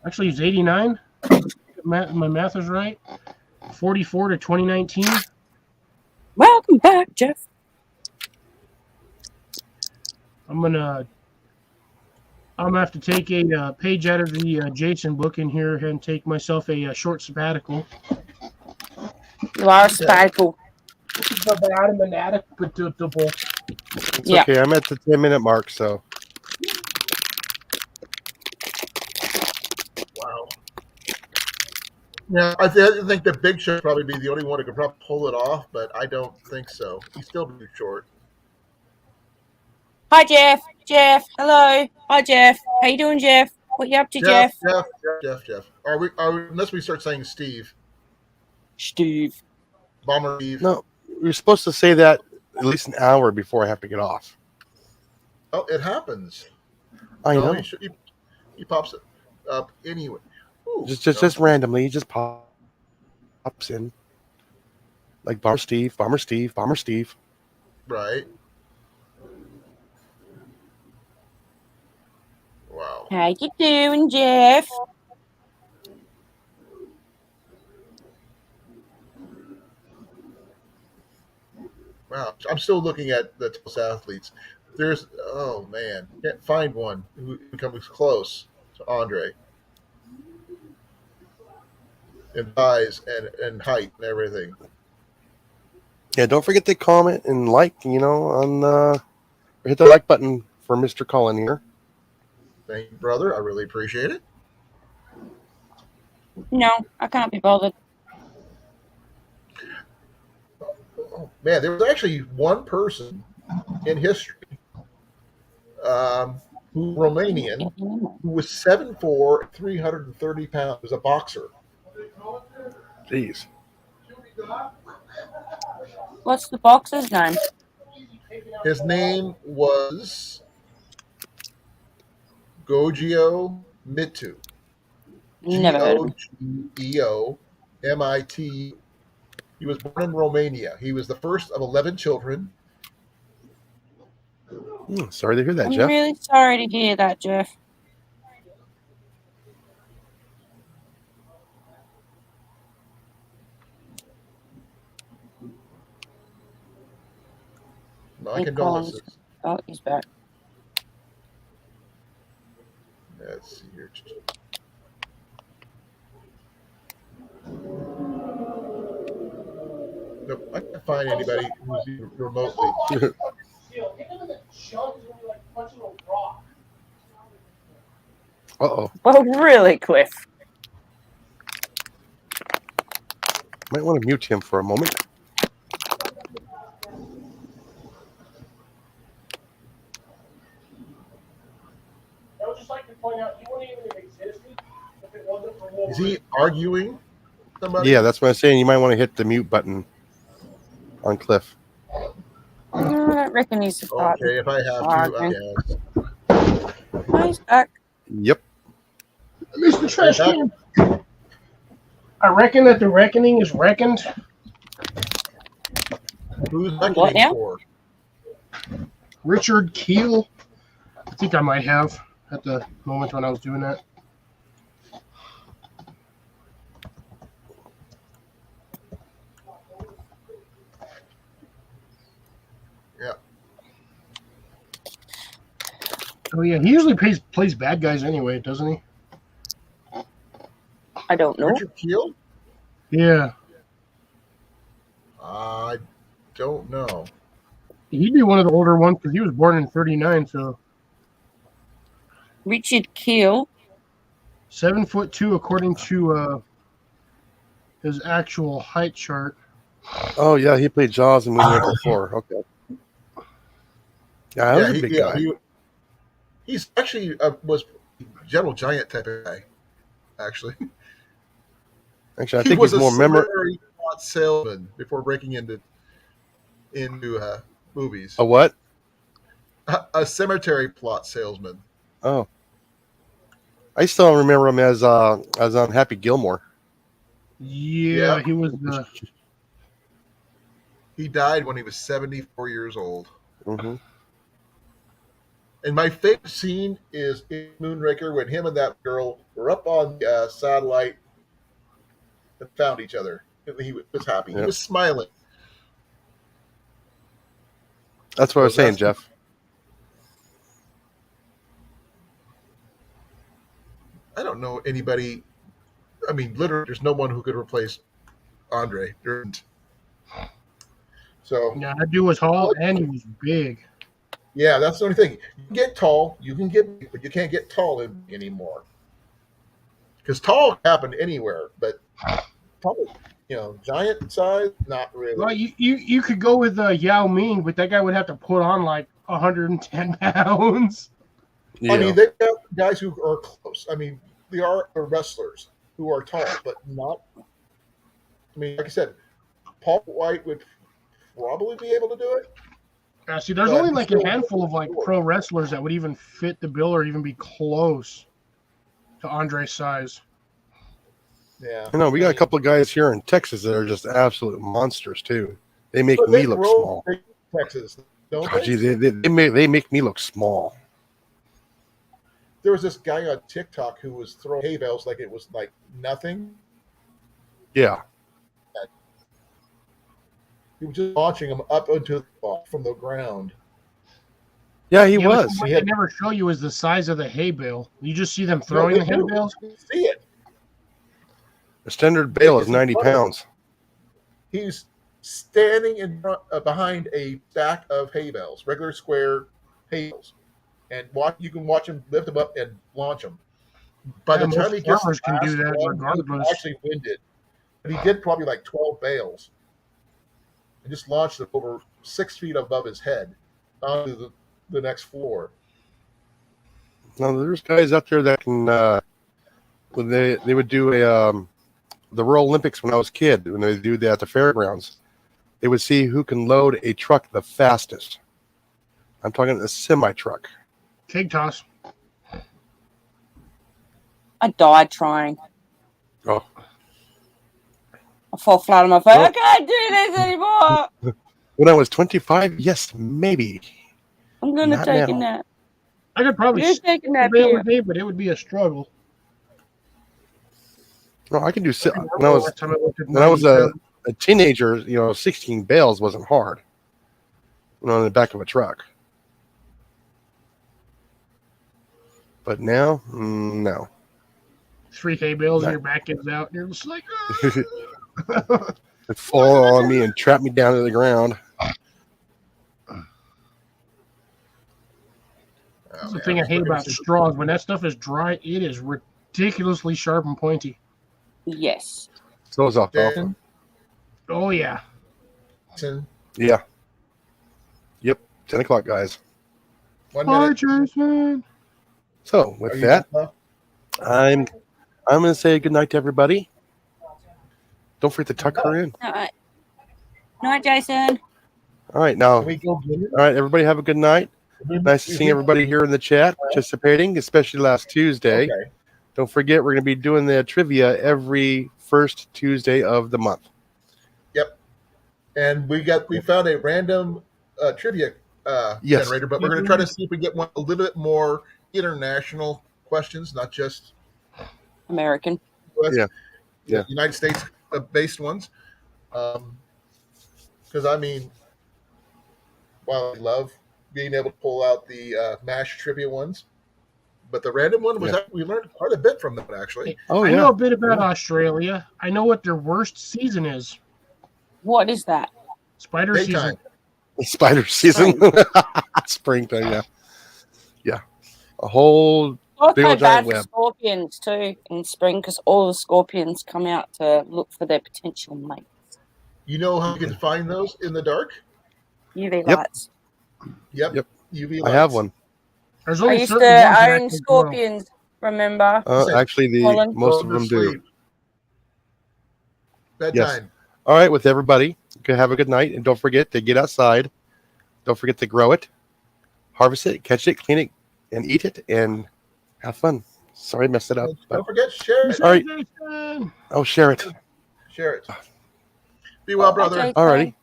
Actually, he's 89. My math is right. 44 to 2019. Welcome back, Jeff. I'm gonna have to take a page out of the Jason book in here and take myself a short sabbatical. You are a sabbatical. Sabbatical. It's Yeah. okay. I'm at the 10-minute mark, so wow. Yeah, I think the Big Show would probably be the only one who could probably pull it off, but I don't think so. He's still too short. Hi, Jeff. Jeff, hello. Hi, Jeff. How you doing, Jeff? What you up to, Jeff? Jeff. Are we unless we start saying Steve. Steve. Bomber Steve. no, you're supposed to say that at least an hour before I have to get off. Oh, it happens. I know. He pops it up anyway. Ooh, Just randomly, he just pops in. Like Bomber Steve. Right. Wow. How you doing, Jeff? Wow. I'm still looking at the Tulsa athletes. There's man, can't find one who comes close to Andre in size and height and everything. Yeah, don't forget to comment and like, on hit the like button for Mr. Colan here. Thank you, brother. I really appreciate it. No, I can't be bothered. Oh, man, there was actually one person in history, Romanian, who was 7'4", 330 pounds. He was a boxer. Jeez. What's the boxer's name? His name was Gogio Mitu. Never heard of him. Gogeo Mit. He was born in Romania. He was the first of 11 children. Sorry to hear that, I'm Jeff. really sorry to hear that, Jeff. My condolences. Oh, he's back. Let's see here. Nope, I can't find anybody who's even remotely. Uh-oh. Well, really, Cliff. Might want to mute him for a moment. I would just like to point out, he wouldn't even have existed if it wasn't for Wolverine. Is he arguing with somebody? Yeah, that's what I'm saying. You might want to hit the mute button on Cliff. I don't reckon he's the part. Okay, if I have to, I guess. Oh, he's back. Yep. Mr. Trash Can. I reckon that the reckoning is reckoned. Who's What reckoning now? for? Richard Keel. I think I might have at the moment when I was doing that. Yeah. Oh yeah, he usually plays bad guys anyway, doesn't he? I don't know. Richard Keel? Yeah. I don't know. He'd be one of the older ones because he was born in '39, so Richard Keel. 7'2" according to his actual height chart. Oh, yeah, he played Jaws and Moonlight before. Okay. Yeah, that was a big guy. He's actually was General Giant type of guy. actually. Actually, I He think was he's a more memorable. cemetery plot salesman before breaking into movies. A what? A cemetery plot salesman. Oh, I still remember him as on Happy Gilmore. Yeah, Yeah. he was the. He died when he was 74 years old. Mm-hmm. And my favorite scene is in Moonraker when him and that girl were up on the satellite and found each other. And he was happy. He Yep. was smiling. That's what I was saying, that's- Jeff. I don't know anybody. I mean, literally, there's no one who could replace Andre. There isn't. So, Yeah, that dude was tall and he was big. yeah, that's the only thing. You can get tall, you can get big, but you can't get tall anymore. Because tall can happen anywhere, but probably, giant size, not really. Well, you could go with Yao Ming, but that guy would have to put on like 110 pounds. Yeah. I mean, they have guys who are close. I mean, they are wrestlers who are tall, but not. I mean, like I said, Paul White would probably be able to do it. See, there's But only like a still- handful of like pro wrestlers that would even fit the bill or even be close to Andre's size. Yeah. I know we got a couple of guys here in Texas that are just absolute monsters too. They make But me they look grow small. in Texas, don't God, they? gee, they make me look small. There was this guy on TikTok who was throwing hay bales like it was like nothing. Yeah. He was just launching them up into from the ground. Yeah, he Yeah, but was. What He they had- never show you is the size of the hay bale. You just see them No, throwing they the hay do. bales. You can see it. The standard bale is It's 90 incredible. pounds. He's standing in front, behind a stack of hay bales, regular square hay bales, and you can watch him lift them up and launch them. By Yeah, the time most he gets farmers can do last that one, he regardless. actually winded. But he did probably like 12 bales, and just launched them over 6 feet above his head onto the next floor. Now there's guys out there that can when they would do a the World Olympics when I was a kid, when they do that at the fairgrounds, they would see who can load a truck the fastest. I'm talking a semi truck. Keg toss. I died trying. Oh, I fall flat on my face. Oh. I can't do this anymore. when I was 25, yes, maybe. I'm gonna Not take a now. nap. I could probably You're taking that bale beer. a day, but it would be a struggle. No, I can do. I remember When I was last time I looked at when I was 97. a teenager, 16 bales wasn't hard. On the back of a truck. But now, no. 3 hay bales and No. your back ends out, and you're just like, It fall on me and trap me down to the ground. That's the thing I hate about straws. When that stuff is dry, it is ridiculously sharp and pointy. Yes. So is alfalfa. Dan, Oh yeah. Yeah. Yep. 10 o'clock, guys. 1 Bye, minute. Jason. So Are with you that, done I'm gonna say good night to everybody. Don't forget to tuck her in. Night. Night, Jason. All right, now? now. Can we go get it? All right, everybody have a good night. Nice to see everybody here in the chat participating, especially last Tuesday. Okay. Don't forget, we're going to be doing the trivia every first Tuesday of the month. And we found a random trivia Yes. generator, but we're going to try to see if we get one a little bit more international questions, not just American. US, Yeah. Yeah. United States based ones. Because I mean, while I love being able to pull out the MASH trivia ones, but the random one was we learned quite a bit from that actually. Oh, I yeah. know a bit about Australia. I know what their worst season is. What is that? Spider Daytime. season. Spider season. Springtime, yeah. Yeah. A whole Also big old bad giant for web. scorpions too in spring because all the scorpions come out to look for their potential mate. You know how you can find those in the dark? UV Yep. lights. Yep. Yep. UV I have lights. one. There's I only used certain to ones that own actually glow. scorpions. Remember, Actually, Colan? most Go of to them do. sleep. Bedtime. All right, with everybody, have a good night, and don't forget to get outside. Don't forget to grow it, harvest it, catch it, clean it, and eat it, and have fun. Sorry, I messed it up. And But don't forget, share Be it. safe, all right. Jason. I'll share it. Share it. Be well, brother. Okay. All righty.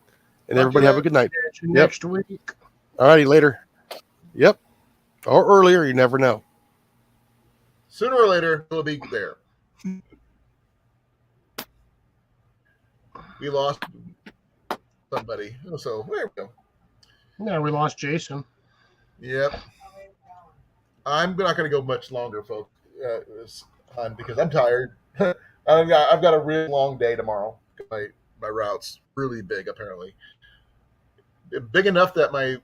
And Talk to everybody you have a later. good night. Catch you Yep. next week. All righty, later. Yep. Or earlier, you never know. Sooner or later, we'll be there. We lost somebody. So there we go. Yeah, we lost Jason. Yep. I'm not going to go much longer, folks, because I'm tired. I've got a really long day tomorrow. My route's really big, apparently. Big enough that my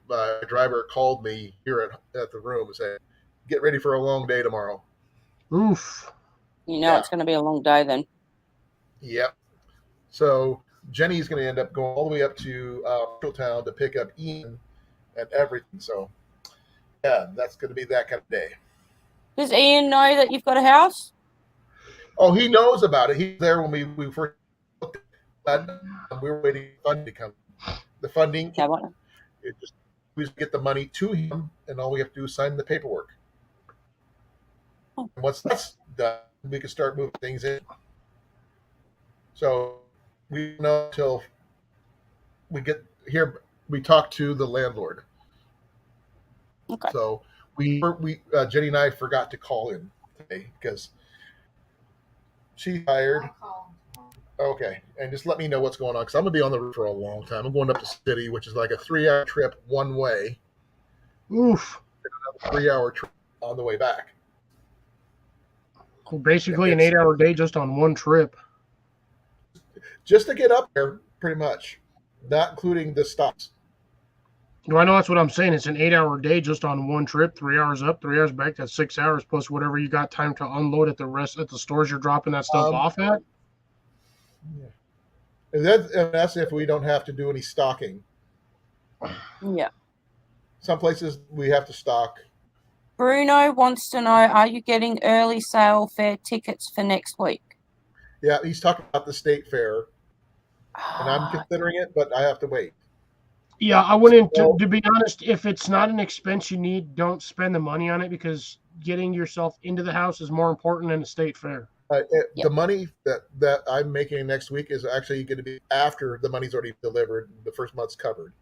driver called me here at the room and said, "Get ready for a long day tomorrow." Oof. You know it's going to be a long day then. Yep. So Jenny's going to end up going all the way up to Town to pick up Ian and everything. So yeah, that's going to be that kind of day. Does Ian know that you've got a house? Oh, he knows about it. He's there when we first looked at it. We were waiting for funding to come. The funding, Okay, what? it just we just get the money to him, and all we have to do is sign the paperwork. Oh. And once that's done, we can start moving things in. So we don't know until we get here. We talk to the landlord. Okay. So Jenny and I forgot to call in today because she's tired. Okay, and just let me know what's going on because I'm gonna be on the road for a long time. I'm going up to city, which is like a 3-hour trip one way, Oof. 3-hour trip on the way back. Well, basically an 8-hour day just on one trip. Just to get up there, pretty much, not including the stops. Well, I know that's what I'm saying. It's an 8-hour day just on one trip. 3 hours up, 3 hours back. That's 6 hours plus whatever you got time to unload at the stores you're dropping that stuff off at. Yeah. And that's if we don't have to do any stocking. Yeah. Some places we have to stock. Bruno wants to know, are you getting early sale fare tickets for next week? Yeah, he's talking about the state fair, and I'm considering it, but I have to wait. Yeah, I wouldn't. To be honest, if it's not an expense you need, don't spend the money on it because getting yourself into the house is more important than a state fair. The money that I'm making next week is actually going to be after the money's already delivered. The first month's covered.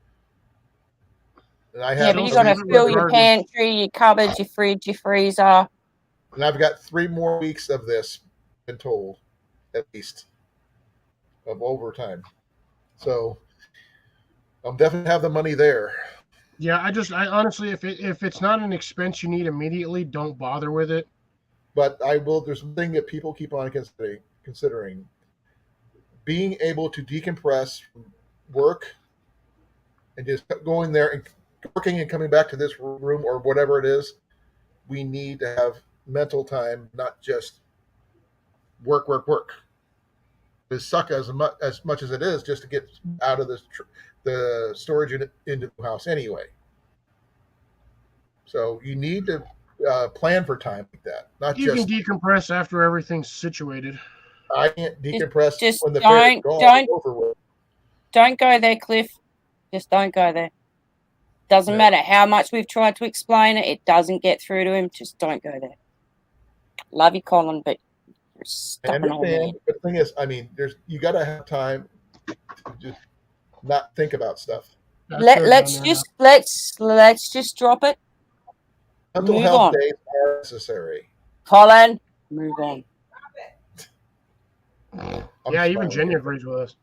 And I have but you got to fill your pantry, your cupboards, your fridge, your freezer. And I've got 3 more weeks of this, been told, at least, of overtime. So I'll definitely have the money there. Yeah, I honestly, if it's not an expense you need immediately, don't bother with it. But I will. There's one thing that people keep on considering: being able to decompress from work and just going there and working and coming back to this room or whatever it is. We need to have mental time, not just work. It sucks as much as it is just to get out of the storage unit into the house anyway. So you need to plan for time like that. Not you just can decompress after everything's situated. I can't decompress just when the fair is gone. Over with. Don't go there, Cliff. Just don't go there. Doesn't matter how much we've tried to explain it. It doesn't get through to him. Just don't go there. Love you, Colan, but you're stuck. I understand, but the thing is, I mean, you got to have time to just not think about stuff. Let's just drop it. Mental move health on. days are necessary. Colan, move on. Yeah, even Jenny agrees with us.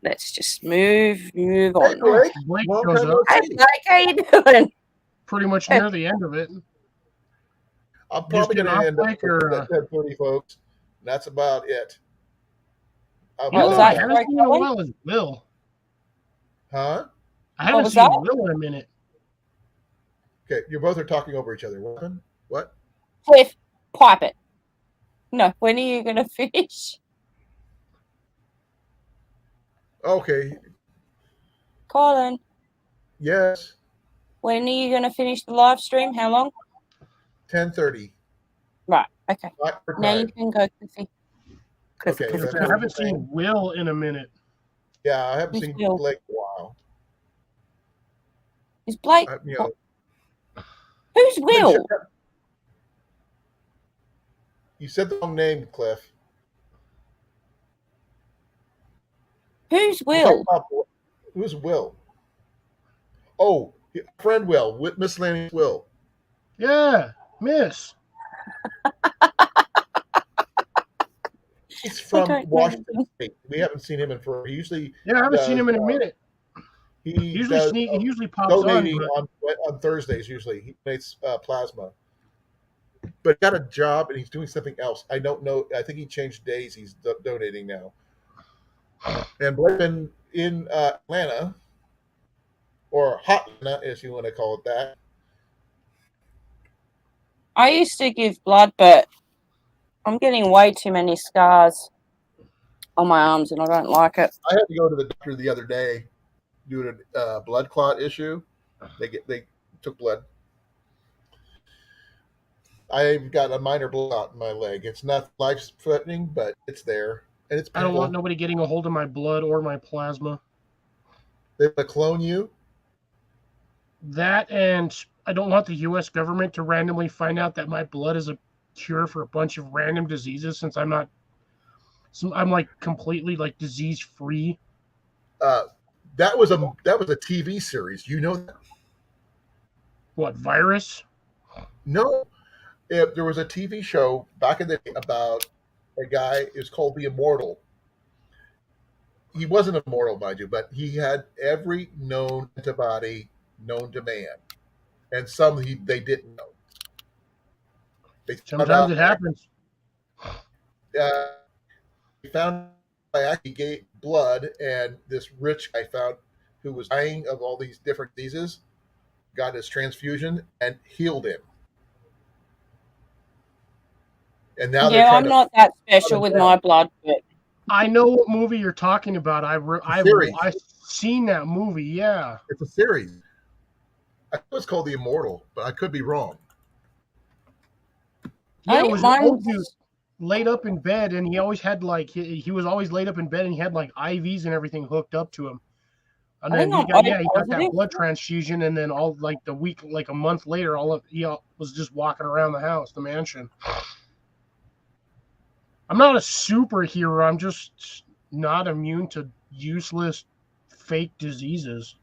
Let's just move on. Hey, Blake. Blake Long shows time up. no Hey, see. Blake, how you doing? Pretty much near the end of it. I'm probably going to get end off, up Blake, or, at 10:30, folks. That's about it. You know what I haven't seen in a while is Will. Huh? I haven't seen Will in a minute. Okay, you both are talking over each other. What? Cliff, pipe it. No, when are you going to finish? Okay. Colan. Yes. When are you going to finish the live stream? How long? 10:30. Right. Okay. Not for Now you time. can go, Cliffy. Cliffy, Okay, Cliffy, that's I Cliffy. haven't seen Will in a minute. Yeah, I haven't Who's seen Will? Blake in a while. Is Blake? You know, Who's Will? you said the wrong name, Cliff. Who's We're talking Will? about who's Will? Oh, friend Will, miscellaneous Will. Yeah, Miss. He's I from don't know. Washington State. We haven't seen him in forever. He usually Yeah, I haven't seen does. him in a minute. He Usually does he usually pops donating on, but on Thursdays. Usually, he donates plasma. But he got a job and he's doing something else. I don't know. I think he changed days. He's donating now. And Blake's been in Atlanta, or Hot Atlanta, as you want to call it that. I used to give blood, but I'm getting way too many scars on my arms, and I don't like it. I had to go to the doctor the other day due to a blood clot issue. They took blood. I've got a minor blood clot in my leg. It's not life threatening, but it's there and it's I don't want painful. nobody getting a hold of my blood or my plasma. They want to clone you. That, and I don't want the U.S. government to randomly find out that my blood is a cure for a bunch of random diseases, since I'm not. So I'm like completely like disease free. That was a TV series. You know that? What virus? No, there was a TV show back in the day about a guy. It was called The Immortal. He wasn't immortal, mind you, but he had every known antibody known to man, and some they didn't know. They found Sometimes out. it happens. They found I actually gave blood, and this rich guy found who was dying of all these different diseases got his transfusion and healed him. And now they're Yeah, trying I'm to not that hunt special him with down. my blood, but I know what movie you're talking about. Series. I've seen that movie. Yeah. It's a series. I think it's called The Immortal, but I could be wrong. Yeah, I it think was an old dude mine's. laid up in bed, and he always had like he was always laid up in bed, and he had like IVs and everything hooked up to him. And I then think I'm he got that O positive. blood transfusion, and then all like the week, like a month later, he was just walking around the house, the mansion. I'm not a superhero. I'm just not immune to useless fake diseases.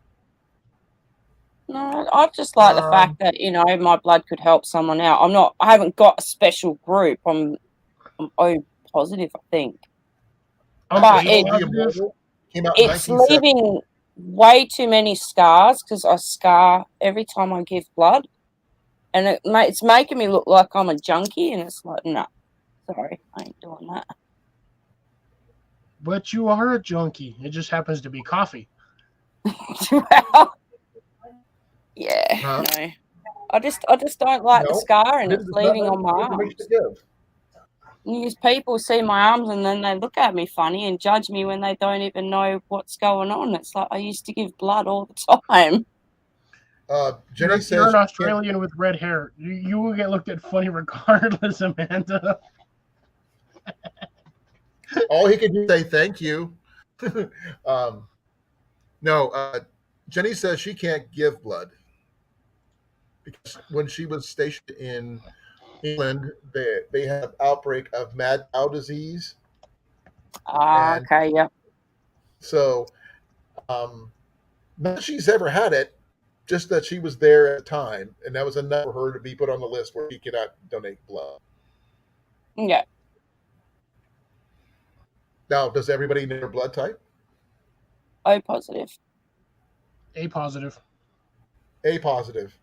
No, I just like the fact that my blood could help someone out. I haven't got a special group. I'm O positive, I think. But It's called The Positive. Immortal. Came out in it's 1970. leaving way too many scars because I scar every time I give blood, and it's making me look like I'm a junkie, and it's like, no, sorry, I ain't doing that. But you are a junkie. It just happens to be coffee. Well, yeah, Huh? no. I just don't like the No, scar, and this it's is not leaving on my information arms. to give. These people see my arms and then they look at me funny and judge me when they don't even know what's going on. It's like I used to give blood all the time. Jenny says You're an she can't- Australian with red hair. You will get looked at funny regardless, Amanda. all he can do is say thank you. No, Jenny says she can't give blood because when she was stationed in England, they had an outbreak of mad cow disease, and Okay, yeah. so not that she's ever had it, just that she was there at the time, and that was enough for her to be put on the list where she cannot donate blood. Yeah. Now, does everybody know their blood type? O positive. A positive. A positive.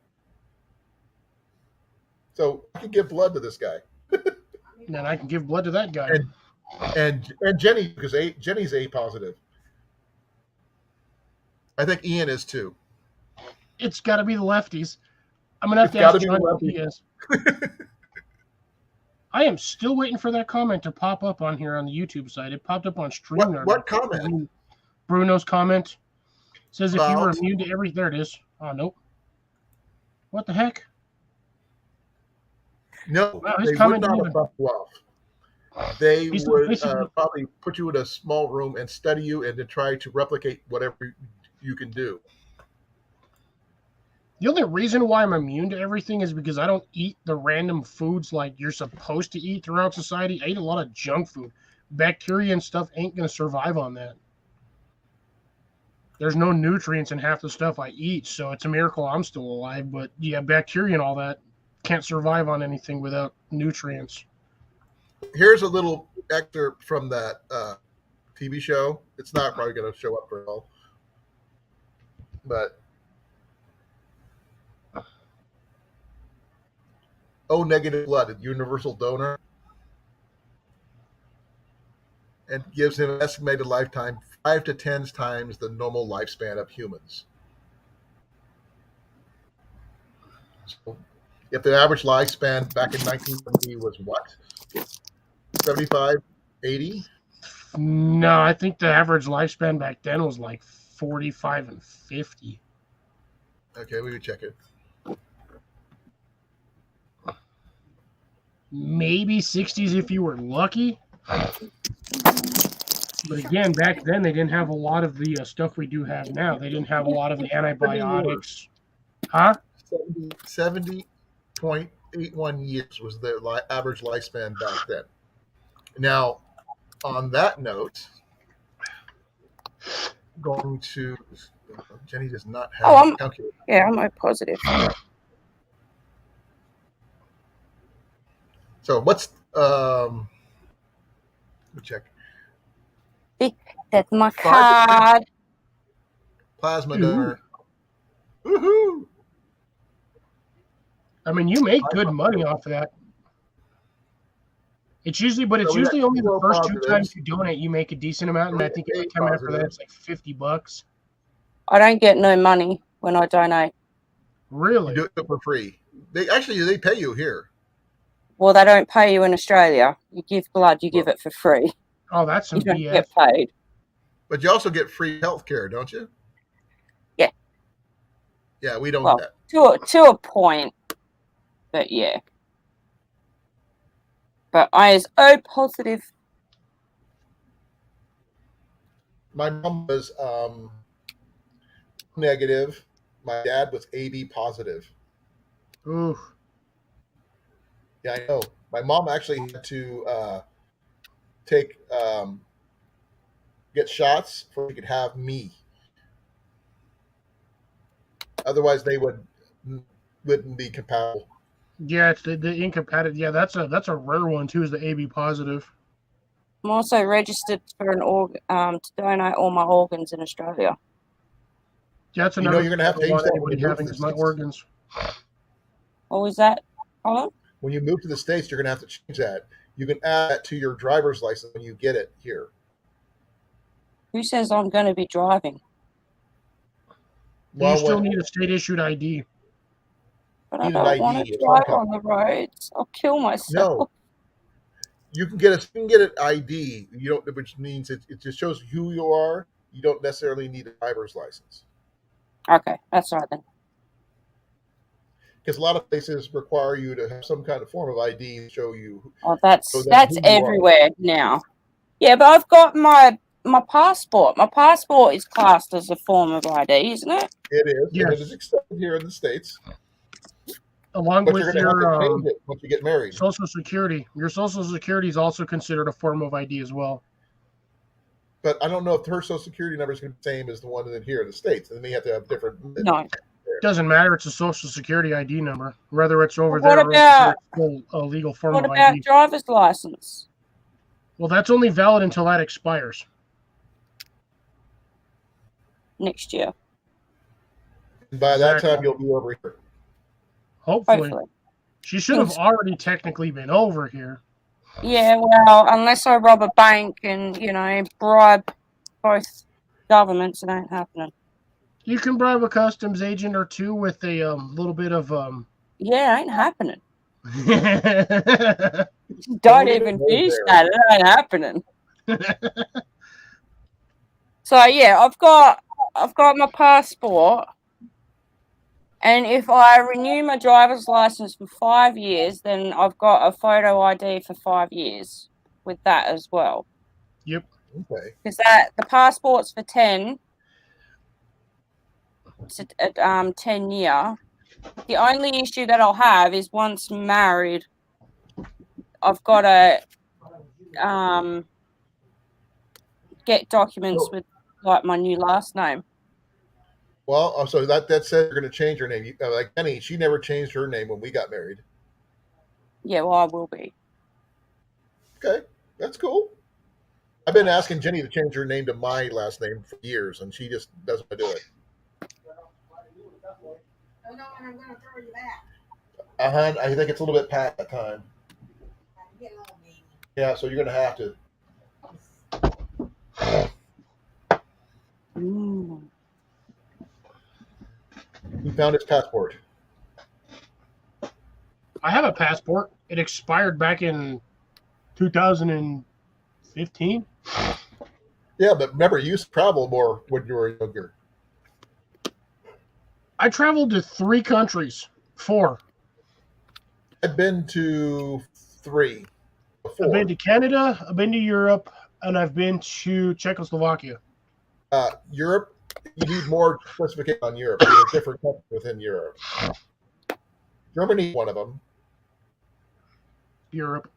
So I can give blood to this guy, And I can give blood to that guy. and Jenny, because Jenny's A positive. I think Ian is too. It's got to be the lefties. I'm gonna have It's to ask gotta be John the who he lefties. is. I am still waiting for that comment to pop up on here on the YouTube site. It popped up on stream. What comment? Bruno's comment says if you were About? immune to every. There it is. Oh nope. What the heck? No, Wow, his they would comment not didn't have even. bumped you off. They He's would basically. probably put you in a small room and study you and to try to replicate whatever you can do. The only reason why I'm immune to everything is because I don't eat the random foods like you're supposed to eat throughout society. I eat a lot of junk food. Bacteria and stuff ain't going to survive on that. There's no nutrients in half the stuff I eat, so it's a miracle I'm still alive. But yeah, bacteria and all that can't survive on anything without nutrients. Here's a little excerpt from that TV show. It's not probably going to show up for all, but O negative blood, a universal donor, and gives him an estimated lifetime 5 to 10 times the normal lifespan of humans. So if the average lifespan back in 1970 was what? 75, 80? No, I think the average lifespan back then was like 45 and 50. Okay, we would check it. Maybe 60s if you were lucky. But again, back then they didn't have a lot of the stuff we do have now. They didn't have a lot of the antibiotics. Huh? 70.81 years was their average lifespan back then. Now, on that note, going to Jenny does not have a calculator. Yeah, I'm O positive. So what's let me check. That's my card. Plasma donor. Woohoo! I mean, you make good money off of that. It's usually only the first 2 times you donate, you make a decent amount, and I think every time after that, it's like $50. I don't get no money when I donate. Really? You do it for free. They pay you here. Well, they don't pay you in Australia. You give blood, you give it for free. Oh, that's some You don't BS. get paid. But you also get free health care, don't you? Yeah. Yeah, we don't Well, get to a point, but yeah. But I is O positive. My mom was negative. My dad was AB positive. Ooh. Yeah, I know. My mom actually had to get shots before she could have me. Otherwise, they wouldn't be compatible. Yeah, it's the incompatible. Yeah, that's a rare one too. Is the AB positive? I'm also registered for to donate all my organs in Australia. Yeah, that's another. You're going to have to change that when anybody you move having to the is my States. organs. What was that, Colan? When you move to the States, you're going to have to change that. You can add that to your driver's license when you get it here. Who says I'm going to be driving? You still need a state issued ID. But I don't want to drive on the roads. I'll kill myself. No. You can get an ID. You don't, which means it just shows who you are. You don't necessarily need a driver's license. Okay, that's right then. Because a lot of places require you to have some kind of form of ID to show you. Oh, that's everywhere now. Yeah, but I've got my passport. My passport is classed as a form of ID, isn't it? It is. Yes. And it is accepted here in the States. Along But with you're going to have to your change it once you get married. Social Security. Your Social Security is also considered a form of ID as well. But I don't know if her Social Security number is going to be the same as the one in here in the States. And then you have to have different. No. Doesn't matter. It's a Social Security ID number, whether it's over What there about, or it's still a legal form what of about ID. driver's license? Well, that's only valid until that expires. Next year. And by that time, you'll be over here. Hopefully. She should have already technically been over here. Yeah, well, unless I rob a bank and, bribe both governments, it ain't happening. You can bribe a customs agent or two with a little bit of Yeah, it ain't happening. Don't even finish that. It ain't happening. So yeah, I've got my passport, And if I renew my driver's license for 5 years, then I've got a photo ID for 5 years with that as well. Yep. Okay. Because the passport's for 10. It's a 10-year. The only issue that I'll have is once married, I've got to get documents with like my new last name. Well, so that says you're going to change her name. Like Penny, she never changed her name when we got married. Yeah, well, I will be. Okay, that's cool. I've been asking Jenny to change her name to my last name for years, and she just doesn't want to do it. I know when I'm gonna throw you back. I think it's a little bit past that time. I'm getting old, baby. Yeah, so you're going to have to. He found his passport. I have a passport. It expired back in 2015. Yeah, but remember, you used to travel more when you were younger. I traveled to 3 countries. 4. I've been to 3 before. I've been to Canada, I've been to Europe, and I've been to Czechoslovakia. Europe, you need more specification on Europe. There's different countries within Europe. Germany, one of them. Europe.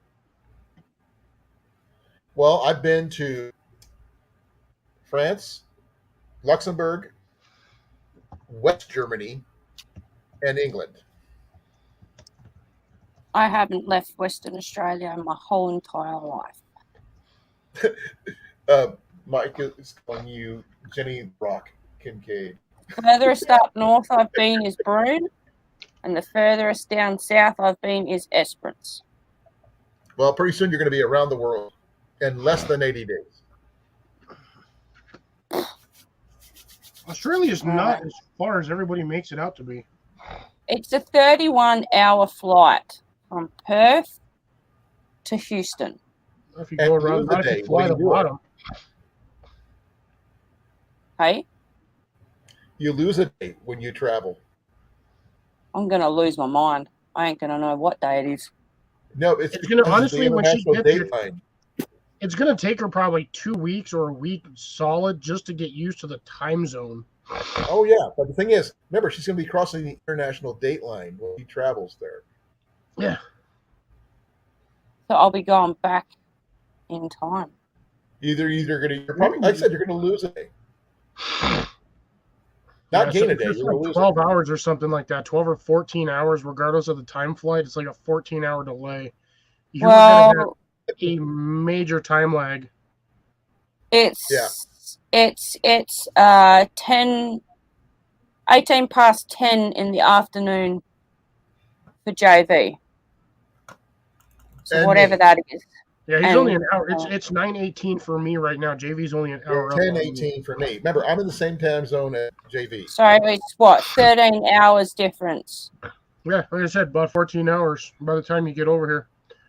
Well, I've been to France, Luxembourg, West Germany, and England. I haven't left Western Australia in my whole entire life. Mike is calling you Jenny Rock Kincaid. Furthest up north I've been is Broome, and the furthest down south I've been is Esperance. Well, pretty soon you're going to be around the world in less than 80 days. Australia is not as far as everybody makes it out to be. It's a 31-hour flight from Perth to Houston. If you go around, not if you fly the bottom. Hey? You lose a day when you travel. I'm going to lose my mind. I ain't going to know what day it is. No, it's going to, honestly, when she gets here, dateline. It's going to take her probably 2 weeks or a week solid just to get used to the time zone. Oh, yeah. But the thing is, remember, she's going to be crossing the international dateline when she travels there. Yeah. So I'll be going back in time. You're probably, like I said, you're going to lose a day. Not gain a day. It's like 12 hours or something like that. 12 or 14 hours, regardless of the time flight. It's like a 14-hour delay. You're going to have a major time lag. It's 18 past 10 in the afternoon for JV. So and whatever that is. Yeah, he's only an hour. It's 9:18 for me right now. JV's only an hour. 10:18 for me. Remember, I'm in the same time zone as JV. So it's what, 13 hours difference? Yeah, like I said, about 14 hours by the time you get over here.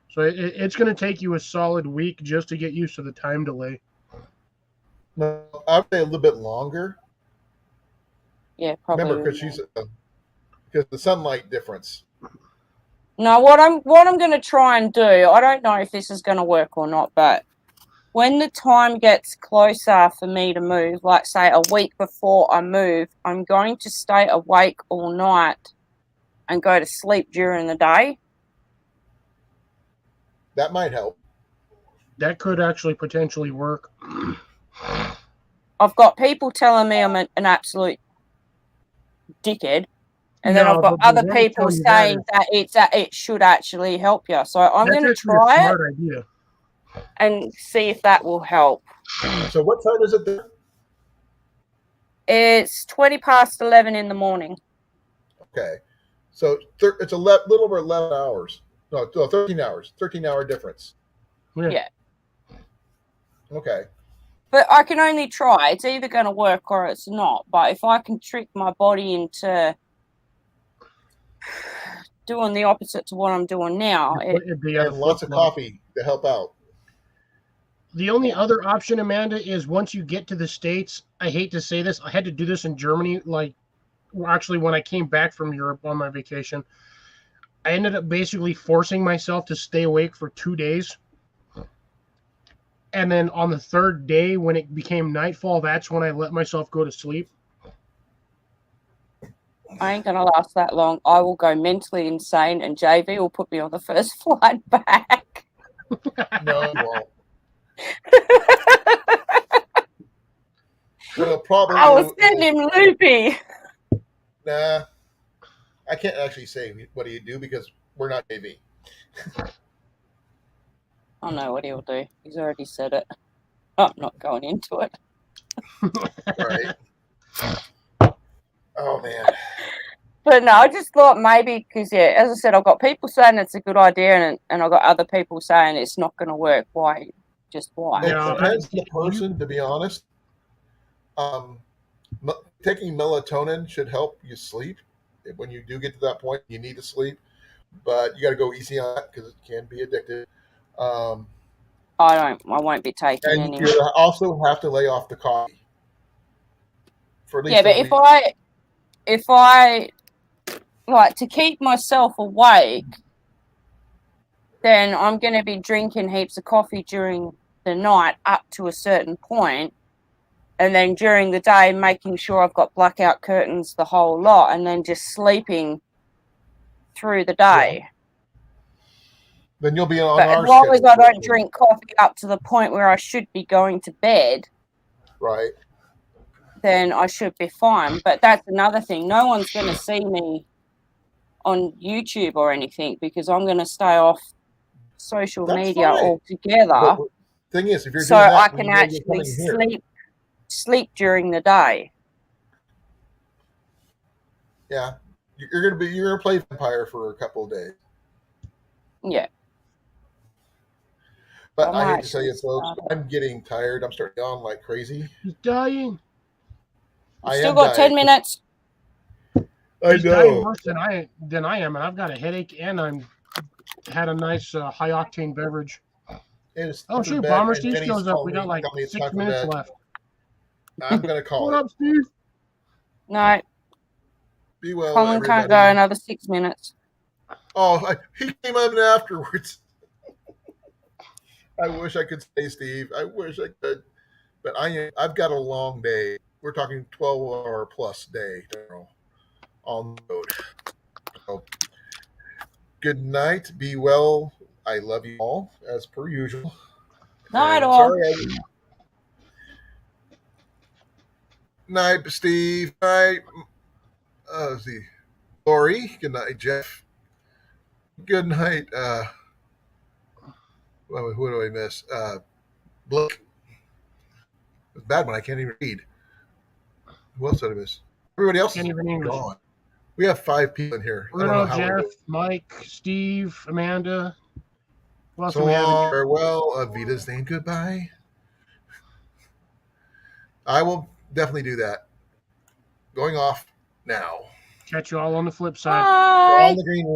So it's going to take you a solid week just to get used to the time delay. No, I would say a little bit longer. Yeah, probably. Remember, because the sunlight difference. No, what I'm going to try and do, I don't know if this is going to work or not, but when the time gets closer for me to move, like say a week before I move, I'm going to stay awake all night and go to sleep during the day. That might help. That could actually potentially work. I've got people telling me I'm an absolute dickhead. And then I've got other people saying that it should actually help you. So I'm going to try it and see if that will help. So what time is it there? It's 20 past 11 in the morning. Okay. So it's a little over 11 hours. No, 13 hours. 13-hour difference. Yeah. Okay. But I can only try. It's either going to work or it's not. But if I can trick my body into doing the opposite to what I'm doing now. And lots of coffee to help out. The only other option, Amanda, is once you get to the States, I hate to say this, I had to do this in Germany like actually, when I came back from Europe on my vacation, I ended up basically forcing myself to stay awake for 2 days. And then on the third day, when it became nightfall, that's when I let myself go to sleep. I ain't gonna last that long. I will go mentally insane, and JV will put me on the first flight back. No, you won't. Well, probably. I will send him loopy. Nah, I can't actually say what do you do because we're not AV. I know what he'll do. He's already said it. I'm not going into it. Right. Oh man. But no, I just thought maybe because, yeah, as I said, I've got people saying it's a good idea, and I've got other people saying it's not going to work. Why? Just why? It Yeah, depends on the person, to be honest. Um, taking melatonin should help you sleep. When you do get to that point, you need to sleep, but you got to go easy on it because it can be addictive. Um, I won't be taking and any. you also have to lay off the coffee for at least Yeah, but a week. if I like to keep myself awake, then I'm going to be drinking heaps of coffee during the night up to a certain point, and then during the day making sure I've got blackout curtains the whole lot, and then just sleeping through the day. Yeah. Then you'll be on But our as long as schedule. I don't drink coffee up to the point where I should be going to bed, Right. then I should be fine. But that's another thing. No one's going to see me on YouTube or anything because I'm going to stay off social That's media fine. altogether. But thing is, if you're So doing I that, can you know you're actually coming here. sleep during the day. Yeah, you're gonna play vampire for a couple of days. Yeah. But I I hate to tell actually you, folks, start. I'm getting tired. I'm starting on like crazy. He's dying. You've I still am got 10 dying. minutes. I He's dying know. worse than I am, and I've got a headache, and I'm had a nice high octane beverage. It's Oh to shoot, bed, Bomber and Steve Jenny's shows up. We calling got me, like telling me it's 6 time for minutes bed. left. I'm gonna call What it. up, Steve? No, Be well, Colan everybody. can't go another 6 minutes. Oh, he came up afterwards. I wish I could say, Steve. I wish I could, but I've got a long day. We're talking 12-hour plus day tomorrow on the road. So, good night. Be well. I love you all as per usual. Not at And all. sorry. Night, Steve. Night. Let's see. Lori. Good night, Jeff. Good night. Who do I miss? Blake. It's a bad one. I can't even read. Who else did I miss? Everybody else Can't is even English. gone. We have 5 people in here. I don't Bruno, know how we're Jeff, doing. Mike, Steve, Amanda. Who else So do we have in long, here? farewell, Avita's name, goodbye. I will definitely do that. Going off now. Catch you all on the flip side. We're on Bye. the green room.